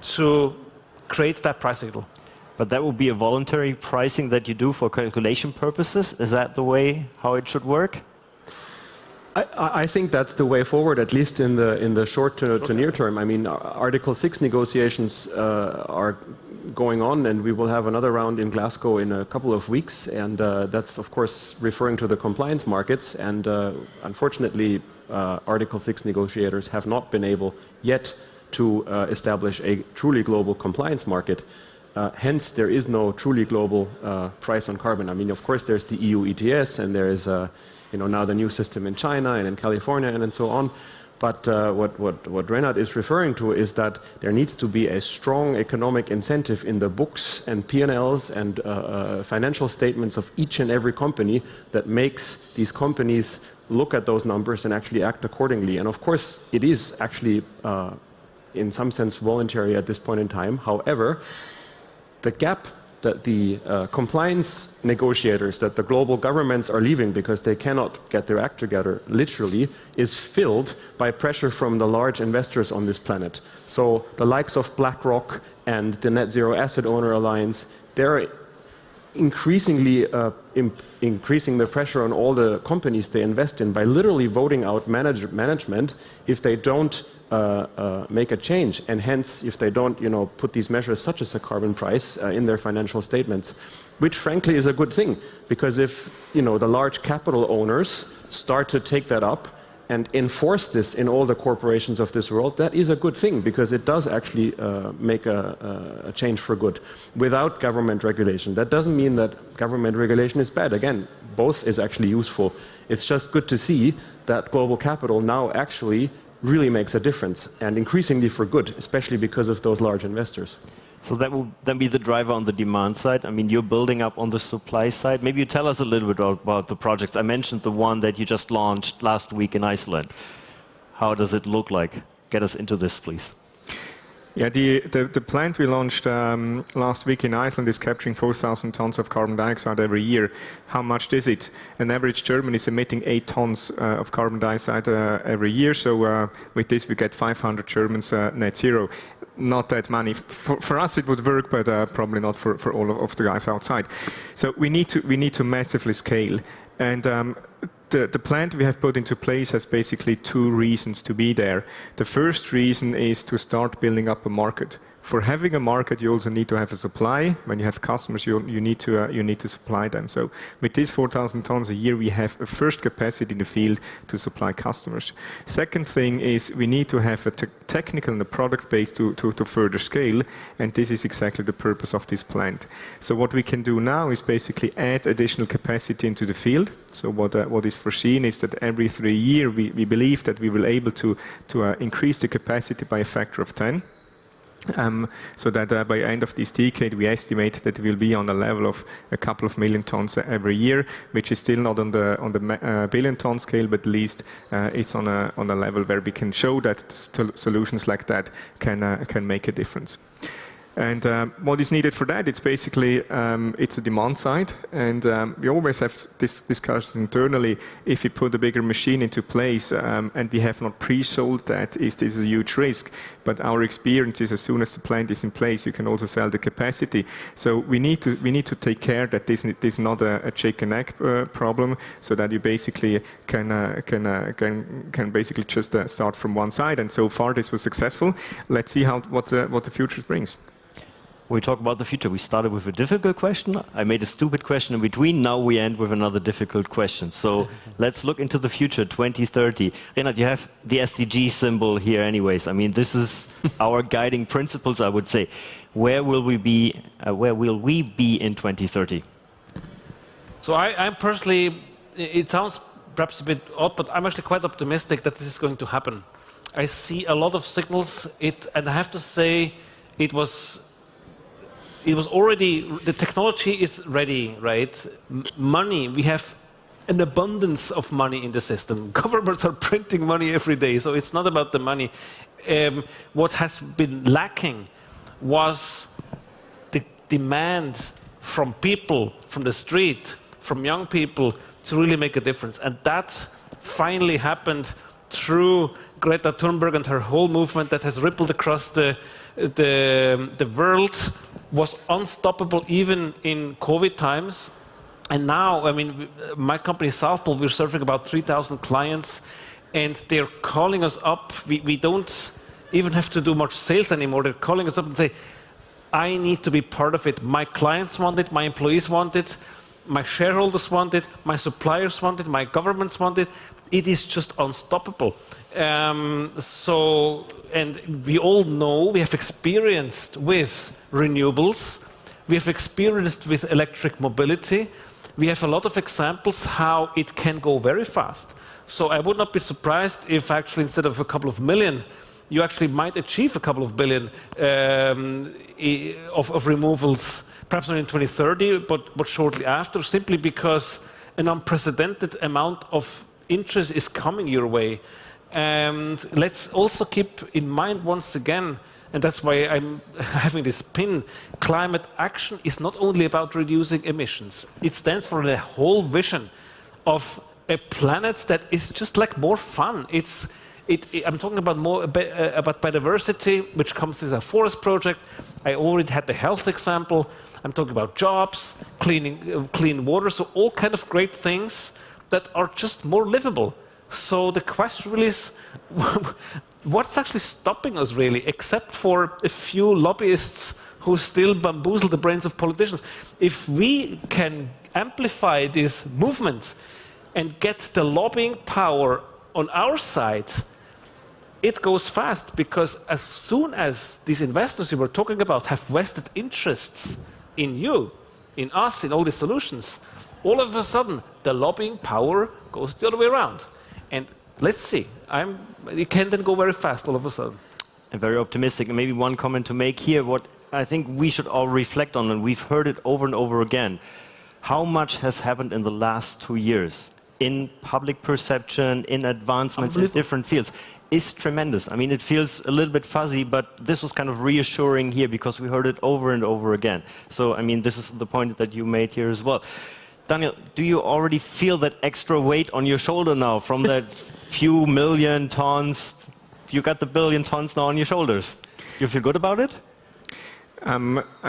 to create that price signal. But that will be a voluntary pricing that you do for calculation purposes? Is that the way how it should work? I think that's the way forward, at least in the short to near term. I mean, Article 6 negotiations are going on, and we will have another round in Glasgow in a couple of weeks. And that's, of course, referring to the compliance markets. And unfortunately, Article 6 negotiators have not been able yet to establish a truly global compliance market. Hence, there is no truly global price on carbon. I mean, of course, there's the EU ETS, and there is now the new system in China and in California and so on. But what Renat is referring to is that there needs to be a strong economic incentive in the books and P&Ls and financial statements of each and every company that makes these companies look at those numbers and actually act accordingly. And of course, it is actually, in some sense, voluntary at this point in time. However, the gap that the compliance negotiators, that the global governments are leaving because they cannot get their act together, literally, is filled by pressure from the large investors on this planet. So the likes of BlackRock and the Net Zero Asset Owner Alliance, they're increasingly increasing the pressure on all the companies they invest in by literally voting out management if they don't make a change, and hence if they don't put these measures such as a carbon price in their financial statements, which frankly is a good thing, because if the large capital owners start to take that up and enforce this in all the corporations of this world, that is a good thing, because it does actually make a change for good without government regulation. That doesn't mean that government regulation is bad. Again, both is actually useful. It's just good to see that global capital now actually really makes a difference, and increasingly for good, especially because of those large investors. So that will then be the driver on the demand side. I mean, you're building up on the supply side. Maybe you tell us a little bit about the project. I mentioned the one that you just launched last week in Iceland. How does it look like? Get us into this, please. Yeah, the plant we launched last week in Iceland is capturing 4,000 tons of carbon dioxide every year. How much is it? An average German is emitting 8 tons of carbon dioxide every year. So with this, we get 500 Germans net zero. Not that many. For us, it would work, but probably not for all of the guys outside. So we need to massively scale. And the plant we have put into place has basically 2 reasons to be there. The first reason is to start building up a market. For having a market, you also need to have a supply. When you have customers, you need to supply them. So with these 4,000 tons a year, we have a first capacity in the field to supply customers. Second thing is we need to have a technical and a product base to further scale, and this is exactly the purpose of this plant. So what we can do now is basically add additional capacity into the field. So what is foreseen is that every 3 years, we believe that we will be able to increase the capacity by a factor of 10. So that by the end of this decade, we estimate that we'll be on a level of a couple of million tons every year, which is still not on the billion-ton scale, but at least it's on a level where we can show that solutions like that can make a difference. And what is needed for that? It's basically it's a demand side, and we always have this discussions internally. If we put a bigger machine into place and we have not pre-sold that, is this a huge risk? But our experience is, as soon as the plant is in place, you can also sell the capacity. So we need to take care that this is not a chicken egg problem, so that you basically can basically just start from one side. And so far, this was successful. Let's see what the future brings. We talk about the future. We started with a difficult question. I made a stupid question in between. Now we end with another difficult question. So let's look into the future, 2030. Renat, you have the SDG symbol here anyways. I mean, this is our guiding principles, I would say. Where will we be in 2030? So I'm personally, it sounds perhaps a bit odd, but I'm actually quite optimistic that this is going to happen. I see a lot of signals, and I have to say it was already, the technology is ready, right? Money, we have an abundance of money in the system. Governments are printing money every day, so it's not about the money. What has been lacking was the demand from people, from the street, from young people, to really make a difference. And that finally happened through Greta Thunberg and her whole movement that has rippled across the world, was unstoppable even in COVID times. And now, I mean, my company, South Pole, we're serving about 3,000 clients, and they're calling us up. We don't even have to do much sales anymore. They're calling us up and say, I need to be part of it. My clients want it, my employees want it, my shareholders want it, my suppliers want it, my governments want it. It is just unstoppable. And we all know, we have experienced with renewables, we have experienced with electric mobility. We have a lot of examples how it can go very fast. So I would not be surprised if actually instead of a couple of million, you actually might achieve a couple of billion of removals, perhaps not in 2030, but shortly after, simply because an unprecedented amount of interest is coming your way. And let's also keep in mind once again, and that's why I'm having this pin, climate action is not only about reducing emissions. It stands for the whole vision of a planet that is just like more fun. I'm talking about more about biodiversity, which comes with a forest project. I already had the health example. I'm talking about jobs, clean water, so all kind of great things that are just more livable. So the question really is, what's actually stopping us really, except for a few lobbyists who still bamboozle the brains of politicians? If we can amplify these movements and get the lobbying power on our side, it goes fast, because as soon as these investors you were talking about have vested interests in you, in us, in all these solutions, all of a sudden the lobbying power goes the other way around. And let's see, it can then go very fast all of a sudden. And very optimistic. And maybe one comment to make here, what I think we should all reflect on, and we've heard it over and over again, how much has happened in the last 2 years in public perception, in advancements in different fields, is tremendous. I mean, it feels a little bit fuzzy, but this was kind of reassuring here because we heard it over and over again. So, I mean, this is the point that you made here as well. Daniel, do you already feel that extra weight on your shoulder now from that few million tons? You got the billion tons now on your shoulders. You feel good about it? I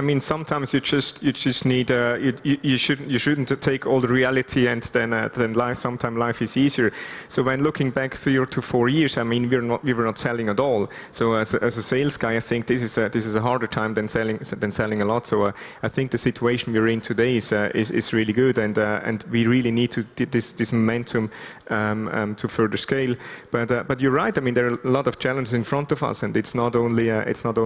mean, sometimes you just need you shouldn't take all the reality and then life. Sometimes life is easier. So when looking back 3 to 4 years, I mean, we were not selling at all. So as a sales guy, I think this is a harder time than selling a lot. So I think the situation we're in today is really good, and we really need to this momentum to further scale. But you're right. I mean, there are a lot of challenges in front of us, and it's not only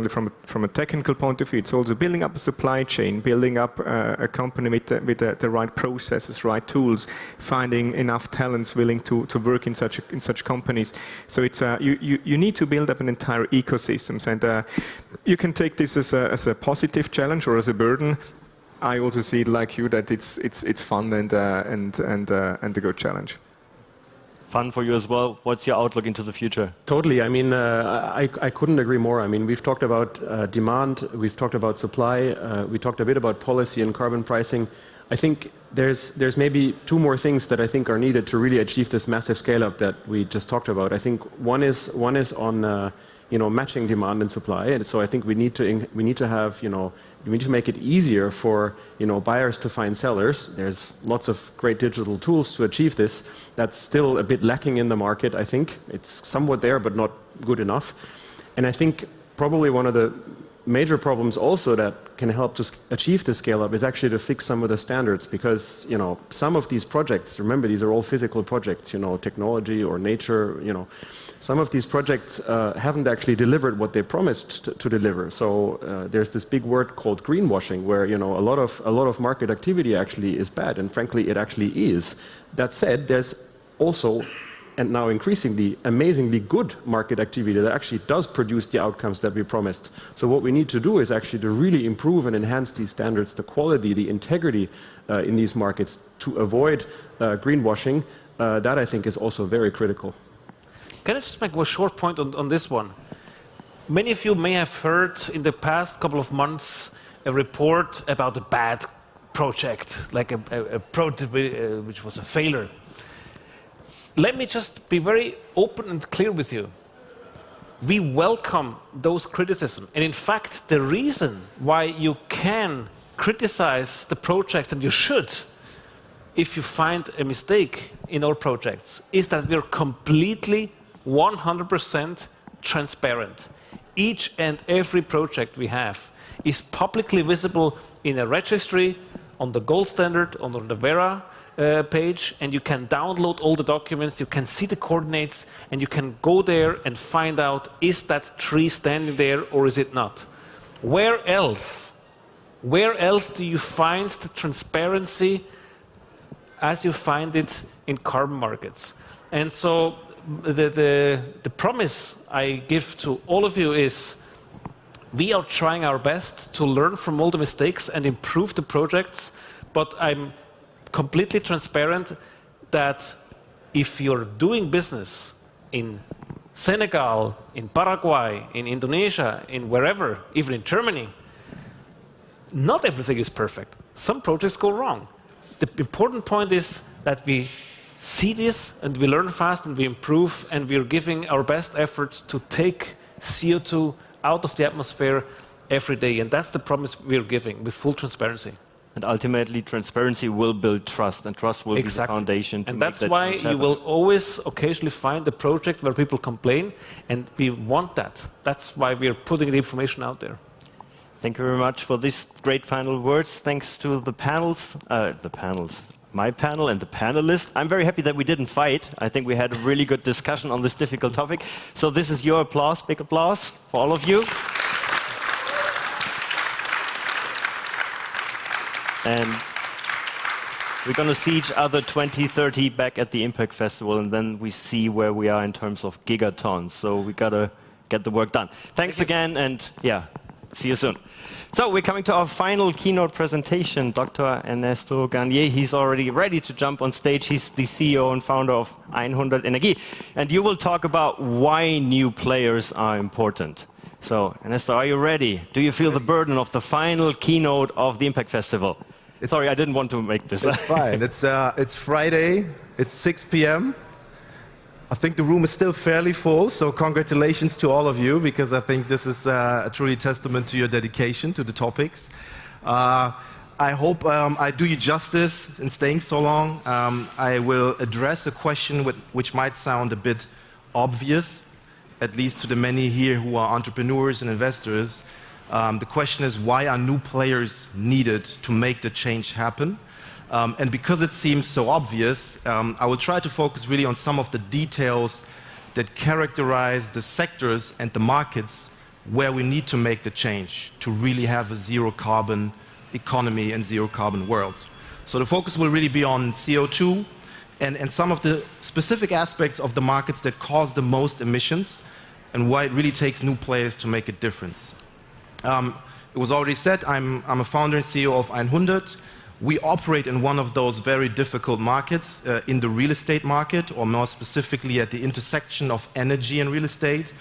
from a technical point of view. It's also building up a supply chain, building up a company with the right processes, right tools, finding enough talents willing to work in such companies. So it's you need to build up an entire ecosystem, and you can take this as a positive challenge or as a burden. I also see it like you, that it's fun and a good challenge. Fun for you as well. What's your outlook into the future? Totally. I mean, I couldn't agree more. I mean, we've talked about demand, we've talked about supply, we talked a bit about policy and carbon pricing. I think there's maybe 2 more things that I think are needed to really achieve this massive scale-up that we just talked about. I think one is on matching demand and supply, and so I think we need to have we need to make it easier for buyers to find sellers. There's lots of great digital tools to achieve this. That's still a bit lacking in the market. I think it's somewhat there, but not good enough. And I think probably one of the major problems also that can help to achieve the scale up is actually to fix some of the standards, because some of these projects, remember, these are all physical projects, technology or nature, some of these projects haven't actually delivered what they promised to deliver. So there's this big word called greenwashing, where a lot of market activity actually is bad, and frankly it actually is. That said, there's also, and now increasingly, amazingly good market activity that actually does produce the outcomes that we promised. So what we need to do is actually to really improve and enhance these standards, the quality, the integrity in these markets, to avoid greenwashing. That I think is also very critical. Can I just make one short point on this one? Many of you may have heard in the past couple of months a report about the bad project, like a project which was a failure. Let me just be very open and clear with you. We welcome those criticisms. And in fact, the reason why you can criticize the project, and you should, if you find a mistake in our projects, is that we're completely 100% transparent. Each and every project we have is publicly visible in a registry, on the gold standard, on the Vera page, and you can download all the documents, you can see the coordinates, and you can go there and find out, is that tree standing there or is it not? Where else do you find the transparency as you find it in carbon markets? And so the promise I give to all of you is we are trying our best to learn from all the mistakes and improve the projects, but I'm completely transparent that if you're doing business in Senegal, in Paraguay, in Indonesia, in wherever, even in Germany, not everything is perfect. Some projects go wrong. The important point is that we see this and we learn fast and we improve, and we're giving our best efforts to take CO2 out of the atmosphere every day. And that's the promise we're giving with full transparency. And ultimately, transparency will build trust, and trust will be the foundation to make that change happen. And that's why you will always occasionally find a project where people complain, and we want that. That's why we're putting the information out there. Thank you very much for these great final words. Thanks to the panels, my panel and the panelists. I'm very happy that we didn't fight. I think we had a really good discussion on this difficult topic. So this is your applause, big applause for all of you. And we're going to see each other 2030 back at the Impact Festival, and then we see where we are in terms of gigatons. So we got to get the work done. Thanks again, and yeah, see you soon. So we're coming to our final keynote presentation. Dr. Ernesto Garnier, he's already ready to jump on stage. He's the CEO and founder of 100 Energie. And you will talk about why new players are important. So, Ernesto, are you ready? Do you feel the burden of the final keynote of the Impact Festival? Sorry, I didn't want to make this. It's fine. It's Friday. It's 6 p.m. I think the room is still fairly full, so congratulations to all of you, because I think this is a truly testament to your dedication to the topics. I hope I do you justice in staying so long. I will address a question which might sound a bit obvious, at least to the many here who are entrepreneurs and investors. The question is, why are new players needed to make the change happen? And because it seems so obvious, I will try to focus really on some of the details that characterize the sectors and the markets where we need to make the change to really have a zero-carbon economy and zero-carbon world. So the focus will really be on CO2 and some of the specific aspects of the markets that cause the most emissions and why it really takes new players to make a difference. It was already said, I'm a founder and CEO of 100. We operate in one of those very difficult markets, in the real estate market, or more specifically at the intersection of energy and real estate,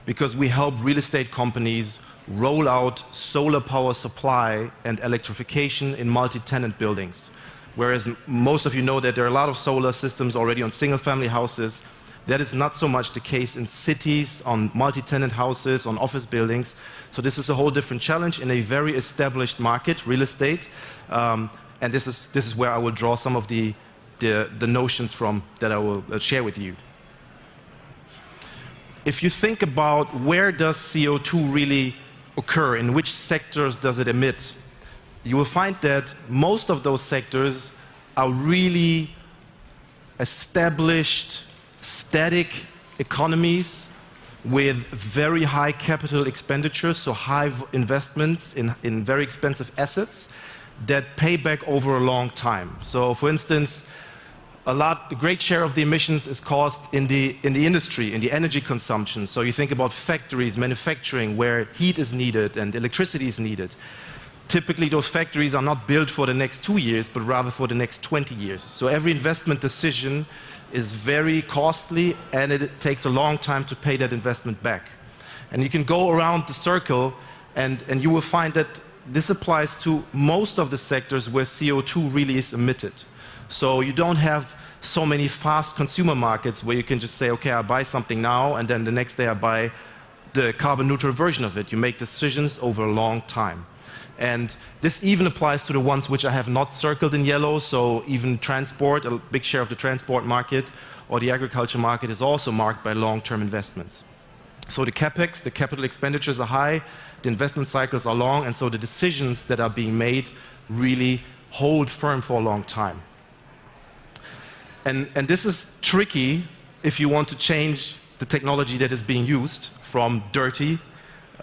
because we help real estate companies roll out solar power supply and electrification in multi-tenant buildings. Whereas most of you know that there are a lot of solar systems already on single-family houses. That is not so much the case in cities, on multi-tenant houses, on office buildings. So this is a whole different challenge in a very established market, real estate. And this is where I will draw some of the notions from that I will share with you. If you think about where does CO2 really occur, in which sectors does it emit, you will find that most of those sectors are really established, static economies with very high capital expenditures, so high investments in very expensive assets that pay back over a long time. So, for instance, a great share of the emissions is caused in the industry, in the energy consumption. So you think about factories, manufacturing, where heat is needed and electricity is needed. Typically, those factories are not built for the next 2 years, but rather for the next 20 years. So every investment decision is very costly, and it takes a long time to pay that investment back. And you can go around the circle, and you will find that this applies to most of the sectors where CO2 really is emitted. So you don't have so many fast consumer markets where you can just say, okay, I buy something now, and then the next day I buy the carbon neutral version of it. You make decisions over a long time. And this even applies to the ones which I have not circled in yellow, so even transport, a big share of the transport market, or the agriculture market is also marked by long-term investments. So the capex, the capital expenditures are high, the investment cycles are long, and so the decisions that are being made really hold firm for a long time. And this is tricky if you want to change the technology that is being used from dirty,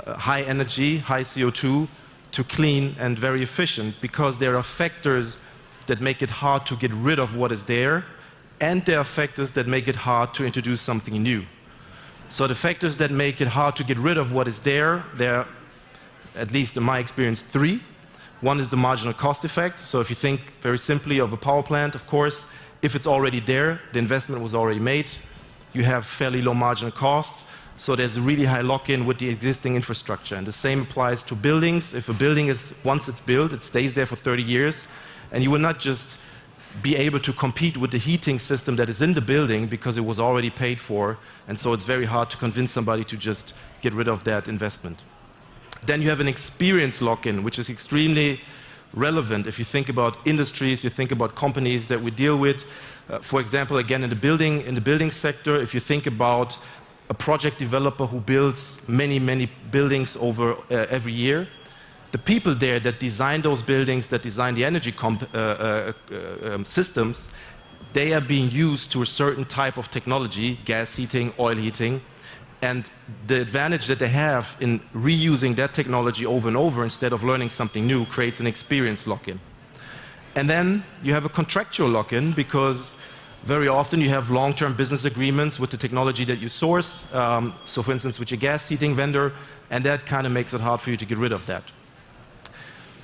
high energy, high CO2, to clean and very efficient, because there are factors that make it hard to get rid of what is there, and there are factors that make it hard to introduce something new. So the factors that make it hard to get rid of what is there are, at least in my experience, three. One is the marginal cost effect. So if you think very simply of a power plant, of course, if it's already there, the investment was already made, you have fairly low marginal costs. So there's a really high lock-in with the existing infrastructure. And the same applies to buildings. If a building is, once it's built, it stays there for 30 years. And you will not just be able to compete with the heating system that is in the building because it was already paid for. And so it's very hard to convince somebody to just get rid of that investment. Then you have an experience lock-in, which is extremely relevant if you think about industries, you think about companies that we deal with. For example, again, in the building sector, if you think about a project developer who builds many, many buildings over every year, the people there that design those buildings, that design the energy systems, they are being used to a certain type of technology, gas heating, oil heating, and the advantage that they have in reusing that technology over and over instead of learning something new creates an experience lock-in. And then you have a contractual lock-in, because very often you have long-term business agreements with the technology that you source, so for instance with your gas heating vendor, and that kind of makes it hard for you to get rid of that.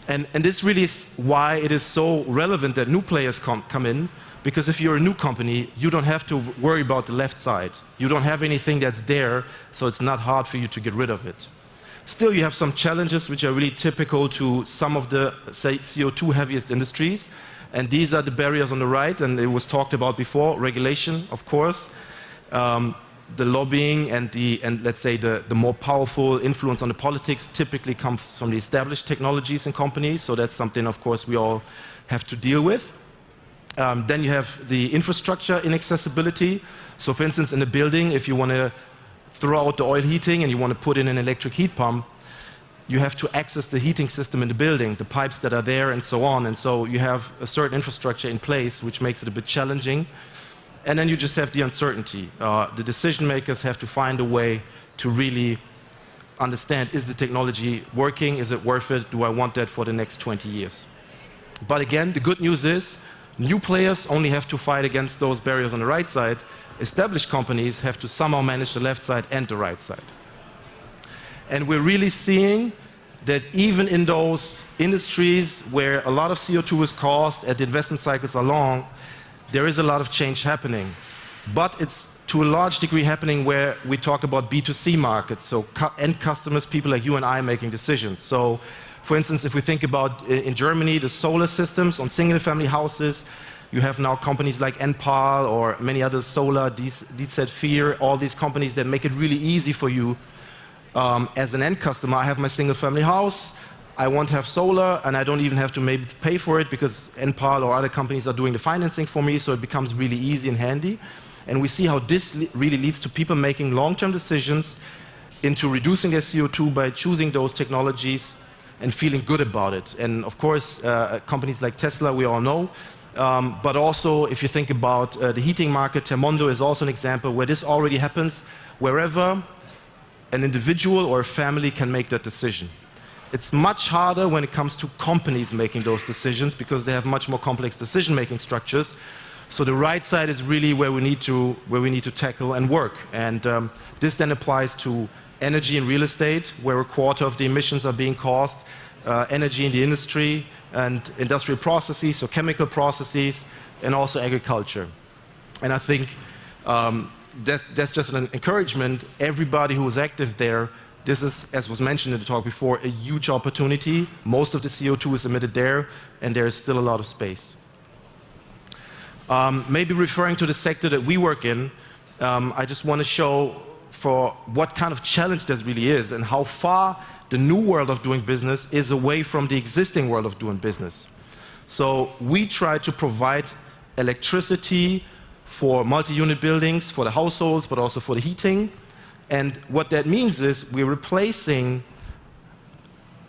And this really is why it is so relevant that new players come in, because if you're a new company, you don't have to worry about the left side. You don't have anything that's there, so it's not hard for you to get rid of it. Still, you have some challenges which are really typical to some of the, say, CO2 heaviest industries. And these are the barriers on the right, and it was talked about before. Regulation, of course, the lobbying and let's say the more powerful influence on the politics typically comes from the established technologies and companies. So that's something, of course, we all have to deal with. Then you have the infrastructure inaccessibility. So for instance, in a building, if you want to throw out the oil heating and you want to put in an electric heat pump, you have to access the heating system in the building, the pipes that are there, and so on. And so you have a certain infrastructure in place, which makes it a bit challenging. And then you just have the uncertainty. The decision makers have to find a way to really understand, is the technology working? Is it worth it? Do I want that for the next 20 years? But again, the good news is new players only have to fight against those barriers on the right side. Established companies have to somehow manage the left side and the right side. And we're really seeing that even in those industries where a lot of CO2 is caused and the investment cycles are long, there is a lot of change happening. But it's to a large degree happening where we talk about B2C markets, so end customers, people like you and I making decisions. So, for instance, if we think about in Germany, the solar systems on single-family houses, you have now companies like Enpal or many others, Solar, DZ, all these companies that make it really easy for you as an end customer. I have my single-family house, I want to have solar, and I don't even have to maybe pay for it because Enpal or other companies are doing the financing for me, so it becomes really easy and handy. And we see how this really leads to people making long-term decisions into reducing their CO2 by choosing those technologies and feeling good about it. And of course, companies like Tesla, we all know, but also if you think about the heating market, Termondo is also an example where this already happens wherever an individual or a family can make that decision. It's much harder when it comes to companies making those decisions because they have much more complex decision-making structures. So the right side is really where we need to tackle and work. And this then applies to energy and real estate, where a quarter of the emissions are being caused, energy in the industry and industrial processes, so chemical processes, and also agriculture. And I think that's just an encouragement. Everybody who is active there This is, as was mentioned in the talk before, a huge opportunity. Most of the CO2 is emitted there, and there is still a lot of space. Maybe referring to the sector that we work in, I just want to show for what kind of challenge this really is and how far the new world of doing business is away from the existing world of doing business. So we try to provide electricity for multi-unit buildings, for the households, but also for the heating. And what that means is we're replacing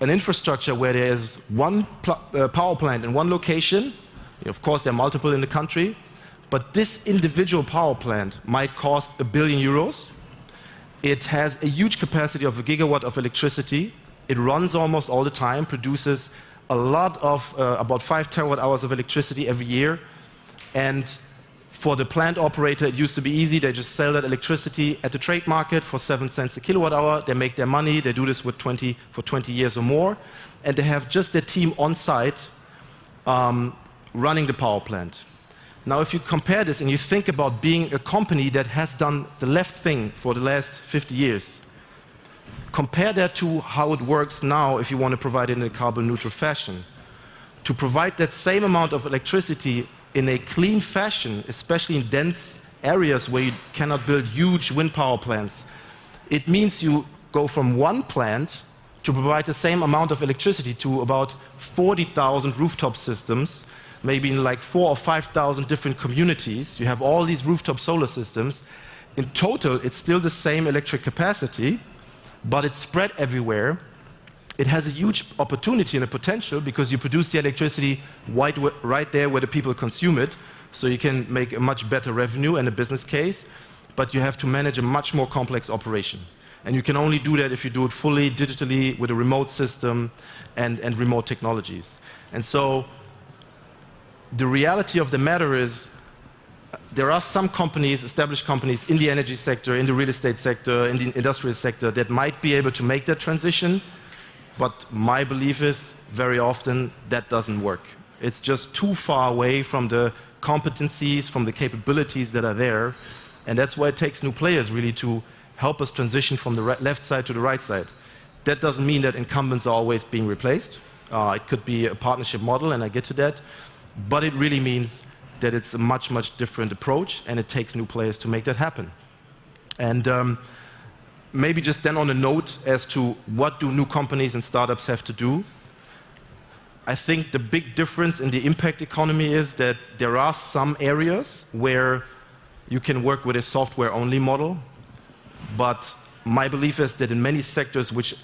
an infrastructure where there is one power plant in one location. Of course, there are multiple in the country, but this individual power plant might cost €1 billion. It has a huge capacity of 1 gigawatt of electricity. It runs almost all the time, produces a lot of, about 5 terawatt hours of electricity every year. And for the plant operator, it used to be easy. They just sell that electricity at the trade market for 7 cents a kilowatt hour. They make their money. They do this for 20 years or more. And they have just their team on site running the power plant. Now, if you compare this and you think about being a company that has done the left thing for the last 50 years, compare that to how it works now if you want to provide it in a carbon neutral fashion. To provide that same amount of electricity in a clean fashion, especially in dense areas where you cannot build huge wind power plants, it means you go from one plant to provide the same amount of electricity to about 40,000 rooftop systems, maybe in like 4,000 or 5,000 different communities. You have all these rooftop solar systems. In total, it's still the same electric capacity, but it's spread everywhere. It has a huge opportunity and a potential because you produce the electricity right there where the people consume it, so you can make a much better revenue and a business case, but you have to manage a much more complex operation. And you can only do that if you do it fully digitally with a remote system and remote technologies. And so the reality of the matter is there are some companies, established companies in the energy sector, in the real estate sector, in the industrial sector that might be able to make that transition, but my belief is very often that doesn't work. It's just too far away from the competencies, from the capabilities that are there, and that's why it takes new players really to help us transition from the left side to the right side. That doesn't mean that incumbents are always being replaced. It could be a partnership model, and I get to that, but it really means that it's a much, much different approach, and it takes new players to make that happen. And maybe just then on a note as to what do new companies and startups have to do, I think the big difference in the impact economy is that there are some areas where you can work with a software-only model, but my belief is that in many sectors which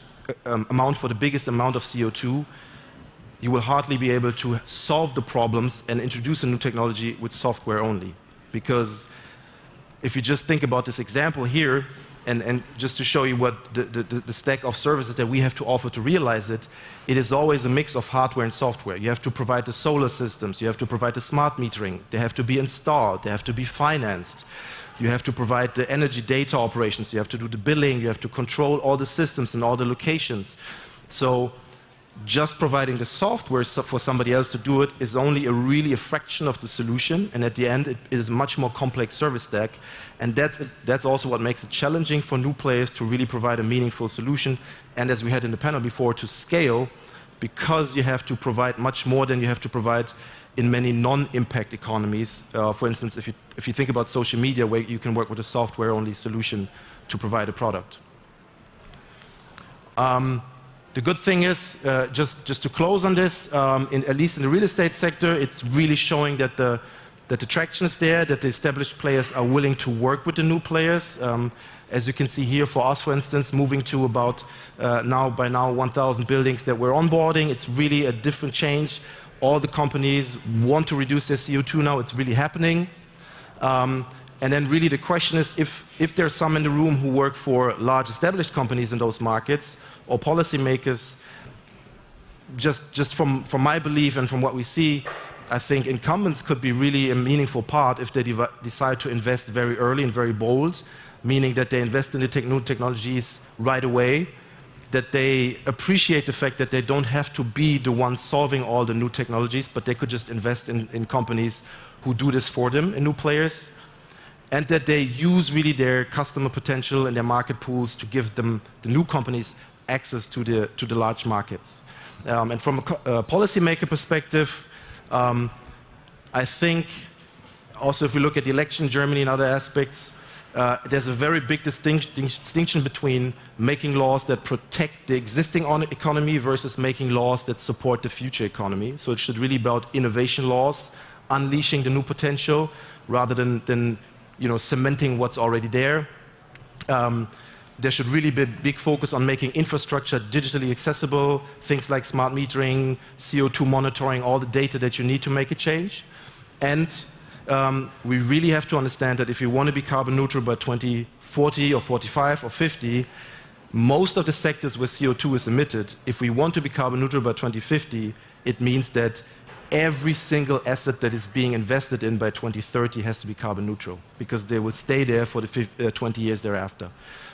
amount for the biggest amount of CO2, you will hardly be able to solve the problems and introduce a new technology with software only. Because if you just think about this example here, and just to show you what the stack of services that we have to offer to realize it, it is always a mix of hardware and software. You have to provide the solar systems, you have to provide the smart metering, they have to be installed, they have to be financed, you have to provide the energy data operations, you have to do the billing, you have to control all the systems and all the locations. So just providing the software for somebody else to do it is only really a fraction of the solution, and at the end it is a much more complex service stack, and that's also what makes it challenging for new players to really provide a meaningful solution, and as we had in the panel before, to scale, because you have to provide much more than you have to provide in many non-impact economies. For instance, if you think about social media, where you can work with a software-only solution to provide a product. The good thing is, just to close on this, at least in the real estate sector, it's really showing that the traction is there, that the established players are willing to work with the new players. As you can see here, for us, for instance, moving to about by now 1,000 buildings that we're onboarding, it's really a different change. All the companies want to reduce their CO2 now, it's really happening. And then really the question is, if there's some in the room who work for large established companies in those markets, or policymakers, just from my belief and from what we see, I think incumbents could be really a meaningful part if they decide to invest very early and very bold, meaning that they invest in the new technologies right away, that they appreciate the fact that they don't have to be the ones solving all the new technologies, but they could just invest in companies who do this for them, in new players. and that they use really their customer potential and their market pools to give them, the new companies, access to the large markets. And from a policymaker perspective, I think also if we look at the election in Germany and other aspects, there's a very big distinction between making laws that protect the existing economy versus making laws that support the future economy. So it should really be about innovation laws, unleashing the new potential, rather than cementing what's already there. There should really be a big focus on making infrastructure digitally accessible, things like smart metering, CO2 monitoring, all the data that you need to make a change. And we really have to understand that if you want to be carbon neutral by 2040 or 45 or 50, most of the sectors where CO2 is emitted, if we want to be carbon neutral by 2050, it means that every single asset that is being invested in by 2030 has to be carbon neutral, because they will stay there for the 20 years thereafter.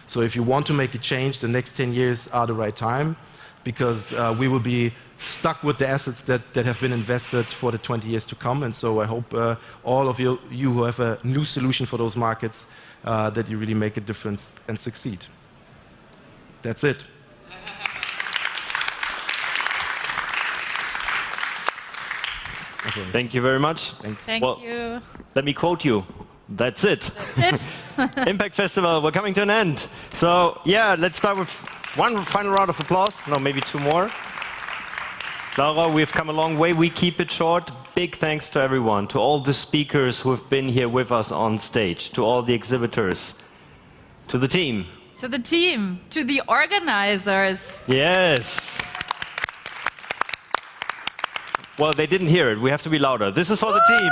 So if you want to make a change, the next 10 years are the right time, because we will be stuck with the assets that have been invested for the 20 years to come. And so I hope all of you who have a new solution for those markets, that you really make a difference and succeed. That's it. Thank you very much. Thank you. Let me quote you. That's it. That's it. Impact Festival, we're coming to an end. So yeah, let's start with one final round of applause. No, maybe two more. Laura, we've come a long way. We keep it short. Big thanks to everyone, to all the speakers who have been here with us on stage, to all the exhibitors, to the team. To the team, to the organizers. Yes. Well, they didn't hear it. We have to be louder. This is for the team.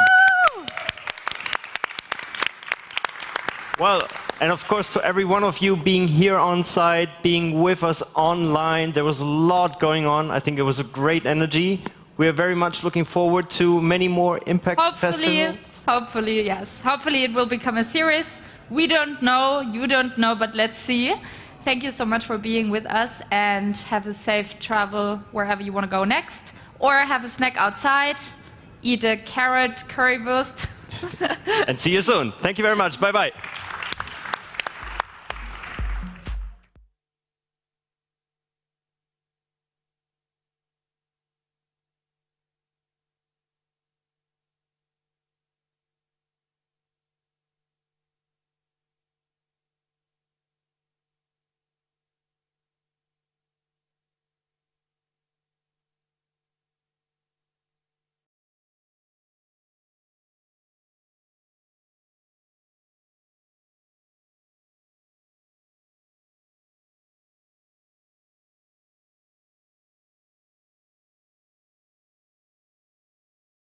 Well, and of course to every one of you being here on site, being with us online. There was a lot going on. I think it was a great energy. We are very much looking forward to many more Impact festivals. Hopefully, yes. Hopefully it will become a series. We don't know, you don't know, but let's see. Thank you so much for being with us, and have a safe travel wherever you want to go next. Or have a snack outside, eat a carrot currywurst. And see you soon. Thank you very much. Bye-bye.